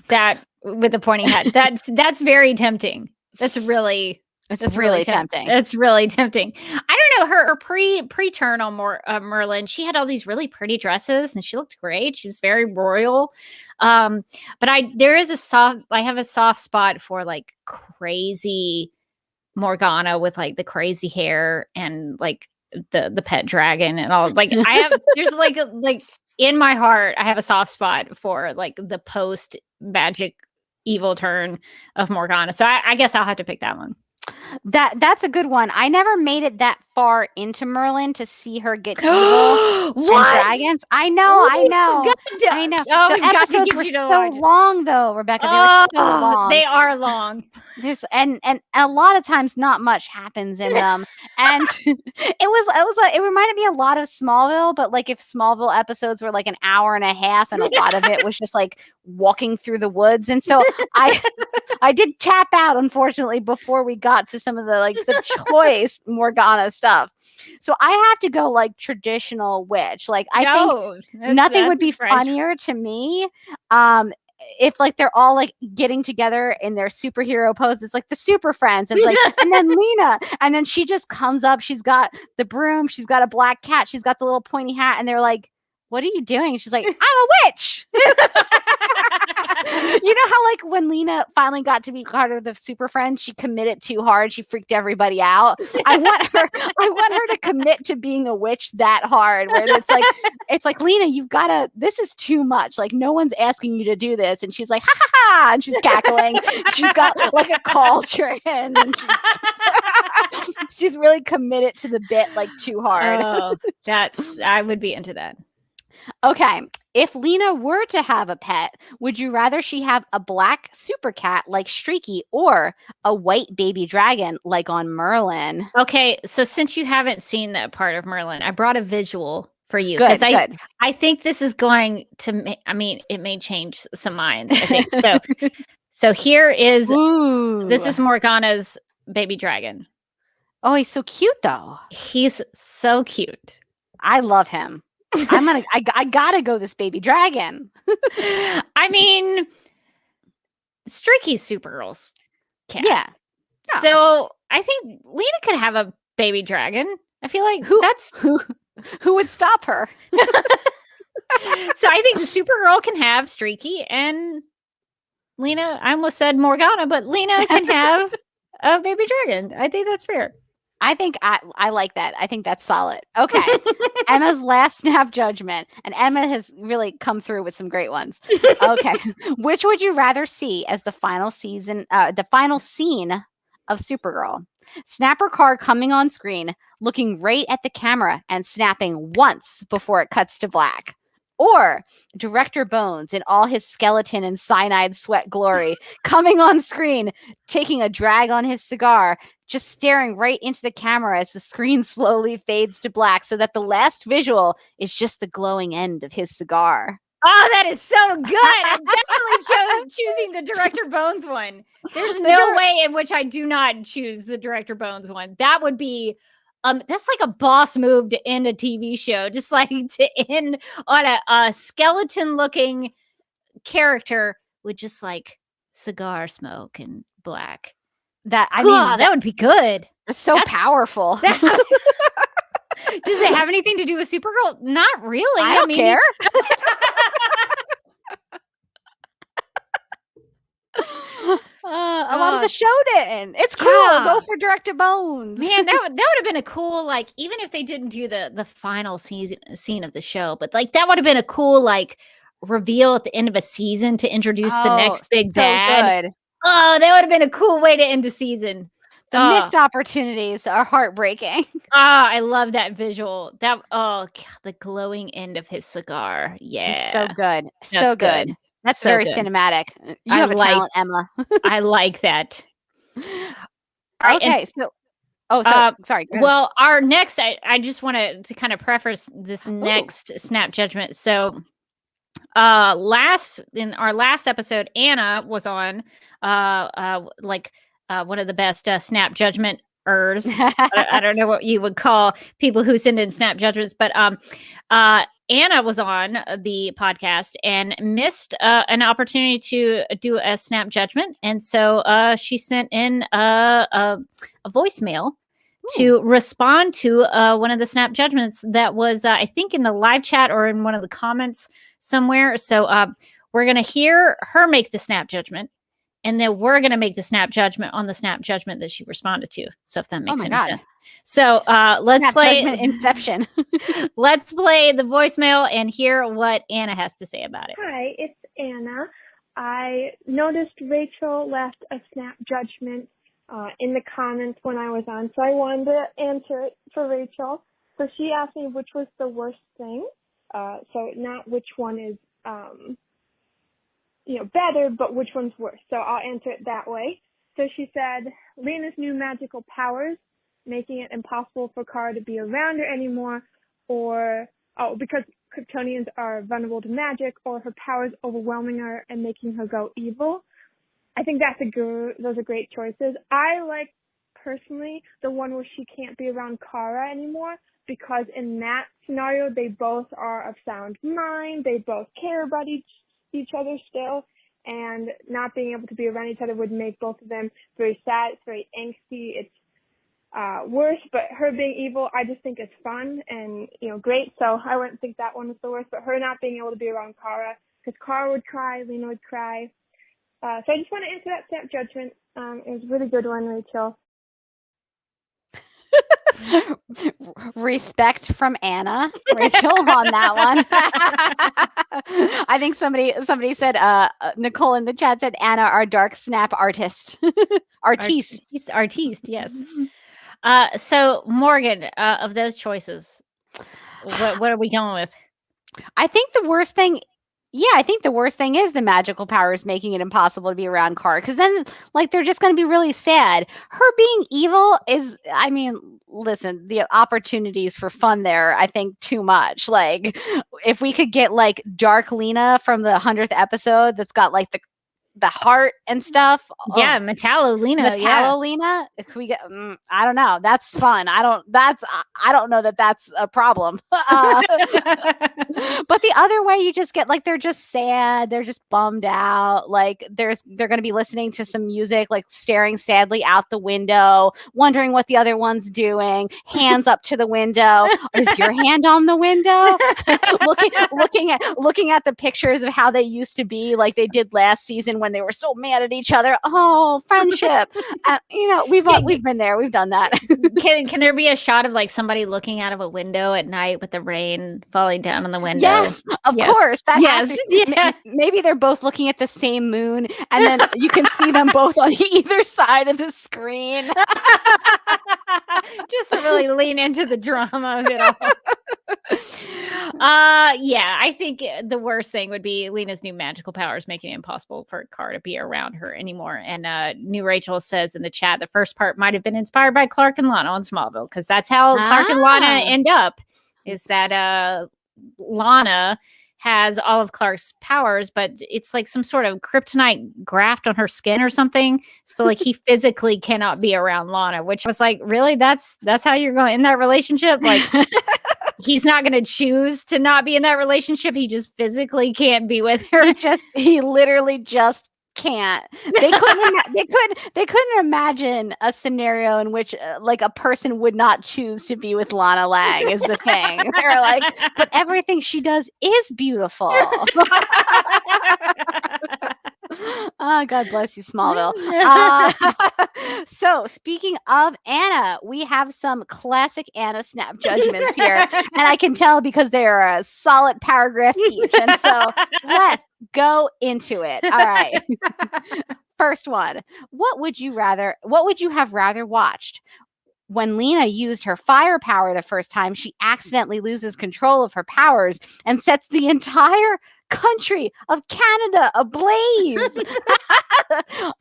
That with the pointy hat. That's very tempting. That's really tempting. It's really tempting. I don't know, her pre-turn on Merlin, she had all these really pretty dresses and she looked great. She was very royal. But I have a soft spot for crazy Morgana with the crazy hair and the pet dragon and all. There's in my heart, I have a soft spot for the post magic evil turn of Morgana. So I guess I'll have to pick that one. That's a good one. I never made it that far into Merlin to see her get evil and dragons. I know. Oh, The we've got to episodes get were you to so watch it. long, though, Rebecca. They were so long. They are long. And a lot of times not much happens in them. And it reminded me a lot of Smallville, but like if Smallville episodes were like an hour and a half and a lot of it was just like walking through the woods. And so I did tap out, unfortunately, before we got to some of the choice Morgana stuff. So I have to go like traditional witch. Like I think nothing would be funnier to me. If like they're all like getting together in their superhero pose, it's like the Super Friends, and it's like, and then Lena, and then she just comes up. She's got the broom, she's got a black cat, she's got the little pointy hat, and they're like, "What are you doing?" She's like, "I'm a witch." You know how like when Lena finally got to be part of the Super Friends, she committed too hard. She freaked everybody out. I want her to commit to being a witch that hard, where it's like Lena, you've got to. This is too much. Like no one's asking you to do this, and she's like, "Ha ha ha!" and she's cackling. She's got like a cauldron, and she's really committed to the bit like too hard. Oh, I would be into that. Okay, if Lena were to have a pet, would you rather she have a black super cat like Streaky or a white baby dragon like on Merlin? Okay, so since you haven't seen that part of Merlin, I brought a visual for you. Good. I think this is going to, it may change some minds, I think. So here is, this is Morgana's baby dragon. Oh, he's so cute though. He's so cute. I love him. I gotta go this baby dragon. I mean, Streaky's Supergirl's cat. Yeah. So I think Lena could have a baby dragon. I feel like who would stop her? So I think Supergirl can have Streaky, and Lena, I almost said Morgana, but Lena can have a baby dragon. I think that's fair. I think I like that. I think that's solid. Okay. Emma's last snap judgment. And Emma has really come through with some great ones. Okay. Which would you rather see as the final scene of Supergirl? Snapper car coming on screen, looking right at the camera and snapping once before it cuts to black. Or Director Bones in all his skeleton and cyanide sweat glory, coming on screen, taking a drag on his cigar, just staring right into the camera as the screen slowly fades to black so that the last visual is just the glowing end of his cigar. Oh, that is so good. I'm definitely choosing the Director Bones one. There's no way in which I do not choose the Director Bones one. That would be... that's like a boss move to end a TV show, just like to end on a skeleton-looking character with just like cigar smoke and black. That would be good. It's so powerful. Does it have anything to do with Supergirl? Not really. I don't care. A lot of the show didn't. It's cool. Yeah. Go for Director Bones. Man, that would have been a cool, like, even if they didn't do the final scene of the show, but like that would have been a cool like reveal at the end of a season to introduce the next big bad. Good. Oh, that would have been a cool way to end the season. The missed opportunities are heartbreaking. I love that visual. The glowing end of his cigar. Yeah. It's so good. So good. That's so very cinematic. You have a talent, Emma. I like that. Okay. Sorry. Well, our next, I just want to kind of preface this next snap judgment. So in our last episode, Anna was on one of the best snap judgmenters. I don't know what you would call people who send in snap judgments, but Anna was on the podcast and missed an opportunity to do a snap judgment. And so she sent in a voicemail to respond to one of the snap judgments that was, I think, in the live chat or in one of the comments somewhere. So we're going to hear her make the snap judgment. And then we're going to make the snap judgment on the snap judgment that she responded to. So if that makes any sense. So let's snap play Inception. Let's play the voicemail and hear what Anna has to say about it. Hi, it's Anna. I noticed Rachel left a snap judgment in the comments when I was on, so I wanted to answer it for Rachel. So she asked me which was the worst thing. So not which one is, better, but which one's worse. So I'll answer it that way. So she said, Lena's new magical powers, making it impossible for Kara to be around her anymore, because Kryptonians are vulnerable to magic, or her powers overwhelming her and making her go evil. I think those are great choices. I like, personally, the one where she can't be around Kara anymore, because in that scenario, they both are of sound mind, they both care about each other still, and not being able to be around each other would make both of them very sad, it's very angsty, it's worse, but her being evil, I just think it's fun and, great, so I wouldn't think that one was the worst, but her not being able to be around Kara, because Kara would cry, Lena would cry. So I just want to answer that snap judgment. It was a really good one, Rachel. Respect from Anna, Rachel, on that one. I think somebody said, Nicole in the chat said, Anna, our dark snap artist. Artiste, yes. So Morgan, of those choices, what are we going with? I think the worst thing is the magical powers making it impossible to be around Kara, because then, they're just going to be really sad. Her being evil is, listen, the opportunities for fun there, I think, too much. If we could get, Dark Lena from the 100th episode that's got, the heart and stuff. Yeah, Metallo Lena. If we get, I don't know. That's fun. I don't know that that's a problem. But the other way, you just get they're just sad. They're just bummed out. They're going to be listening to some music, staring sadly out the window, wondering what the other one's doing. Hands up to the window. Is your hand on the window? looking at the pictures of how they used to be, like they did last season when they were so mad at each other. Oh, friendship. We've been there. We've done that. Can there be a shot of somebody looking out of a window at night with the rain falling down on the window? Yes, of course. Maybe they're both looking at the same moon, and then you can see them both on either side of the screen. Just to really lean into the drama of it all. I think the worst thing would be Lena's new magical powers making it impossible for Kara to be around her anymore. And New Rachel says in the chat, the first part might have been inspired by Clark and Lana on Smallville, because that's how Clark and Lana end up, is that Lana has all of Clark's powers, but it's some sort of kryptonite graft on her skin or something. So he physically cannot be around Lana, which was really, that's how you're going in that relationship? He's not going to choose to not be in that relationship. He just physically can't be with her. He literally just can't. They couldn't imagine a scenario in which a person would not choose to be with Lana Lang is the thing. They're but everything she does is beautiful. God bless you, Smallville. So speaking of Anna, we have some classic Anna snap judgments here, and I can tell because they are a solid paragraph each. And so let's go into it. All right. First one. What would you have rather watched? When Lena used her fire power the first time, she accidentally loses control of her powers and sets the entire country of Canada ablaze.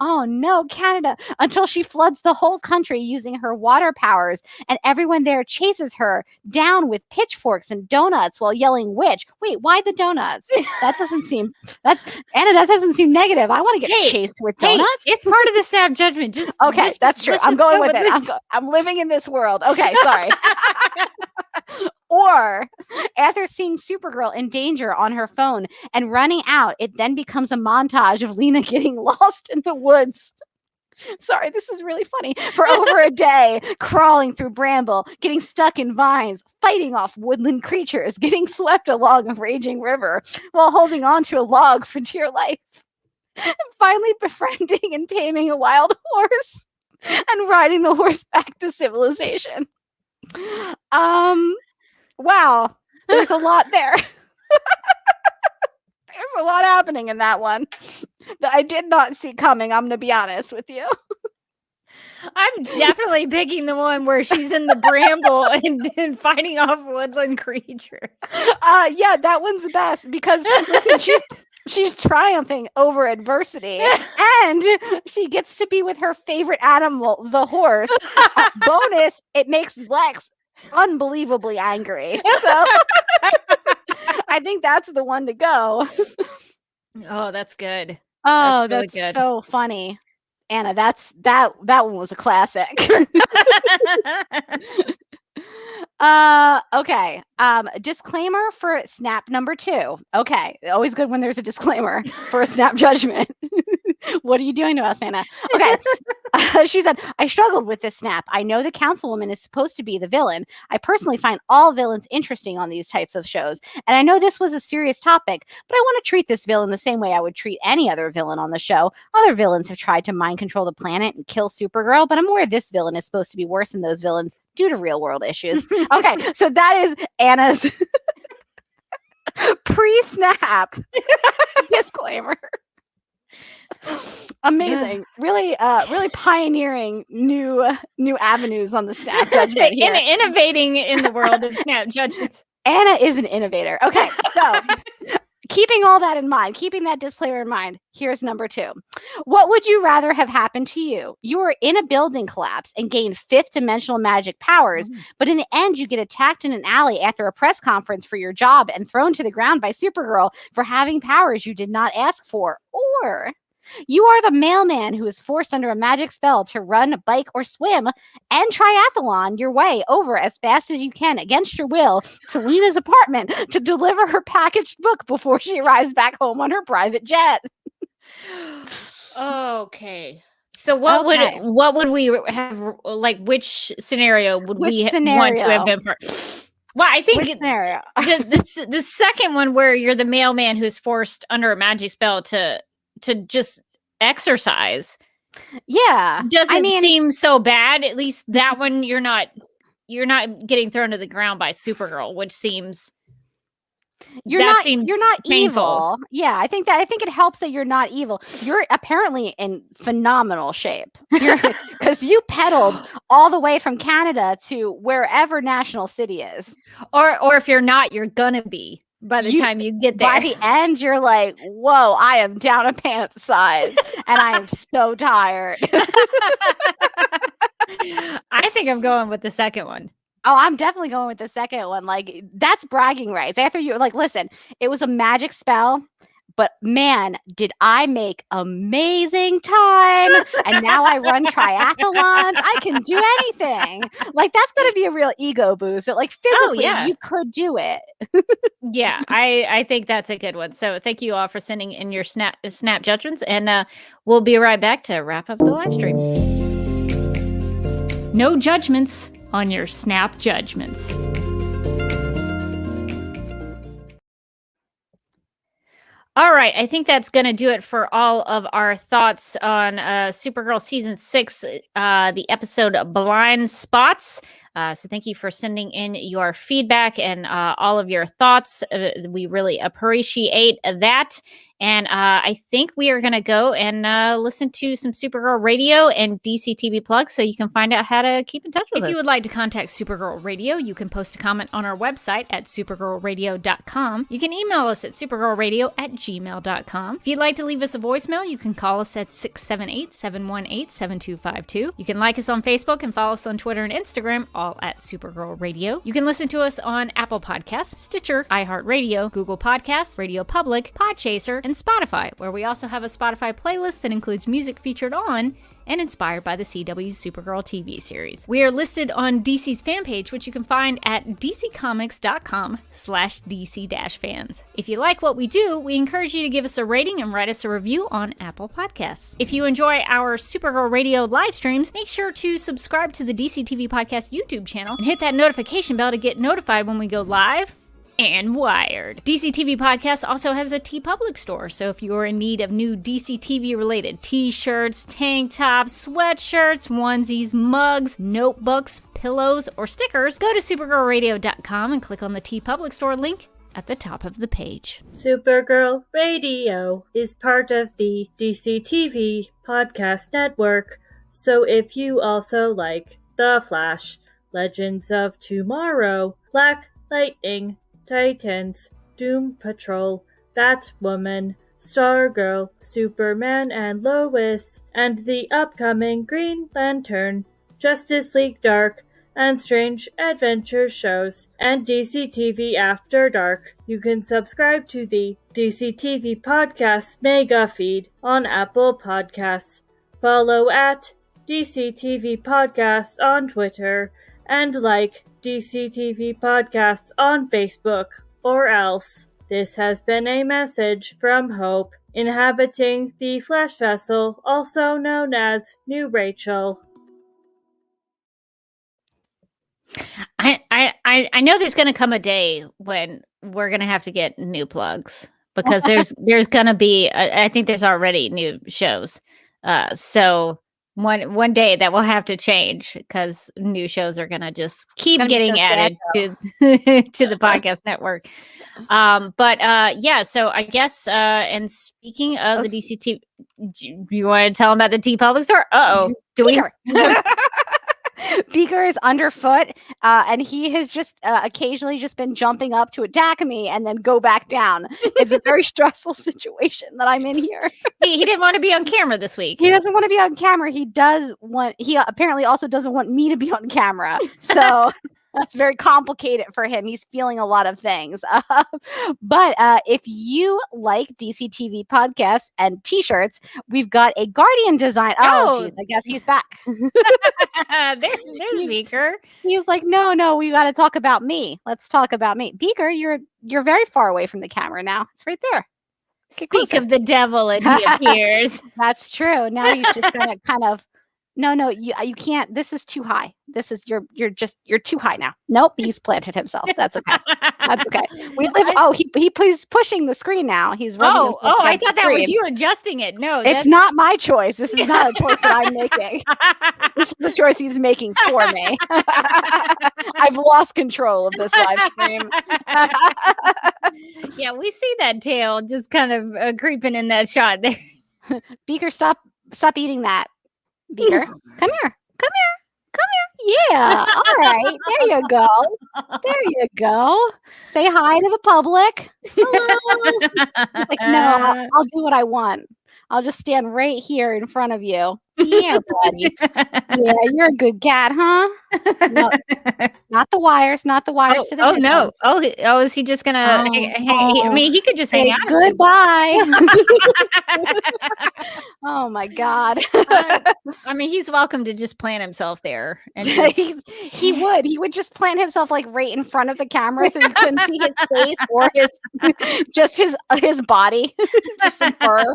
Oh no, Canada, until she floods the whole country using her water powers, and everyone there chases her down with pitchforks and donuts while yelling witch. Wait, why the donuts? That doesn't seem negative. I want to get chased with donuts. It's part of the snap judgment. That's true. I'm going with it. I'm living in this world. Okay, sorry. Or after seeing Supergirl in danger on her phone and running out, it then becomes a montage of Lena getting lost in the woods. Sorry, this is really funny. For over a day, crawling through bramble, getting stuck in vines, fighting off woodland creatures, getting swept along a raging river while holding on to a log for dear life, and finally befriending and taming a wild horse and riding the horse back to civilization. Wow, there's a lot there. There's a lot happening in that one that I did not see coming. I'm going to be honest with you. I'm definitely picking the one where she's in the bramble and fighting off woodland creatures. Yeah, that one's the best because listen, she's triumphing over adversity, and she gets to be with her favorite animal, the horse. Bonus, it makes Lex unbelievably angry. So I think that's the one to go. Oh, that's good. Oh, really that's good. so funny. Anna, that one was a classic. Okay. Disclaimer for snap number 2. Okay. Always good when there's a disclaimer for a snap judgment. What are you doing to us, Anna? Okay. She said, I struggled with this snap. I know the councilwoman is supposed to be the villain. I personally find all villains interesting on these types of shows. And I know this was a serious topic, but I want to treat this villain the same way I would treat any other villain on the show. Other villains have tried to mind control the planet and kill Supergirl, but I'm aware this villain is supposed to be worse than those villains due to real world issues. Okay, so that is Anna's pre-snap disclaimer. Amazing. Really pioneering new avenues on the snap judgment here. Innovating in the world of snap judgments. Anna is an innovator. Okay, so keeping all that in mind, keeping that disclaimer in mind, here's number 2. What would you rather have happened to you? You were in a building collapse and gained 5th dimensional magic powers, but in the end, you get attacked in an alley after a press conference for your job and thrown to the ground by Supergirl for having powers you did not ask for. Or you are the mailman who is forced under a magic spell to run, bike, or swim and triathlon your way over as fast as you can against your will to Lena's apartment to deliver her packaged book before she arrives back home on her private jet. Okay. So what would we have, like, which scenario would want to have been part? Well, I think the second one where you're the mailman who's forced under a magic spell to just exercise. Yeah. Doesn't seem so bad. At least that one you're not getting thrown to the ground by Supergirl, which semes you're not painful. evil. Yeah, I think it helps that you're not evil. You're apparently in phenomenal shape. Because you pedaled all the way from Canada to wherever National City is. Or if you're not, you're gonna be. By the time you get there. By the end, you're like, whoa, I am down a pants size and I am so tired. I think I'm going with the second one. Oh, I'm definitely going with the second one. Like, that's bragging rights. After you, like, listen, it was a magic spell, but man, did I make amazing time. And now I run triathlons. I can do anything. Like, that's going to be a real ego boost. That, like, physically, you could do it. Yeah, I think that's a good one. So thank you all for sending in your snap judgments. And we'll be right back to wrap up the live stream. No judgments on your snap judgments. All right, I think that's going to do it for all of our thoughts on Supergirl Season 6, the episode Blind Spots. So thank you for sending in your feedback and all of your thoughts. We really appreciate that. And I think we are going to go and listen to some Supergirl Radio and DC TV Plug so you can find out how to keep in touch with us. If you would like to contact Supergirl Radio, you can post a comment on our website at supergirlradio.com. You can email us at supergirlradio@gmail.com. If you'd like to leave us a voicemail, you can call us at 678-718-7252. You can like us on Facebook and follow us on Twitter and Instagram, all at Supergirl Radio. You can listen to us on Apple Podcasts, Stitcher, iHeartRadio, Google Podcasts, Radio Public, Podchaser, and Spotify, where we also have a Spotify playlist that includes music featured on and inspired by the CW's Supergirl TV series. We are listed on DC's fan page, which you can find at dccomics.com/DC-fans. If you like what we do, we encourage you to give us a rating and write us a review on Apple Podcasts. If you enjoy our Supergirl Radio live streams, make sure to subscribe to the DC TV Podcast YouTube channel and hit that notification bell to get notified when we go live and wired. DC TV Podcast also has a TeePublic store, so if you're in need of new DC TV related t-shirts, tank tops, sweatshirts, onesies, mugs, notebooks, pillows, or stickers, go to supergirlradio.com and click on the TeePublic store link at the top of the page. Supergirl Radio is part of the DC TV Podcast Network. So if you also like The Flash, Legends of Tomorrow, Black Lightning, Titans, Doom Patrol, Batwoman, Stargirl, Superman and Lois, and the upcoming Green Lantern, Justice League Dark, and Strange Adventure shows, and DC TV After Dark, you can subscribe to the DC TV Podcast Mega Feed on Apple Podcasts. Follow at DC TV Podcasts on Twitter, and like DC TV Podcasts on Facebook, or else. This has been a message from Hope, inhabiting the Flash Vessel, also known as New Rachel. I know there's going to come a day when we're going to have to get new plugs, because there's going to be, I think there's already new shows. So one day that will have to change, because new shows are going to just keep getting added to the podcast network. Yeah, so I guess, and speaking of the DCT, do you want to tell them about the T Public Store? Do we? Beaker is underfoot, and he has just occasionally just been jumping up to attack me and then go back down. It's a very stressful situation that I'm in here. He didn't want to be on camera this week. He doesn't want to be on camera. He apparently also doesn't want me to be on camera. So that's very complicated for him. He's feeling a lot of things. But if you like DC TV podcasts and t-shirts, we've got a Guardian design. Oh, geez, I guess he's back. There's Beaker. He's like, no, we got to talk about me. Let's talk about me. Beaker, you're very far away from the camera now. It's right there. Speak of the devil, and he appears. That's true. Now he's just gonna kind of. No, you can't. This is too high. This is you're too high now. Nope, he's planted himself. That's okay. That's okay. We live. He's pushing the screen now. He's running. I thought that was you adjusting it. No, it's not my choice. This is not a choice that I'm making. This is the choice he's making for me. I've lost control of this live stream. Yeah, we see that tail just kind of creeping in that shot there. Beaker, stop eating that. Beaker, come here. Yeah, all right. There you go. Say hi to the public. Hello. Like, no, I'll do what I want. I'll just stand right here in front of you. Yeah, buddy. Yeah, you're a good cat, huh? No, not the wires to the headphones. No. Is he just gonna I mean, he could just hang out. Goodbye. Oh my God. I mean, he's welcome to just plant himself there. And he would just plant himself like right in front of the camera, so you couldn't see his face or his body. Just some fur.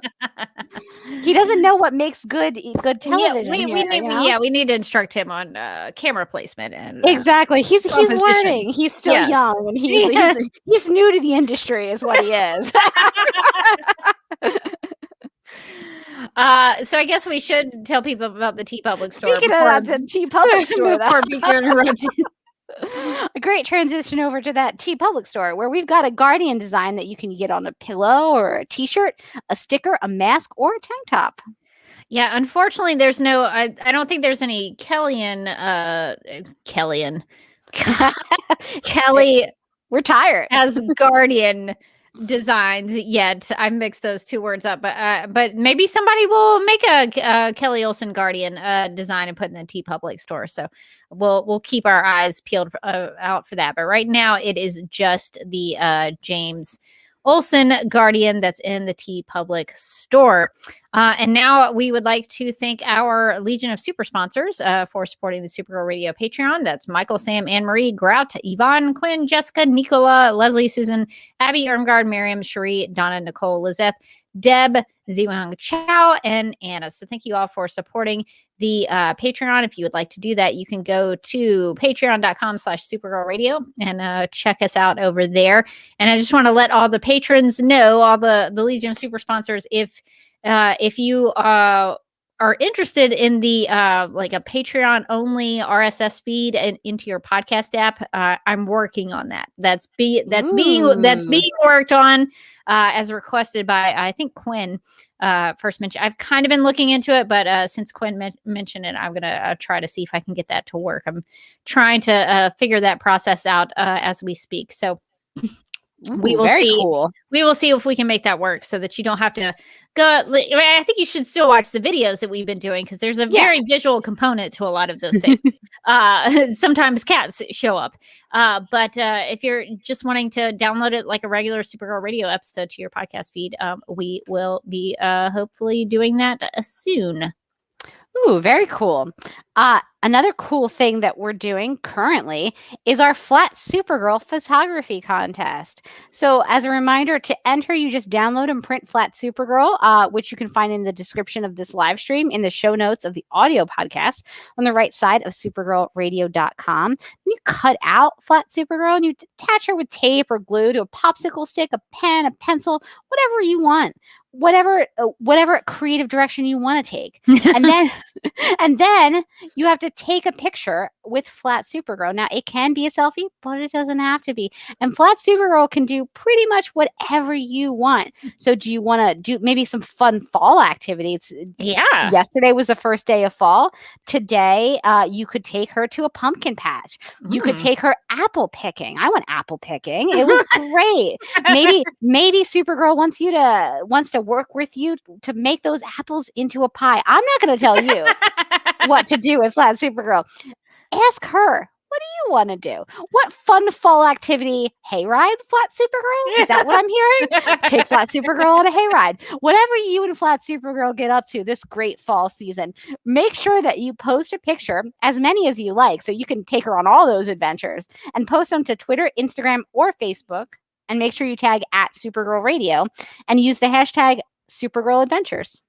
He doesn't know what makes good television. We need to instruct him on camera placement and exactly. He's learning. He's still young, and he's new to the industry, is what he is. So I guess we should tell people about the T Public Store. Speaking of the T Public Store, before Beaker interrupted. A great transition over to that T Public Store, where we've got a Guardian design that you can get on a pillow or a t-shirt, a sticker, a mask, or a tank top. Yeah, unfortunately, there's no. I don't think there's any Kelly. We're tired as Guardian designs yet. I mixed those two words up, but maybe somebody will make a Kelly Olsen Guardian design and put in the T Public Store. So we'll keep our eyes peeled out for that. But right now, it is just the James Olsen Guardian that's in the T Public Store. And now we would like to thank our Legion of Super sponsors for supporting the Supergirl Radio Patreon. That's Michael, Sam, Anne-Marie, Grout, Yvonne, Quinn, Jessica, Nicola, Leslie, Susan, Abby, Irmgard, Miriam, Cherie, Donna, Nicole, Lizeth, Deb, Ziwang Chow, and Anna. So thank you all for supporting the Patreon. If you would like to do that, you can go to patreon.com/Supergirl Radio and check us out over there. And I just want to let all the patrons know, all the Legion of Super sponsors, if you are are interested in the like a Patreon only RSS feed into your podcast app, I'm working on that. That's being worked on as requested by, I think, Quinn first mentioned. I've kind of been looking into it, but since Quinn mentioned it, I'm gonna try to see if I can get that to work. I'm trying to figure that process out as we speak. So we will see. Cool. We will see if we can make that work so that you don't have to go. I think you should still watch the videos that we've been doing because there's a very visual component to a lot of those things. Sometimes cats show up. But if you're just wanting to download it like a regular Supergirl Radio episode to your podcast feed, we will be hopefully doing that soon. Ooh, very cool. Another cool thing that we're doing currently is our Flat Supergirl photography contest. So as a reminder, to enter, you just download and print Flat Supergirl, which you can find in the description of this live stream in the show notes of the audio podcast on the right side of supergirlradio.com. Then you cut out Flat Supergirl and you attach her with tape or glue to a popsicle stick, a pen, a pencil, whatever you want. Whatever creative direction you want to take. And then you have to take a picture with Flat Supergirl. Now, it can be a selfie, but it doesn't have to be. And Flat Supergirl can do pretty much whatever you want. So do you want to do maybe some fun fall activities? Yeah. Yesterday was the first day of fall. Today, you could take her to a pumpkin patch. You could take her apple picking. I went apple picking. It was great. Maybe Supergirl wants to work with you to make those apples into a pie. I'm not going to tell you what to do with Flat Supergirl. Ask her. What do you want to do? What fun fall activity? Hayride, Flat Supergirl? Is that what I'm hearing? Take Flat Supergirl on a hayride. Whatever you and Flat Supergirl get up to this great fall season, make sure that you post a picture, as many as you like, so you can take her on all those adventures, and post them to Twitter, Instagram, or Facebook. And make sure you tag at Supergirl Radio and use the hashtag Supergirl Adventures.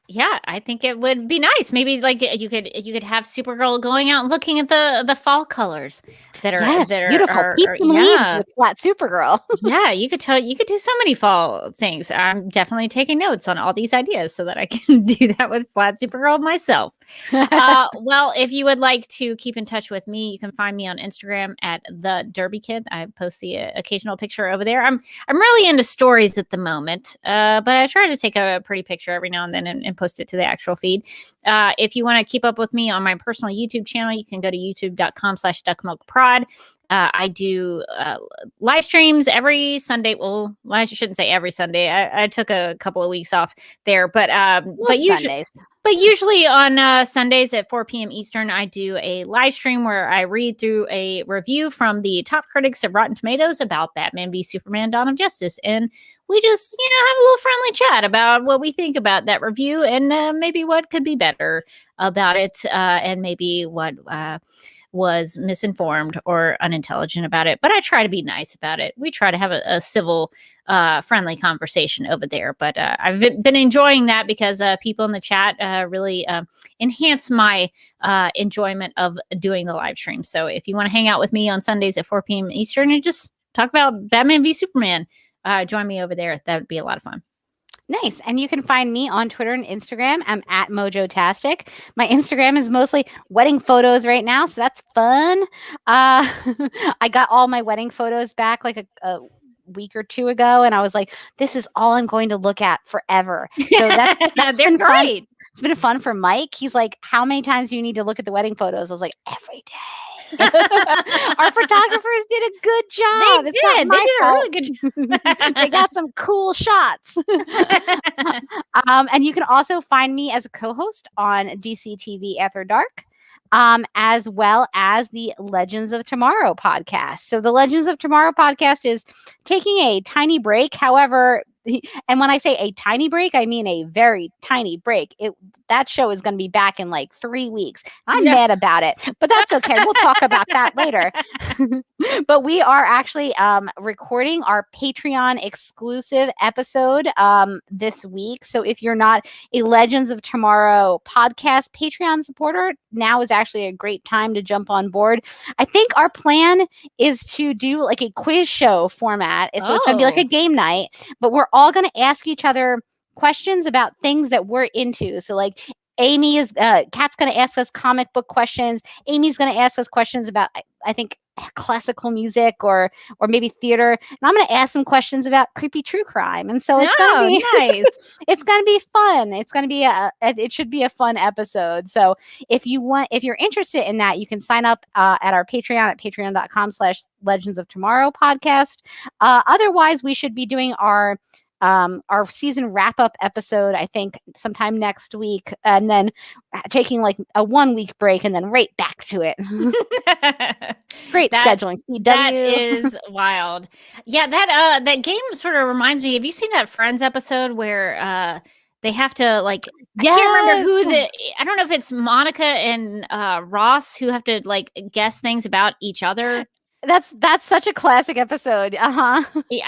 Yeah, I think it would be nice. Maybe like you could have Supergirl going out and looking at the fall colors that are beautiful. Keep some leaves with Flat Supergirl. Yeah, you could do so many fall things. I'm definitely taking notes on all these ideas so that I can do that with Flat Supergirl myself. Well, if you would like to keep in touch with me, you can find me on Instagram at the Derby Kid. I post the occasional picture over there. I'm really into stories at the moment, but I try to take a pretty picture every now and then and post it to the actual feed. If you want to keep up with me on my personal YouTube channel, you can go to youtube.com/duckmilkprod. I do live streams every Sunday. Well, I shouldn't say every Sunday. I took a couple of weeks off there, but usually on Sundays at 4 p.m. Eastern, I do a live stream where I read through a review from the top critics of Rotten Tomatoes about Batman v Superman: Dawn of Justice. And we just, have a little friendly chat about what we think about that review and maybe what could be better about it and maybe what was misinformed or unintelligent about it. But I try to be nice about it. We try to have a civil, friendly conversation over there. But I've been enjoying that because people in the chat really enhance my enjoyment of doing the live stream. So if you want to hang out with me on Sundays at 4 p.m. Eastern and just talk about Batman v Superman, join me over there. That would be a lot of fun. Nice. And you can find me on Twitter and Instagram. I'm at Mojotastic. My Instagram is mostly wedding photos right now, so that's fun. I got all my wedding photos back like a week or two ago, and I was like, this is all I'm going to look at forever. So that's been great. It's been fun for Mike. He's like, how many times do you need to look at the wedding photos? I was like, every day. Our photographers did a good job. They did a really good job. They got some cool shots. And you can also find me as a co-host on DCTV After Dark, as well as the Legends of Tomorrow podcast. So the Legends of Tomorrow podcast is taking a tiny break. However, and when I say a tiny break, I mean a very tiny break. That show is going to be back in like 3 weeks. I'm mad about it, but that's okay. We'll talk about that later. But we are actually recording our Patreon exclusive episode this week. So if you're not a Legends of Tomorrow podcast Patreon supporter, now is actually a great time to jump on board. I think our plan is to do like a quiz show format. So it's going to be like a game night, but we're all going to ask each other questions about things that we're into. So like Amy is Kat's going to ask us comic book questions. Amy's going to ask us questions about, I think, classical music or maybe theater, and I'm going to ask some questions about creepy true crime. And so it's going to be nice. It's going to be fun. It's going to be it should be a fun episode. So if you're interested in that, you can sign up at our Patreon at patreon.com/Legends of Tomorrow podcast. Otherwise, we should be doing our season wrap-up episode, I think, sometime next week, and then taking like a 1-week break and then right back to it. Great scheduling. CW. That is wild. Yeah, that game sort of reminds me. Have you seen that Friends episode where they have to like? Yes. I can't remember I don't know if it's Monica and Ross who have to like guess things about each other. That's such a classic episode. I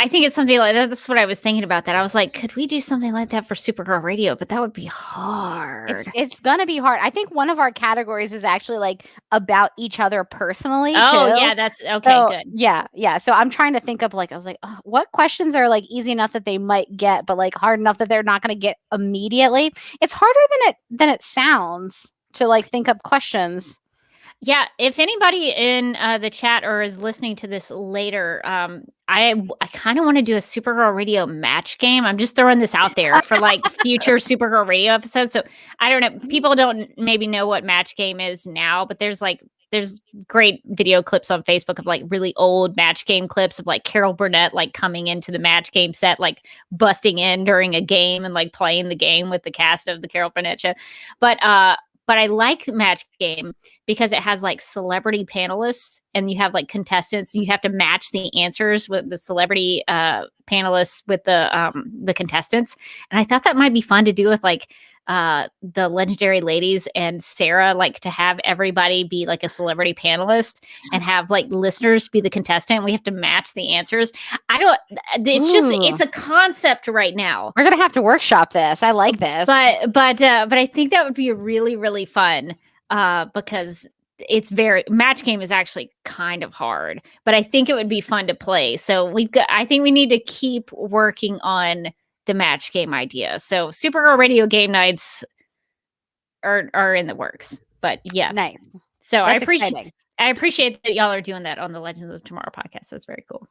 think it's something like that. That's what I was thinking about. That I was like, could we do something like that for Supergirl Radio? But that would be hard. It's gonna be hard. I think one of our categories is actually like about each other personally. Oh too. Yeah, that's okay. Good. Yeah. So I'm trying to think of like, I was like, what questions are like easy enough that they might get, but like hard enough that they're not gonna get immediately. It's harder than it sounds to like think up questions. Yeah, if anybody in the chat or is listening to this later, I kind of want to do a Supergirl Radio match game. I'm just throwing this out there for like future Supergirl Radio episodes. So I don't know. People don't maybe know what match game is now, but there's great video clips on Facebook of like really old match game clips of like Carol Burnett like coming into the match game set, like busting in during a game and like playing the game with the cast of the Carol Burnett show. But I like the match game because it has like celebrity panelists and you have like contestants and you have to match the answers with the celebrity panelists with the contestants. And I thought that might be fun to do with like the Legendary Ladies and Sarah, like to have everybody be like a celebrity panelist and have like listeners be the contestant. We have to match the answers. It's a concept right now. We're going to have to workshop this. I like this. But I think that would be really, really fun because match game is actually kind of hard, but I think it would be fun to play. So I think we need to keep working on the match game idea. So Supergirl Radio game nights are in the works. But yeah. Nice. So I appreciate that y'all are doing that on the Legends of Tomorrow podcast. That's very cool.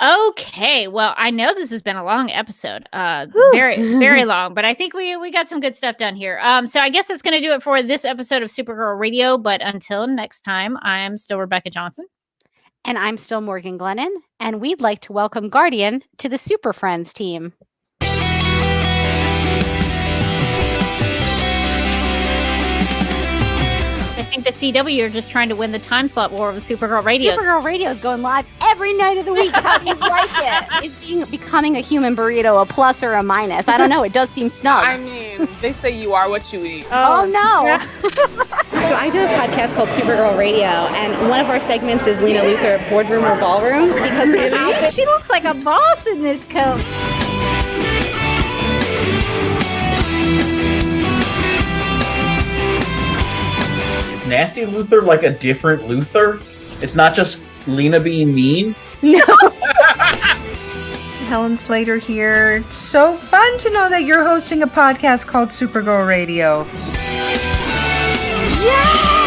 Okay. Well, I know this has been a long episode. Very, very long, but I think we got some good stuff done here. So I guess that's gonna do it for this episode of Supergirl Radio. But until next time, I'm still Rebecca Johnson. And I'm still Morgan Glennon, and we'd like to welcome Guardian to the Super Friends team. I think the CW are just trying to win the time slot war with Supergirl Radio. Supergirl Radio is going live every night of the week. How do you like it? Is becoming a human burrito a plus or a minus? I don't know. It does seem snug. I mean, they say you are what you eat. Oh no. Yeah. So I do a podcast called Supergirl Radio, and one of our segments is Lena Luthor, Boardroom or Ballroom, because she looks like a boss in this coat. Is Nasty Luthor like a different Luthor? It's not just Lena being mean? No. Helen Slater here. It's so fun to know that you're hosting a podcast called Supergirl Radio. Yeah!